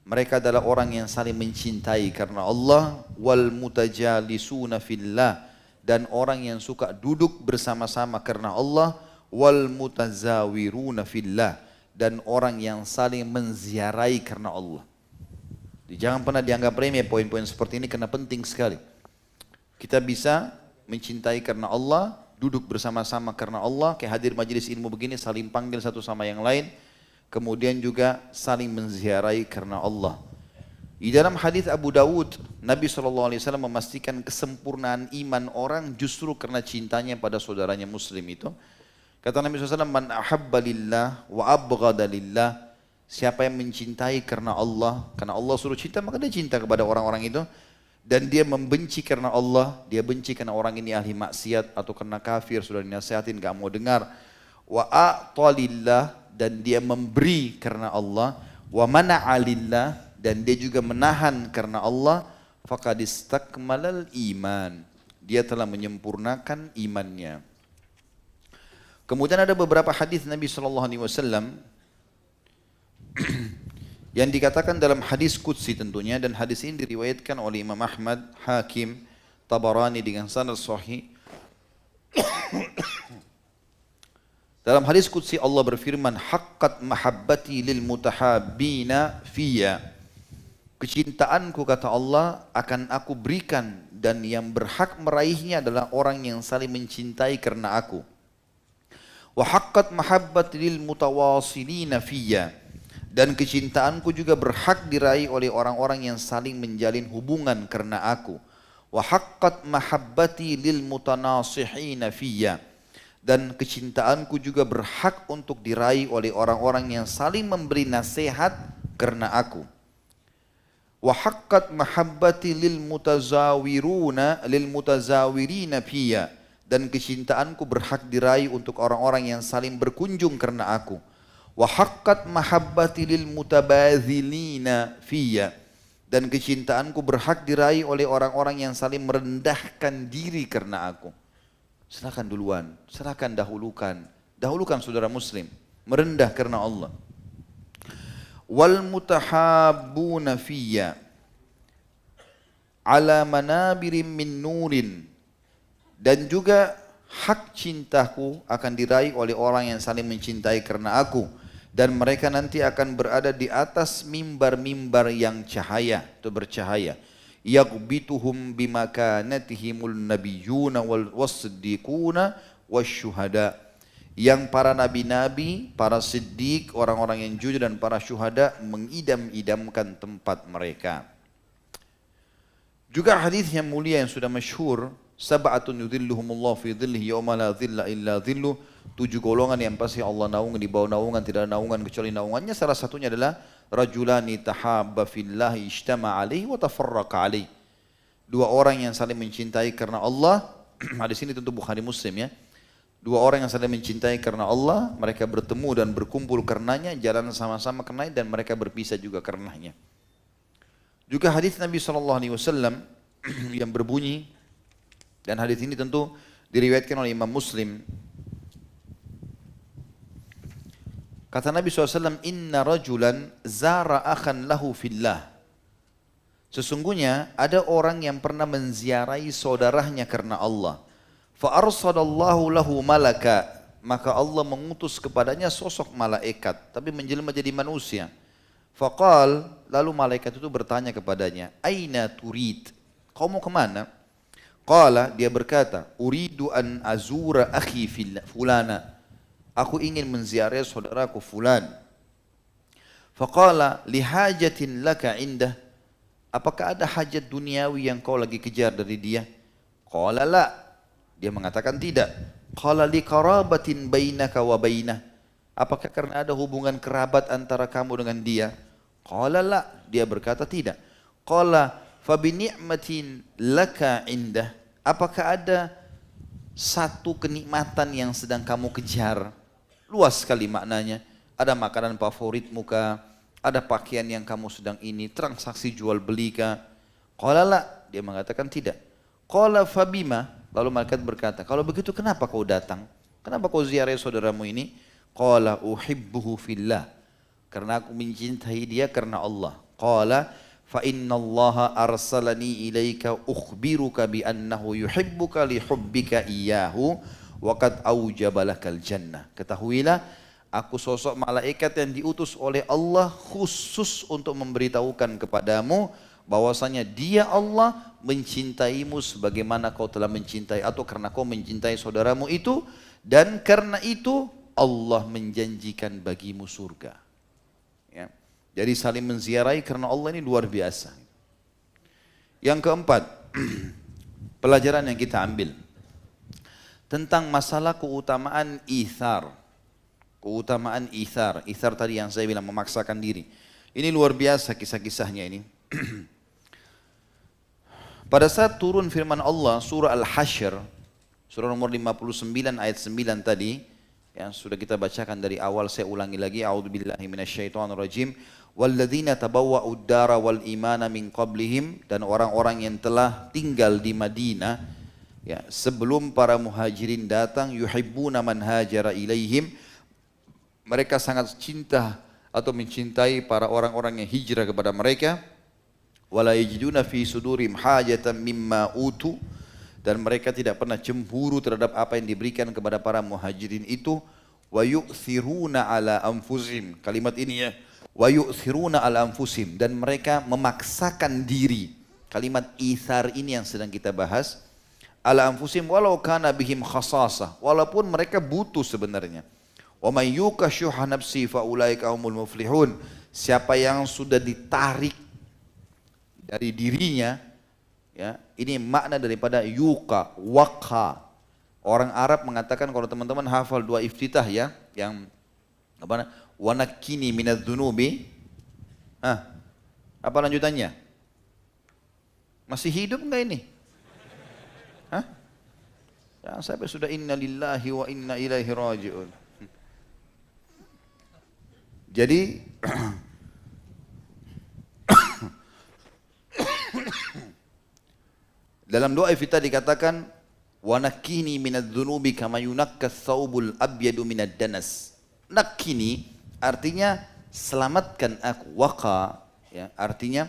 Mereka adalah orang yang saling mencintai karena Allah. Wal mutajalisuna fillah. Dan orang yang suka duduk bersama-sama karena Allah. Wal mutazawiruna fillah. Dan orang yang saling menziarahi karena Allah. Jangan pernah dianggap remeh poin-poin seperti ini karena penting sekali. Kita bisa mencintai karena Allah, duduk bersama-sama karena Allah, kayak hadir majelis ilmu begini, saling panggil satu sama yang lain, kemudian juga saling menziarahi karena Allah. Di dalam hadis Abu Dawud, Nabi SAW memastikan kesempurnaan iman orang justru karena cintanya pada saudaranya muslim itu. Kata Nabi SAW, man ahabba lillah wa abghada lillah, siapa yang mencintai karena Allah suruh cinta, maka dia cinta kepada orang-orang itu. Dan dia membenci karena Allah, dia benci karena orang ini ahli maksiat atau karena kafir, sudah dinasihatin gak mau dengar. Wa a'ta lillah, dan dia memberi karena Allah. Wa mana'a lillah, dan dia juga menahan karena Allah. Faqad istakmalal iman, dia telah menyempurnakan imannya. Kemudian ada beberapa hadis Nabi SAW yang dikatakan dalam hadis qudsi tentunya, dan hadis ini diriwayatkan oleh Imam Ahmad, Hakim, Tabarani dengan sanad sahih. Dalam hadis qudsi Allah berfirman, haqqat mahabbati lil mutahabbina fiyya, kecintaanku kata Allah akan aku berikan, dan yang berhak meraihnya adalah orang yang saling mencintai karena aku. Wa haqqat mahabbati lil mutawasilina fiyya, dan kecintaanku juga berhak diraih oleh orang-orang yang saling menjalin hubungan karena aku. Wa haqqat mahabbati lil mutanasihina fiyya, dan kecintaanku juga berhak untuk diraih oleh orang-orang yang saling memberi nasihat karena aku. Wa haqqat mahabbati lil mutazawirina fiyya, dan kecintaanku berhak diraih untuk orang-orang yang saling berkunjung karena aku. Wa haqqat mahabbati lil mutabadzilina fiyya, dan kecintaanku berhak diraih oleh orang-orang yang saling merendahkan diri karena aku. Silakan duluan, silakan dahulukan saudara muslim, merendah karena Allah. Wal mutahabbuna fiyya ala manabirin min nurin, dan juga hak cintaku akan diraih oleh orang yang saling mencintai karena aku, dan mereka nanti akan berada di atas mimbar-mimbar yang cahaya atau bercahaya. Yaghbituhum bimakanatihimul nabiyyuna wal wasdiquna wasyuhada, yang para nabi-nabi, para siddiq, orang-orang yang jujur, dan para syuhada mengidam-idamkan tempat mereka. Juga hadis yang mulia yang sudah masyhur, sab'atun yudhilluhumullah fi dhillihi yawma la dhilla illa dhilluh, 7 golongan yang pasti Allah naungan di bawah naungan, tidak ada naungan kecuali naungannya. Salah satunya adalah rajulani tahabba fillahi ijtama alaihi wa tafarraqa alaihi, 2 orang yang saling mencintai karena Allah. Hadis ini tentu Bukhari Muslim ya. 2 orang yang saling mencintai karena Allah, mereka bertemu dan berkumpul karenanya, jalan sama-sama karenanya, dan mereka berpisah juga karenanya. Juga hadis Nabi SAW yang berbunyi, dan hadis ini tentu diriwayatkan oleh Imam Muslim. Kata Nabi SAW, inna rajulan zara akhan lahu fillah, sesungguhnya ada orang yang pernah menziarahi saudaranya karena Allah. Fa arsadallahu lahu malaka, maka Allah mengutus kepadanya sosok malaikat tapi menjelma jadi manusia. Faqal, lalu malaikat itu bertanya kepadanya, aina turid, kau mau kemana? Qala, dia berkata, uridu an azura akhi fulana, aku ingin menziarahi saudaraku fulan. Faqala, lihajatin laka indah, apakah ada hajat duniawi yang kau lagi kejar dari dia? Qala la, dia mengatakan tidak. Qala li qarabatin bainaka wa bainah, apakah karena ada hubungan kerabat antara kamu dengan dia? Qala la, dia berkata tidak. Qala fa bi ni'matin laka indah, apakah ada satu kenikmatan yang sedang kamu kejar? Luas sekali maknanya. Ada makanan favoritmu kah? Ada pakaian yang kamu sedang ini, transaksi jual beli kah? Qala la, dia mengatakan tidak. Qala fa bima, lalu malaikat berkata, kalau begitu kenapa kau datang? Kenapa kau ziarah saudaramu ini? Qala uhibbuhu fillah, karena aku mencintai dia karena Allah. Qala fa innallaha arsalani ilaika ukhbiruka bi annahu yuhibbuka li hubbika iyyahu wa qad aujaba lakal jannah. Ketahuilah, aku sosok malaikat yang diutus oleh Allah khusus untuk memberitahukan kepadamu bahwasanya dia Allah mencintaimu sebagaimana kau telah mencintai atau karena kau mencintai saudaramu itu, dan karena itu Allah menjanjikan bagimu surga. Ya. Jadi saling menziarahi karena Allah ini luar biasa. Yang keempat, pelajaran yang kita ambil tentang masalah keutamaan ithar. Keutamaan ithar. Ithar tadi yang saya bilang memaksakan diri. Ini luar biasa kisah-kisahnya ini. Pada saat turun firman Allah surah Al-Hasyr, surah nomor 59 ayat 9 tadi, yang sudah kita bacakan dari awal, saya ulangi lagi. A'udzubillahi minasyaitonirrajim. Walladzina tabawwa'u ad-dara wal imana min qablihim, dan orang-orang yang telah tinggal di Madinah ya, sebelum para muhajirin datang, yuhibbuna man hajara ilaihim, mereka sangat cinta atau mencintai para orang-orang yang hijrah kepada mereka. Wala yajiduna fi sudurim hajatan mimma utu, dan mereka tidak pernah cemburu terhadap apa yang diberikan kepada para muhajirin itu. Wa yu'thiruna ala anfusihim, kalimat ini ya, wa yu'thiruna ala anfusihim, dan mereka memaksakan diri. Kalimat ithar ini yang sedang kita bahas. Ala anfusihim walau kana bihim khasasah, walaupun mereka butuh sebenarnya. Wa may yuqa syuha nafsi fa ulaika humul muflihun, siapa yang sudah ditarik dari dirinya, ya, ini makna daripada yuqa, waqa. Orang Arab mengatakan, kalau teman-teman hafal dua iftitah ya, yang apa? Wa nakkini minadz-dzunubi. Apa lanjutannya? Masih hidup enggak ini? Jangan sampai sudah inna lillahi wa inna ilaihi raji'un. Jadi dalam doa iftitah dikatakan wa nakkini minadz-dzunubi kama yunakkas thawbul abyadu minad danas. Nakkini artinya selamatkan aku, waqa ya, artinya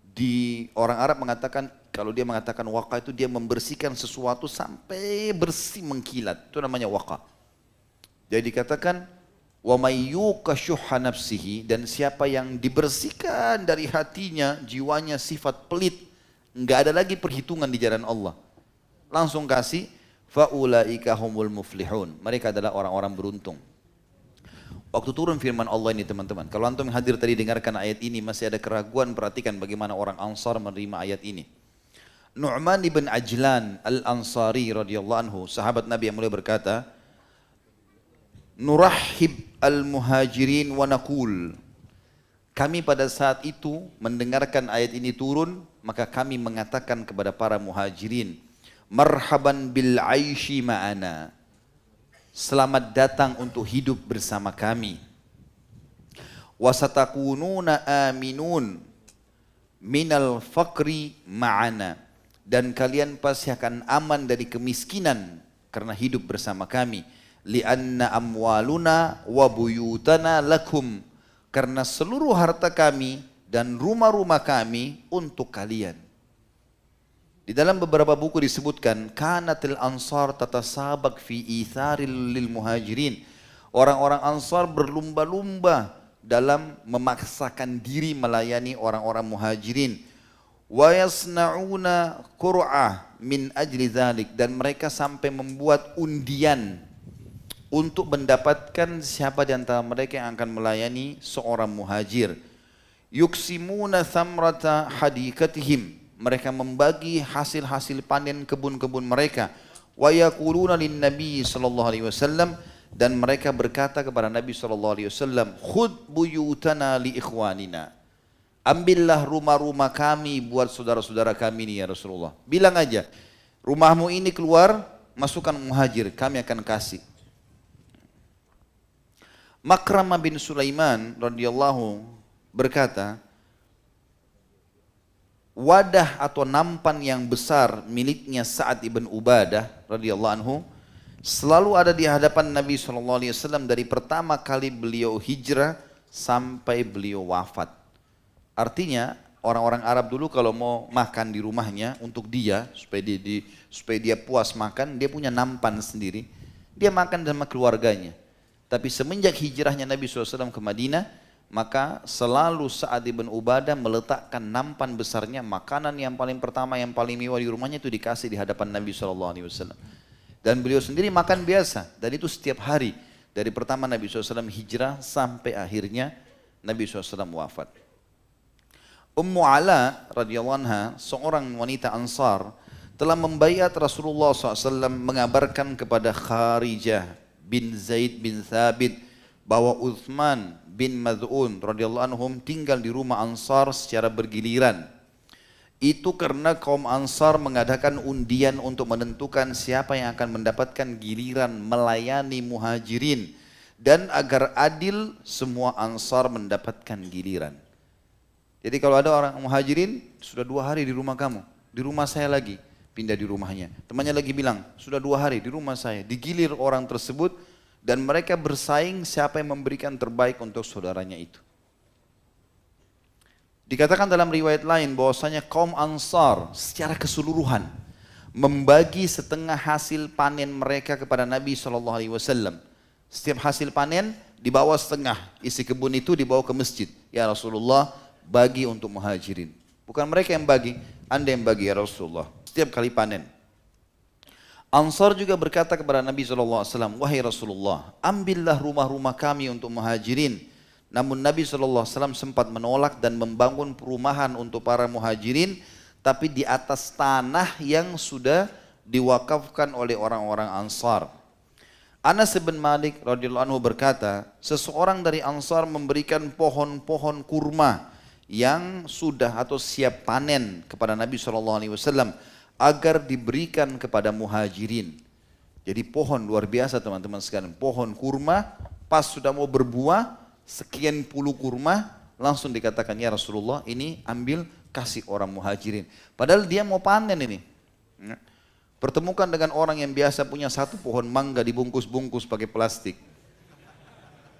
di orang Arab mengatakan, kalau dia mengatakan waqa itu dia membersihkan sesuatu sampai bersih mengkilat, itu namanya waqa. Jadi dikatakan wa may yuqa syuhha nafsihi, dan siapa yang dibersihkan dari hatinya, jiwanya sifat pelit, enggak ada lagi perhitungan di jalan Allah, langsung kasih, faulaika humul muflihun, mereka adalah orang-orang beruntung. Waktu turun firman Allah ini teman-teman, kalau antum hadir tadi dengarkan ayat ini masih ada keraguan, perhatikan bagaimana orang Ansar menerima ayat ini. Nu'man ibn Ajlan al-Ansari radhiyallahu anhu, sahabat Nabi yang mulia, berkata, nurahhib al-muhajirin wa naqul, kami pada saat itu mendengarkan ayat ini turun, maka kami mengatakan kepada para muhajirin, marhaban bil aishi ma'ana, selamat datang untuk hidup bersama kami. Wasatakununa aminun minal faqri ma'ana, dan kalian pasti akan aman dari kemiskinan karena hidup bersama kami. Lianna amwaluna wa buyutana lakum, karena seluruh harta kami dan rumah-rumah kami untuk kalian. Di dalam beberapa buku disebutkan, kanatil ansar tatasabaq fi itharil lil muhajirin. Orang-orang Ansar berlumba-lumba dalam memaksakan diri melayani orang-orang muhajirin. Wa yasna'una qur'ah min ajli dzalik, dan mereka sampai membuat undian untuk mendapatkan siapa di antara mereka yang akan melayani seorang muhajir. Yuksimuna thamrata hadikatihim, mereka membagi hasil-hasil panen kebun-kebun mereka. Wa yaquluna lin nabi sallallahu alaihi wasallam, dan mereka berkata kepada Nabi sallallahu alaihi wasallam, khudh buyutana li ikhwanina, ambillah rumah-rumah kami buat saudara-saudara kami ini ya Rasulullah. Bilang aja, rumahmu ini keluar, masukkan muhajir, kami akan kasih. Makramah bin Sulaiman radhiyallahu berkata, wadah atau nampan yang besar miliknya Sa'ad ibn Ubadah radhiyallahu anhu selalu ada di hadapan Nabi SAW dari pertama kali beliau hijrah sampai beliau wafat. Artinya orang-orang Arab dulu kalau mau makan di rumahnya untuk dia supaya dia puas makan, dia punya nampan sendiri, dia makan sama keluarganya. Tapi semenjak hijrahnya Nabi SAW ke Madinah, maka selalu Sa'ad ibn Ubadah meletakkan nampan besarnya, makanan yang paling pertama, yang paling mewah di rumahnya itu dikasih di hadapan Nabi SAW. Dan beliau sendiri makan biasa, dan itu setiap hari. Dari pertama Nabi SAW hijrah sampai akhirnya Nabi SAW wafat. Ummu Ala radhiyallahu anha, seorang wanita Ansar, telah membaiat Rasulullah SAW, mengabarkan kepada Kharijah bin Zaid bin Thabit bahwa Uthman bin Mad'un radhiyallahu anhum tinggal di rumah Ansar secara bergiliran. Itu karena kaum Ansar mengadakan undian untuk menentukan siapa yang akan mendapatkan giliran melayani Muhajirin, dan agar adil semua Ansar mendapatkan giliran. Jadi kalau ada orang Muhajirin sudah 2 hari di rumah kamu, di rumah saya lagi, pindah di rumahnya. Temannya lagi bilang sudah 2 hari di rumah saya, digilir orang tersebut. Dan mereka bersaing siapa yang memberikan terbaik untuk saudaranya itu. Dikatakan dalam riwayat lain bahwasanya kaum Ansar secara keseluruhan membagi setengah hasil panen mereka kepada Nabi SAW. Setiap hasil panen dibawa setengah, isi kebun itu dibawa ke masjid. Ya Rasulullah, bagi untuk Muhajirin. Bukan mereka yang bagi, Anda yang bagi ya Rasulullah. Setiap kali panen. Ansar juga berkata kepada Nabi SAW, wahai Rasulullah, ambillah rumah-rumah kami untuk Muhajirin. Namun Nabi SAW sempat menolak dan membangun perumahan untuk para Muhajirin, tapi di atas tanah yang sudah diwakafkan oleh orang-orang Ansar. Anas bin Malik radhiyallahu anhu berkata, seseorang dari Ansar memberikan pohon-pohon kurma yang sudah atau siap panen kepada Nabi SAW, agar diberikan kepada Muhajirin. Jadi pohon luar biasa teman-teman sekalian, pohon kurma pas sudah mau berbuah, sekian puluh kurma, langsung dikatakan ya Rasulullah ini ambil kasih orang Muhajirin. Padahal dia mau panen ini. Pertemukan dengan orang yang biasa punya 1 pohon mangga dibungkus-bungkus pakai plastik.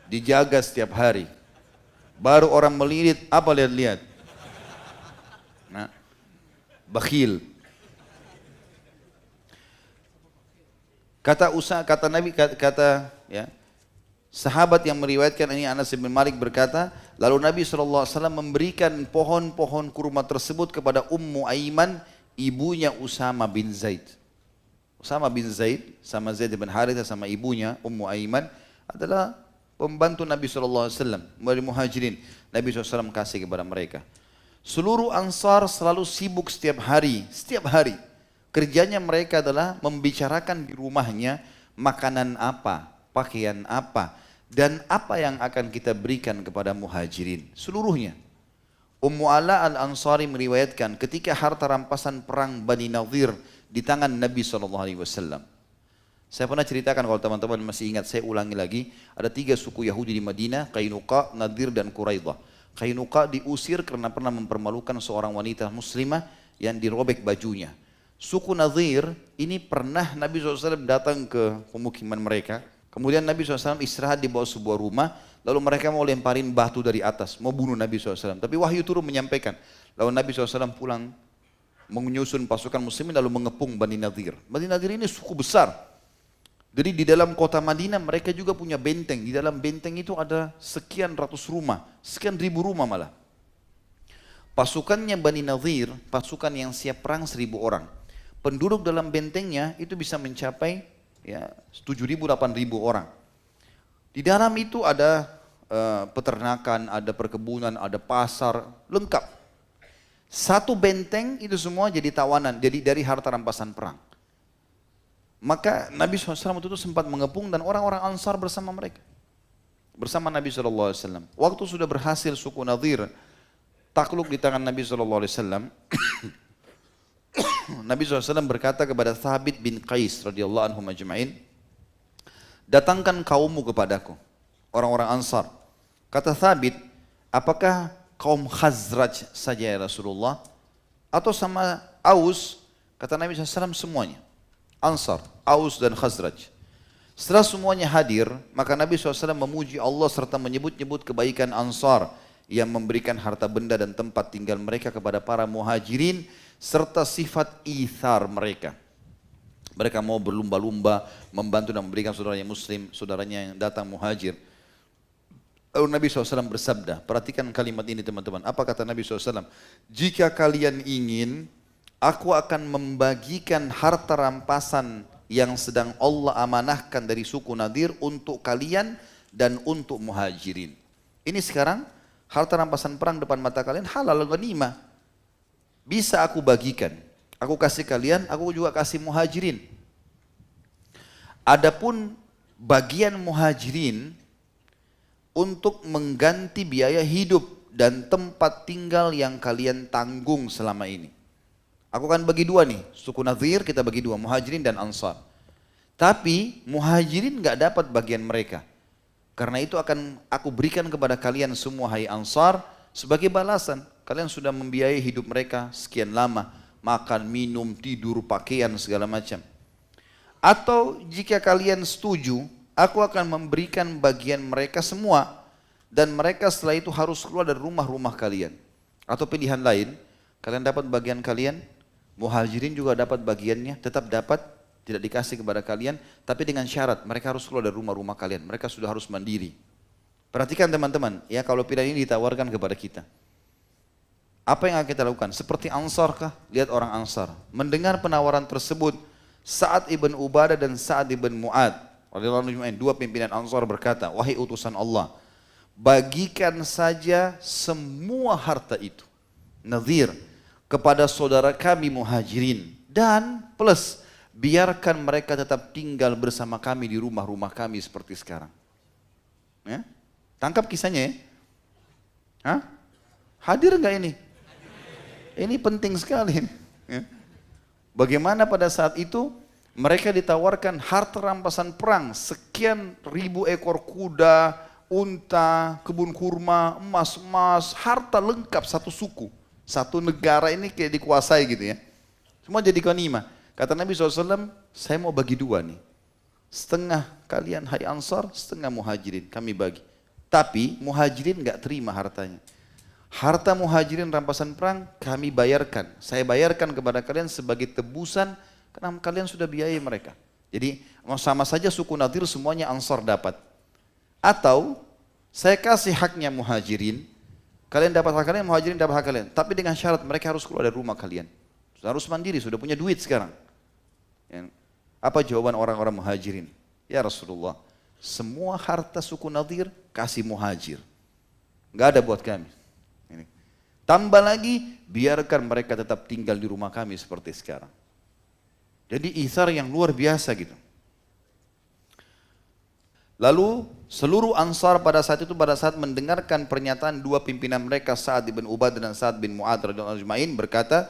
Dijaga setiap hari. Baru orang melilit, apa lihat-lihat? Nah, bakhil. Kata Nabi, ya, sahabat yang meriwayatkan ini Anas bin Malik berkata, lalu Nabi SAW memberikan pohon-pohon kurma tersebut kepada Ummu Aiman, ibunya Usama bin Zaid. Usama bin Zaid sama Zaid bin Harithah sama ibunya Ummu Aiman adalah pembantu Nabi SAW dari Muhajirin. Nabi SAW kasih kepada mereka. Seluruh Ansar selalu sibuk setiap hari. Kerjanya mereka adalah membicarakan di rumahnya makanan apa, pakaian apa, dan apa yang akan kita berikan kepada Muhajirin. Seluruhnya. Ummu Ala al-Ansari meriwayatkan ketika harta rampasan perang Bani Nadhir di tangan Nabi SAW. Saya pernah ceritakan, kalau teman-teman masih ingat, saya ulangi lagi. Ada 3 suku Yahudi di Madinah, Qainuqa, Nadir, dan Quraidah. Qainuqa diusir karena pernah mempermalukan seorang wanita muslimah yang dirobek bajunya. Suku Nadir ini pernah Nabi SAW datang ke pemukiman mereka. Kemudian Nabi SAW istirahat di bawah sebuah rumah. Lalu mereka mau lemparin batu dari atas, mau bunuh Nabi SAW. Tapi wahyu turun menyampaikan. Lalu Nabi SAW pulang menyusun pasukan muslimin lalu mengepung Bani Nadir. Bani Nadir ini suku besar. Jadi di dalam kota Madinah mereka juga punya benteng. Di dalam benteng itu ada sekian ratus rumah, sekian ribu rumah malah. Pasukannya Bani Nadir, pasukan yang siap perang 1.000 orang. Penduduk dalam bentengnya itu bisa mencapai ya 7.000, 8.000 orang. Di dalam itu ada peternakan, ada perkebunan, ada pasar, lengkap. Satu benteng itu semua jadi tawanan, jadi dari harta rampasan perang. Maka Nabi SAW itu sempat mengepung dan orang-orang Ansar bersama mereka. Bersama Nabi SAW. Waktu sudah berhasil suku Nadir takluk di tangan Nabi SAW, Nabi SAW berkata kepada Thabit bin Qais radhiyallahu anhu majma'in, datangkan kaummu kepadaku, orang-orang Ansar. Kata Thabit, apakah kaum Khazraj saja ya Rasulullah? Atau sama Aus? Kata Nabi SAW semuanya. Ansar, Aus dan Khazraj. Setelah semuanya hadir, maka Nabi SAW memuji Allah serta menyebut-nyebut kebaikan Ansar yang memberikan harta benda dan tempat tinggal mereka kepada para Muhajirin, serta sifat ithar mereka. Mereka mau berlumba-lumba membantu dan memberikan saudaranya muslim, saudaranya yang datang muhajir. Lalu Nabi SAW bersabda, perhatikan kalimat ini teman-teman. Apa kata Nabi SAW? Jika kalian ingin, aku akan membagikan harta rampasan yang sedang Allah amanahkan dari suku Nadir untuk kalian dan untuk muhajirin. Ini sekarang harta rampasan perang depan mata kalian halal ghanimah. Bisa aku bagikan. Aku kasih kalian, aku juga kasih muhajirin. Adapun bagian muhajirin untuk mengganti biaya hidup dan tempat tinggal yang kalian tanggung selama ini. Aku akan bagi dua nih, suku Nadhir kita bagi dua, muhajirin dan ansar. Tapi muhajirin gak dapat bagian mereka. Karena itu akan aku berikan kepada kalian semua hai ansar sebagai balasan. Kalian sudah membiayai hidup mereka sekian lama, makan, minum, tidur, pakaian segala macam. Atau jika kalian setuju, aku akan memberikan bagian mereka semua dan mereka setelah itu harus keluar dari rumah-rumah kalian. Atau pilihan lain, kalian dapat bagian kalian, muhajirin juga dapat bagiannya, tetap dapat, tidak dikasih kepada kalian, tapi dengan syarat mereka harus keluar dari rumah-rumah kalian. Mereka sudah harus mandiri. Perhatikan teman-teman, ya kalau pilihan ini ditawarkan kepada kita. Apa yang akan kita lakukan? Seperti Ansar kah? Lihat orang Ansar. Mendengar penawaran tersebut, Sa'ad ibn Ubadah dan Sa'ad ibn Mu'ad dua pimpinan Ansar berkata, wahai utusan Allah, bagikan saja semua harta itu, Nadhir, kepada saudara kami muhajirin, dan plus biarkan mereka tetap tinggal bersama kami di rumah-rumah kami seperti sekarang. Ya? Tangkap kisahnya ya? Hah? Hadir enggak ini? Ini penting sekali. Ya? Bagaimana pada saat itu mereka ditawarkan harta rampasan perang, sekian ribu ekor kuda, unta, kebun kurma, emas, harta lengkap satu suku. Satu negara ini kayak dikuasai gitu ya. Semua jadi ghanimah. Kata Nabi SAW, saya mau bagi dua nih. Setengah kalian hai ansar, setengah muhajirin, kami bagi. Tapi muhajirin gak terima hartanya. Harta muhajirin rampasan perang kami bayarkan. Saya bayarkan kepada kalian sebagai tebusan karena kalian sudah biayai mereka. Jadi sama saja suku Nadir semuanya ansar dapat. Atau saya kasih haknya muhajirin, kalian dapat hak kalian, muhajirin dapat hak kalian. Tapi dengan syarat mereka harus keluar dari rumah kalian. Sudah harus mandiri, sudah punya duit sekarang. Ya. Apa jawaban orang-orang muhajirin? Ya Rasulullah, semua harta suku Nadir kasih muhajir. Gak ada buat kami. Ini. Tambah lagi, biarkan mereka tetap tinggal di rumah kami seperti sekarang. Jadi ithar yang luar biasa gitu. Lalu seluruh ansar pada saat mendengarkan pernyataan dua pimpinan mereka Sa'ad bin Ubadah dan Sa'ad bin Mu'ad radhiyallahu anhum berkata,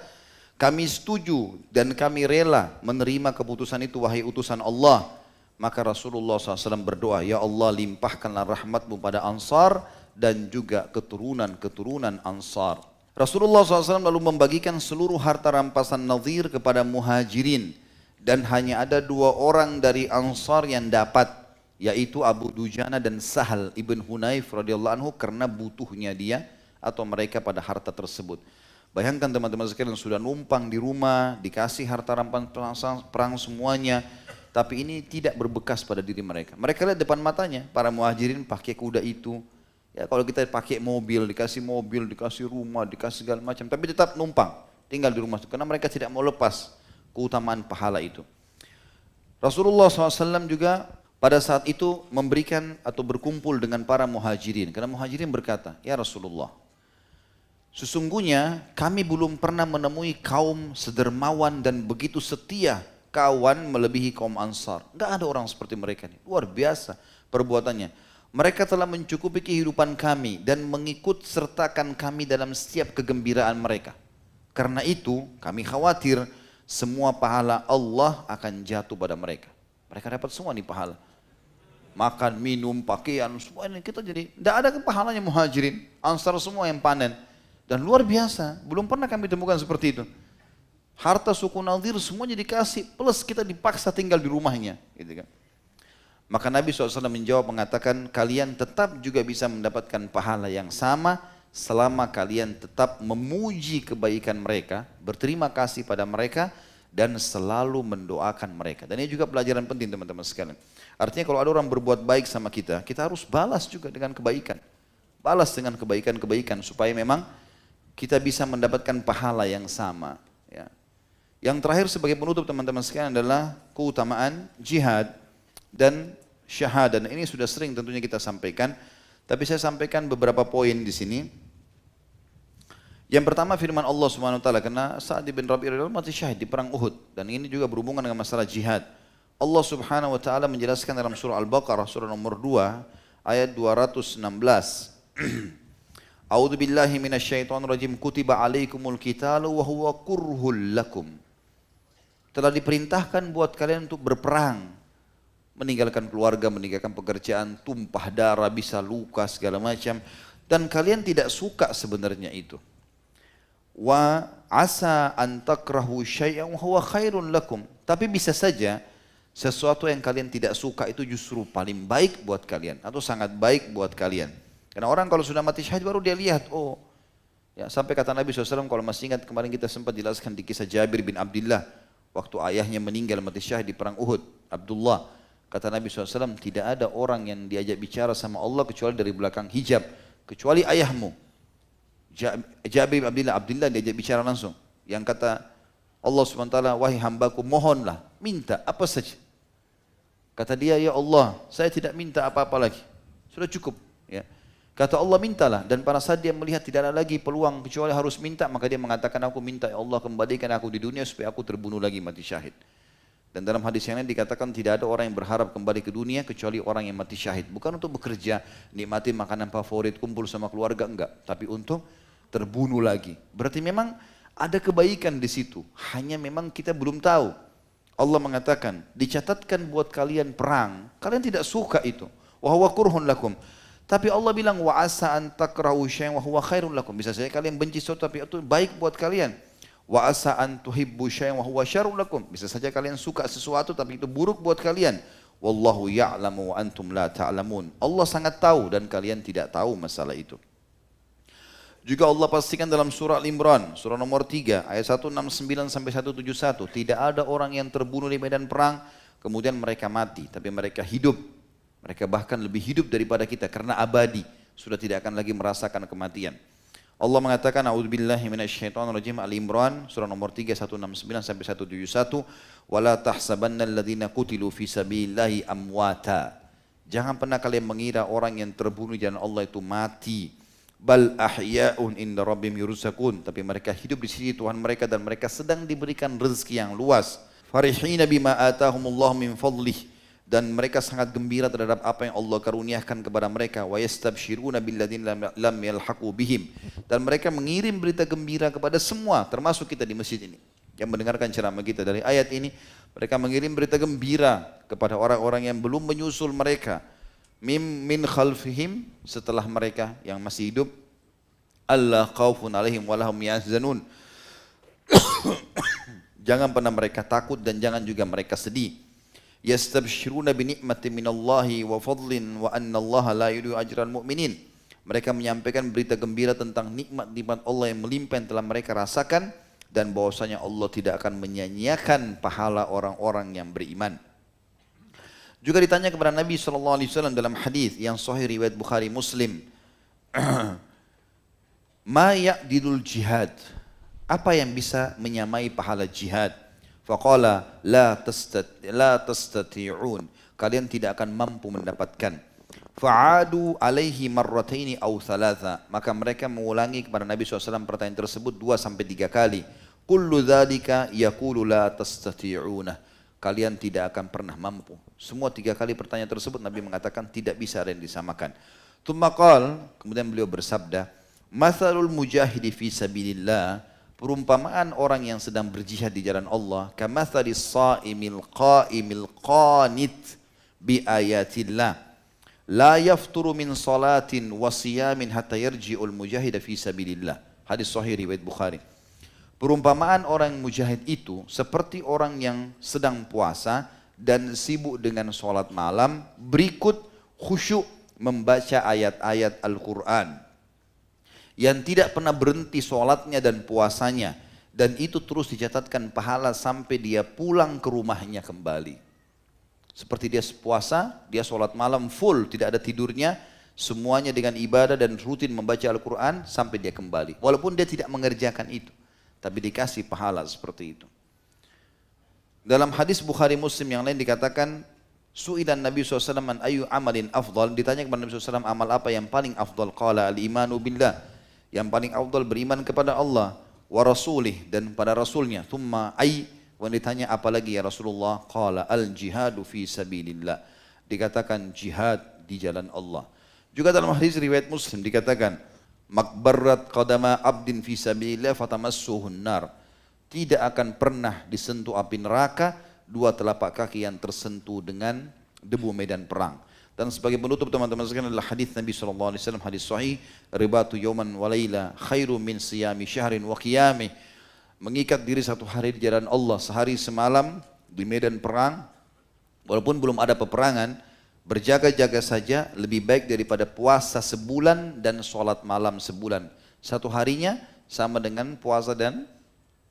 kami setuju dan kami rela menerima keputusan itu wahai utusan Allah. Maka Rasulullah SAW berdoa, ya Allah limpahkanlah rahmatmu pada ansar dan juga keturunan-keturunan ansar. Rasulullah SAW lalu membagikan seluruh harta rampasan Nadhir kepada muhajirin. Dan hanya ada dua orang dari ansar yang dapat, yaitu Abu Dujana dan Sahal ibn Hunayf radhiyallahu anhu karena butuhnya dia atau mereka pada harta tersebut. Bayangkan teman-teman sekalian sudah numpang di rumah, dikasih harta rampasan perang semuanya, tapi ini tidak berbekas pada diri mereka. Mereka lihat depan matanya, para muhajirin pakai kuda itu. Ya kalau kita pakai mobil, dikasih rumah, dikasih segala macam, tapi tetap numpang, tinggal di rumah itu karena mereka tidak mau lepas keutamaan pahala itu. Rasulullah SAW juga pada saat itu memberikan atau berkumpul dengan para muhajirin. Karena muhajirin berkata, ya Rasulullah, sesungguhnya kami belum pernah menemui kaum sedermawan dan begitu setia kawan melebihi kaum ansar. Enggak ada orang seperti mereka nih. Luar biasa perbuatannya. Mereka telah mencukupi kehidupan kami dan mengikut sertakan kami dalam setiap kegembiraan mereka. Karena itu kami khawatir semua pahala Allah akan jatuh pada mereka. Mereka dapat semua nih pahala. Makan, minum, pakaian, semua ini kita jadi tidak ada pahalanya muhajirin. Ansar semua yang panen. Dan luar biasa, belum pernah kami temukan seperti itu. Harta suku Nadir semuanya dikasih, plus kita dipaksa tinggal di rumahnya. Gitu kan. Maka Nabi SAW menjawab mengatakan, kalian tetap juga bisa mendapatkan pahala yang sama selama kalian tetap memuji kebaikan mereka, berterima kasih pada mereka, dan selalu mendoakan mereka. Dan ini juga pelajaran penting teman-teman sekalian. Artinya kalau ada orang berbuat baik sama kita, kita harus balas juga dengan kebaikan. balas dengan kebaikan-kebaikan supaya memang kita bisa mendapatkan pahala yang sama. Ya. Yang terakhir sebagai penutup teman-teman sekalian adalah keutamaan jihad dan syahadah. Dan ini sudah sering tentunya kita sampaikan, tapi saya sampaikan beberapa poin di sini. Yang pertama firman Allah Subhanahu wa taala, karena Sa'd bin Rabi' mati syahid di perang Uhud, dan ini juga berhubungan dengan masalah jihad. Allah Subhanahu wa taala menjelaskan dalam surah Al-Baqarah surah nomor 2 ayat 216. A'udzu billahi minasyaitonir rajim. Kutiba alaikumul qitalu wa huwa kurhul lakum. Telah diperintahkan buat kalian untuk berperang, meninggalkan keluarga, meninggalkan pekerjaan, tumpah darah, bisa luka segala macam, dan kalian tidak suka sebenarnya itu. Wa asa an takrahu syai'an wa huwa khairun lakum. Tapi bisa saja sesuatu yang kalian tidak suka itu justru paling baik buat kalian atau sangat baik buat kalian. Karena orang kalau sudah mati syahid baru dia lihat, oh ya, sampai kata Nabi SAW, kalau masih ingat kemarin kita sempat jelaskan di kisah Jabir bin Abdullah waktu ayahnya meninggal mati syahid di perang Uhud, Abdullah. Kata Nabi SAW, tidak ada orang yang diajak bicara sama Allah kecuali dari belakang hijab, kecuali ayahmu. Jabir bin Abdullah diajak bicara langsung. Yang kata Allah SWT, wahai hambaku mohonlah, minta apa saja. Kata dia, ya Allah, saya tidak minta apa-apa lagi, sudah cukup. Ya. Kata Allah, mintalah. Dan pada saat dia melihat tidak ada lagi peluang kecuali harus minta, maka dia mengatakan, aku minta ya Allah kembalikan aku di dunia supaya aku terbunuh lagi mati syahid. Dan dalam hadis yang lain dikatakan tidak ada orang yang berharap kembali ke dunia kecuali orang yang mati syahid. Bukan untuk bekerja, nikmati makanan favorit, kumpul sama keluarga, enggak. Tapi untuk terbunuh lagi. Berarti memang ada kebaikan di situ. Hanya memang kita belum tahu. Allah mengatakan, dicatatkan buat kalian perang. Kalian tidak suka itu. Wa huwa kurhun lakum. Tapi Allah bilang, wa asa an takrahu syai'an wa huwa khairun lakum. Bisa saja kalian benci sesuatu tapi itu baik buat kalian. Wa asa an tuhibbu syai'an wa huwa syarrun lakum. Bisa saja kalian suka sesuatu tapi itu buruk buat kalian. Wallahu ya'lamu wa antum la ta'lamun. Allah sangat tahu dan kalian tidak tahu masalah itu. Juga Allah pastikan dalam surah Al-Imran, surah nomor 3, ayat 169 sampai 171, tidak ada orang yang terbunuh di medan perang, kemudian mereka mati, tapi mereka hidup. Mereka bahkan lebih hidup daripada kita, karena abadi, sudah tidak akan lagi merasakan kematian. Allah mengatakan, a'udzubillahi minasyaitonirrajim, Al-Imran, surah nomor 3, 169 sampai 171, وَلَا تَحْسَبَنَّ الَّذِينَ قُتِلُوا فِي سَبِيلِ اللَّهِ أَمْوَاتًا. Jangan pernah kalian mengira orang yang terbunuh di jalan Allah itu mati. Bal ahya'un inda rabbihim yurzaqun, tapi mereka hidup di sisi Tuhan mereka dan mereka sedang diberikan rezeki yang luas. Farihina bima atahumullah min fadlih, dan mereka sangat gembira terhadap apa yang Allah karuniakan kepada mereka. Wa yastabshiruna billadzina lam yalhaqu bihim, dan mereka mengirim berita gembira kepada semua, termasuk kita di masjid ini yang mendengarkan ceramah kita. Dari ayat ini mereka mengirim berita gembira kepada orang-orang yang belum menyusul mereka. Min khalfihim, setelah mereka yang masih hidup, alla khaufun alaihim walahum yahzanun. Jangan pernah mereka takut dan jangan juga mereka sedih. Yastabshiruna bi ni'matin minallahi wa fadlin wa anna Allah la yudhi'u ajral mu'minin. Mereka menyampaikan berita gembira tentang nikmat-nikmat Allah yang melimpah yang telah mereka rasakan, dan bahwasanya Allah tidak akan menyia-nyiakan pahala orang-orang yang beriman. Juga ditanya kepada Nabi SAW dalam hadis yang sahih riwayat Bukhari Muslim, ma ya'dilul jihad, apa yang bisa menyamai pahala jihad? Faqala la tastati'un, kalian tidak akan mampu mendapatkan. Fa'adu alaihi marrataini aw thalatha, maka mereka mengulangi kepada Nabi SAW pertanyaan tersebut 2-3 kali. Kullu dzalika yaqulu la tastati'una, kalian tidak akan pernah mampu. Semua 3 kali pertanyaan tersebut Nabi mengatakan tidak bisa ada yang disamakan. Tsumma qala, kemudian beliau bersabda, mathalul mujahidi fi sabilillah, perumpamaan orang yang sedang berjihad di jalan Allah, kamathalis shaimil qaimil qanit bi ayatillah, la yafturu min salatin wa siyamin hatta yarji'ul mujahida fi sabilillah. Hadis sahih riwayat Bukhari. Perumpamaan orang mujahid itu seperti orang yang sedang puasa dan sibuk dengan sholat malam, berikut khusyuk membaca ayat-ayat Al-Quran, yang tidak pernah berhenti sholatnya dan puasanya, dan itu terus dicatatkan pahala sampai dia pulang ke rumahnya kembali. Seperti dia puasa, dia sholat malam full, tidak ada tidurnya, semuanya dengan ibadah dan rutin membaca Al-Quran sampai dia kembali. Walaupun dia tidak mengerjakan itu, tapi dikasih pahala seperti itu. Dalam hadis Bukhari Muslim yang lain dikatakan, Su'ilan Nabi SAW an ayu amalin afdal, ditanya kepada Nabi SAW amal apa yang paling afdal, qala al-imanu billah, yang paling afdal beriman kepada Allah, wa rasulih, dan pada rasulnya, thumma ay, ditanya apa lagi ya Rasulullah, qala al-jihadu fi sabilillah, dikatakan jihad di jalan Allah. Juga dalam hadis riwayat Muslim dikatakan, makbarat qadama abdin fi sabilillah fatamassuhun nar, tidak akan pernah disentuh api neraka dua telapak kaki yang tersentuh dengan debu medan perang. Dan sebagai penutup teman-teman sekalian adalah hadis Nabi SAW, hadis sahih, ribatu yawman wa layla khairu min siyami syahrin wa qiyamih, mengikat diri satu hari di jalan Allah sehari semalam di medan perang, walaupun belum ada peperangan, berjaga-jaga saja lebih baik daripada puasa sebulan dan sholat malam sebulan. Satu harinya sama dengan puasa dan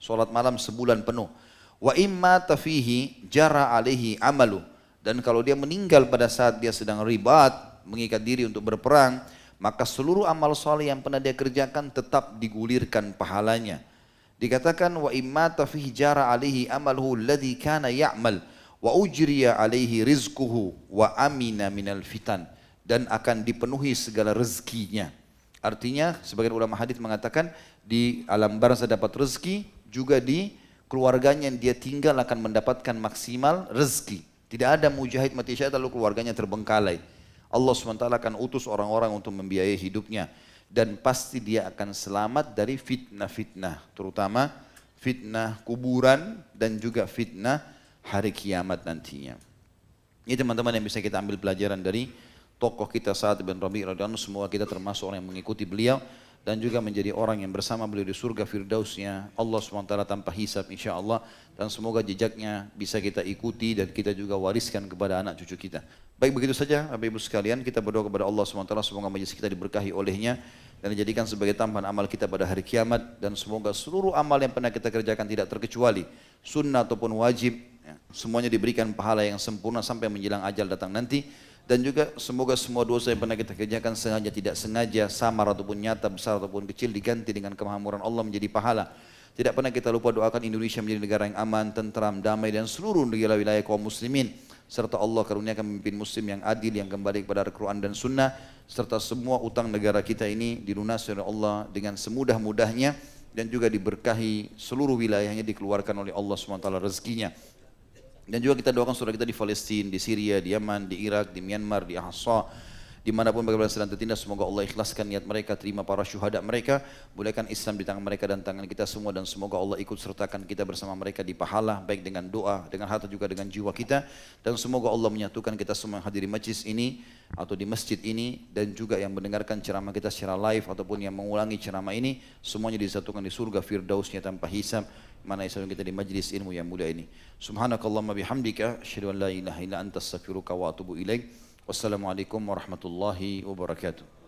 sholat malam sebulan penuh. Wa imma tafihi jara alaihi amalu, dan kalau dia meninggal pada saat dia sedang ribat, mengikat diri untuk berperang, maka seluruh amal soleh yang pernah dia kerjakan tetap digulirkan pahalanya. Dikatakan wa imma tafihi jara alaihi amaluhu alladhi kana ya'mal wa ujriya alaihi rizquhu wa amina minal fitan, dan akan dipenuhi segala rezekinya. Artinya sebagian ulama hadis mengatakan di alam barzah dapat rezeki, juga di keluarganya yang dia tinggal akan mendapatkan maksimal rezeki. Tidak ada mujahid mati syahid lalu keluarganya terbengkalai. Allah SWT akan utus orang-orang untuk membiayai hidupnya, dan pasti dia akan selamat dari fitnah-fitnah, terutama fitnah kuburan dan juga fitnah hari kiamat nantinya. Ini teman-teman yang bisa kita ambil pelajaran dari tokoh kita Sa'ad bin Rabi' radhiyallahu anhu. Semua kita termasuk orang yang mengikuti beliau dan juga menjadi orang yang bersama beliau di surga firdausnya Allah SWT tanpa hisab insyaAllah, dan semoga jejaknya bisa kita ikuti dan kita juga wariskan kepada anak cucu kita. Baik, begitu saja Bapak Ibu sekalian, kita berdoa kepada Allah SWT semoga majelis kita diberkahi olehnya dan dijadikan sebagai tambahan amal kita pada hari kiamat, dan semoga seluruh amal yang pernah kita kerjakan tidak terkecuali sunnah ataupun wajib, semuanya diberikan pahala yang sempurna sampai menjelang ajal datang nanti. Dan juga semoga semua dosa yang pernah kita kerjakan sengaja tidak sengaja, samar ataupun nyata, besar ataupun kecil, diganti dengan kemakmuran Allah menjadi pahala. Tidak pernah kita lupa doakan Indonesia menjadi negara yang aman, tentram, damai, dan seluruh wilayah kaum muslimin, serta Allah karuniakan pemimpin muslim yang adil, yang kembali kepada Al-Quran dan Sunnah, serta semua utang negara kita ini dilunasi oleh Allah dengan semudah-mudahnya, dan juga diberkahi seluruh wilayahnya, dikeluarkan oleh Allah SWT rezekinya. Dan juga kita doakan saudara kita di Palestina, di Syria, di Yaman, di Irak, di Myanmar, di Ahsa, dimanapun bagaimana sedang tertindas, semoga Allah ikhlaskan niat mereka, terima para syuhada mereka, bolehkan Islam di tangan mereka dan tangan kita semua, dan semoga Allah ikut sertakan kita bersama mereka di pahala, baik dengan doa, dengan harta juga dengan jiwa kita, dan semoga Allah menyatukan kita semua yang hadiri majlis ini atau di masjid ini, dan juga yang mendengarkan ceramah kita secara live ataupun yang mengulangi ceramah ini, semuanya disatukan di surga firdausnya tanpa hisab, mana islam kita di majlis ilmu yang mulia ini. Subhanakallahumma bihamdika asyhadu an la ilaha illa anta astaghfiruka wa atubu ilaik. Wassalamualaikum warahmatullahi wabarakatuh.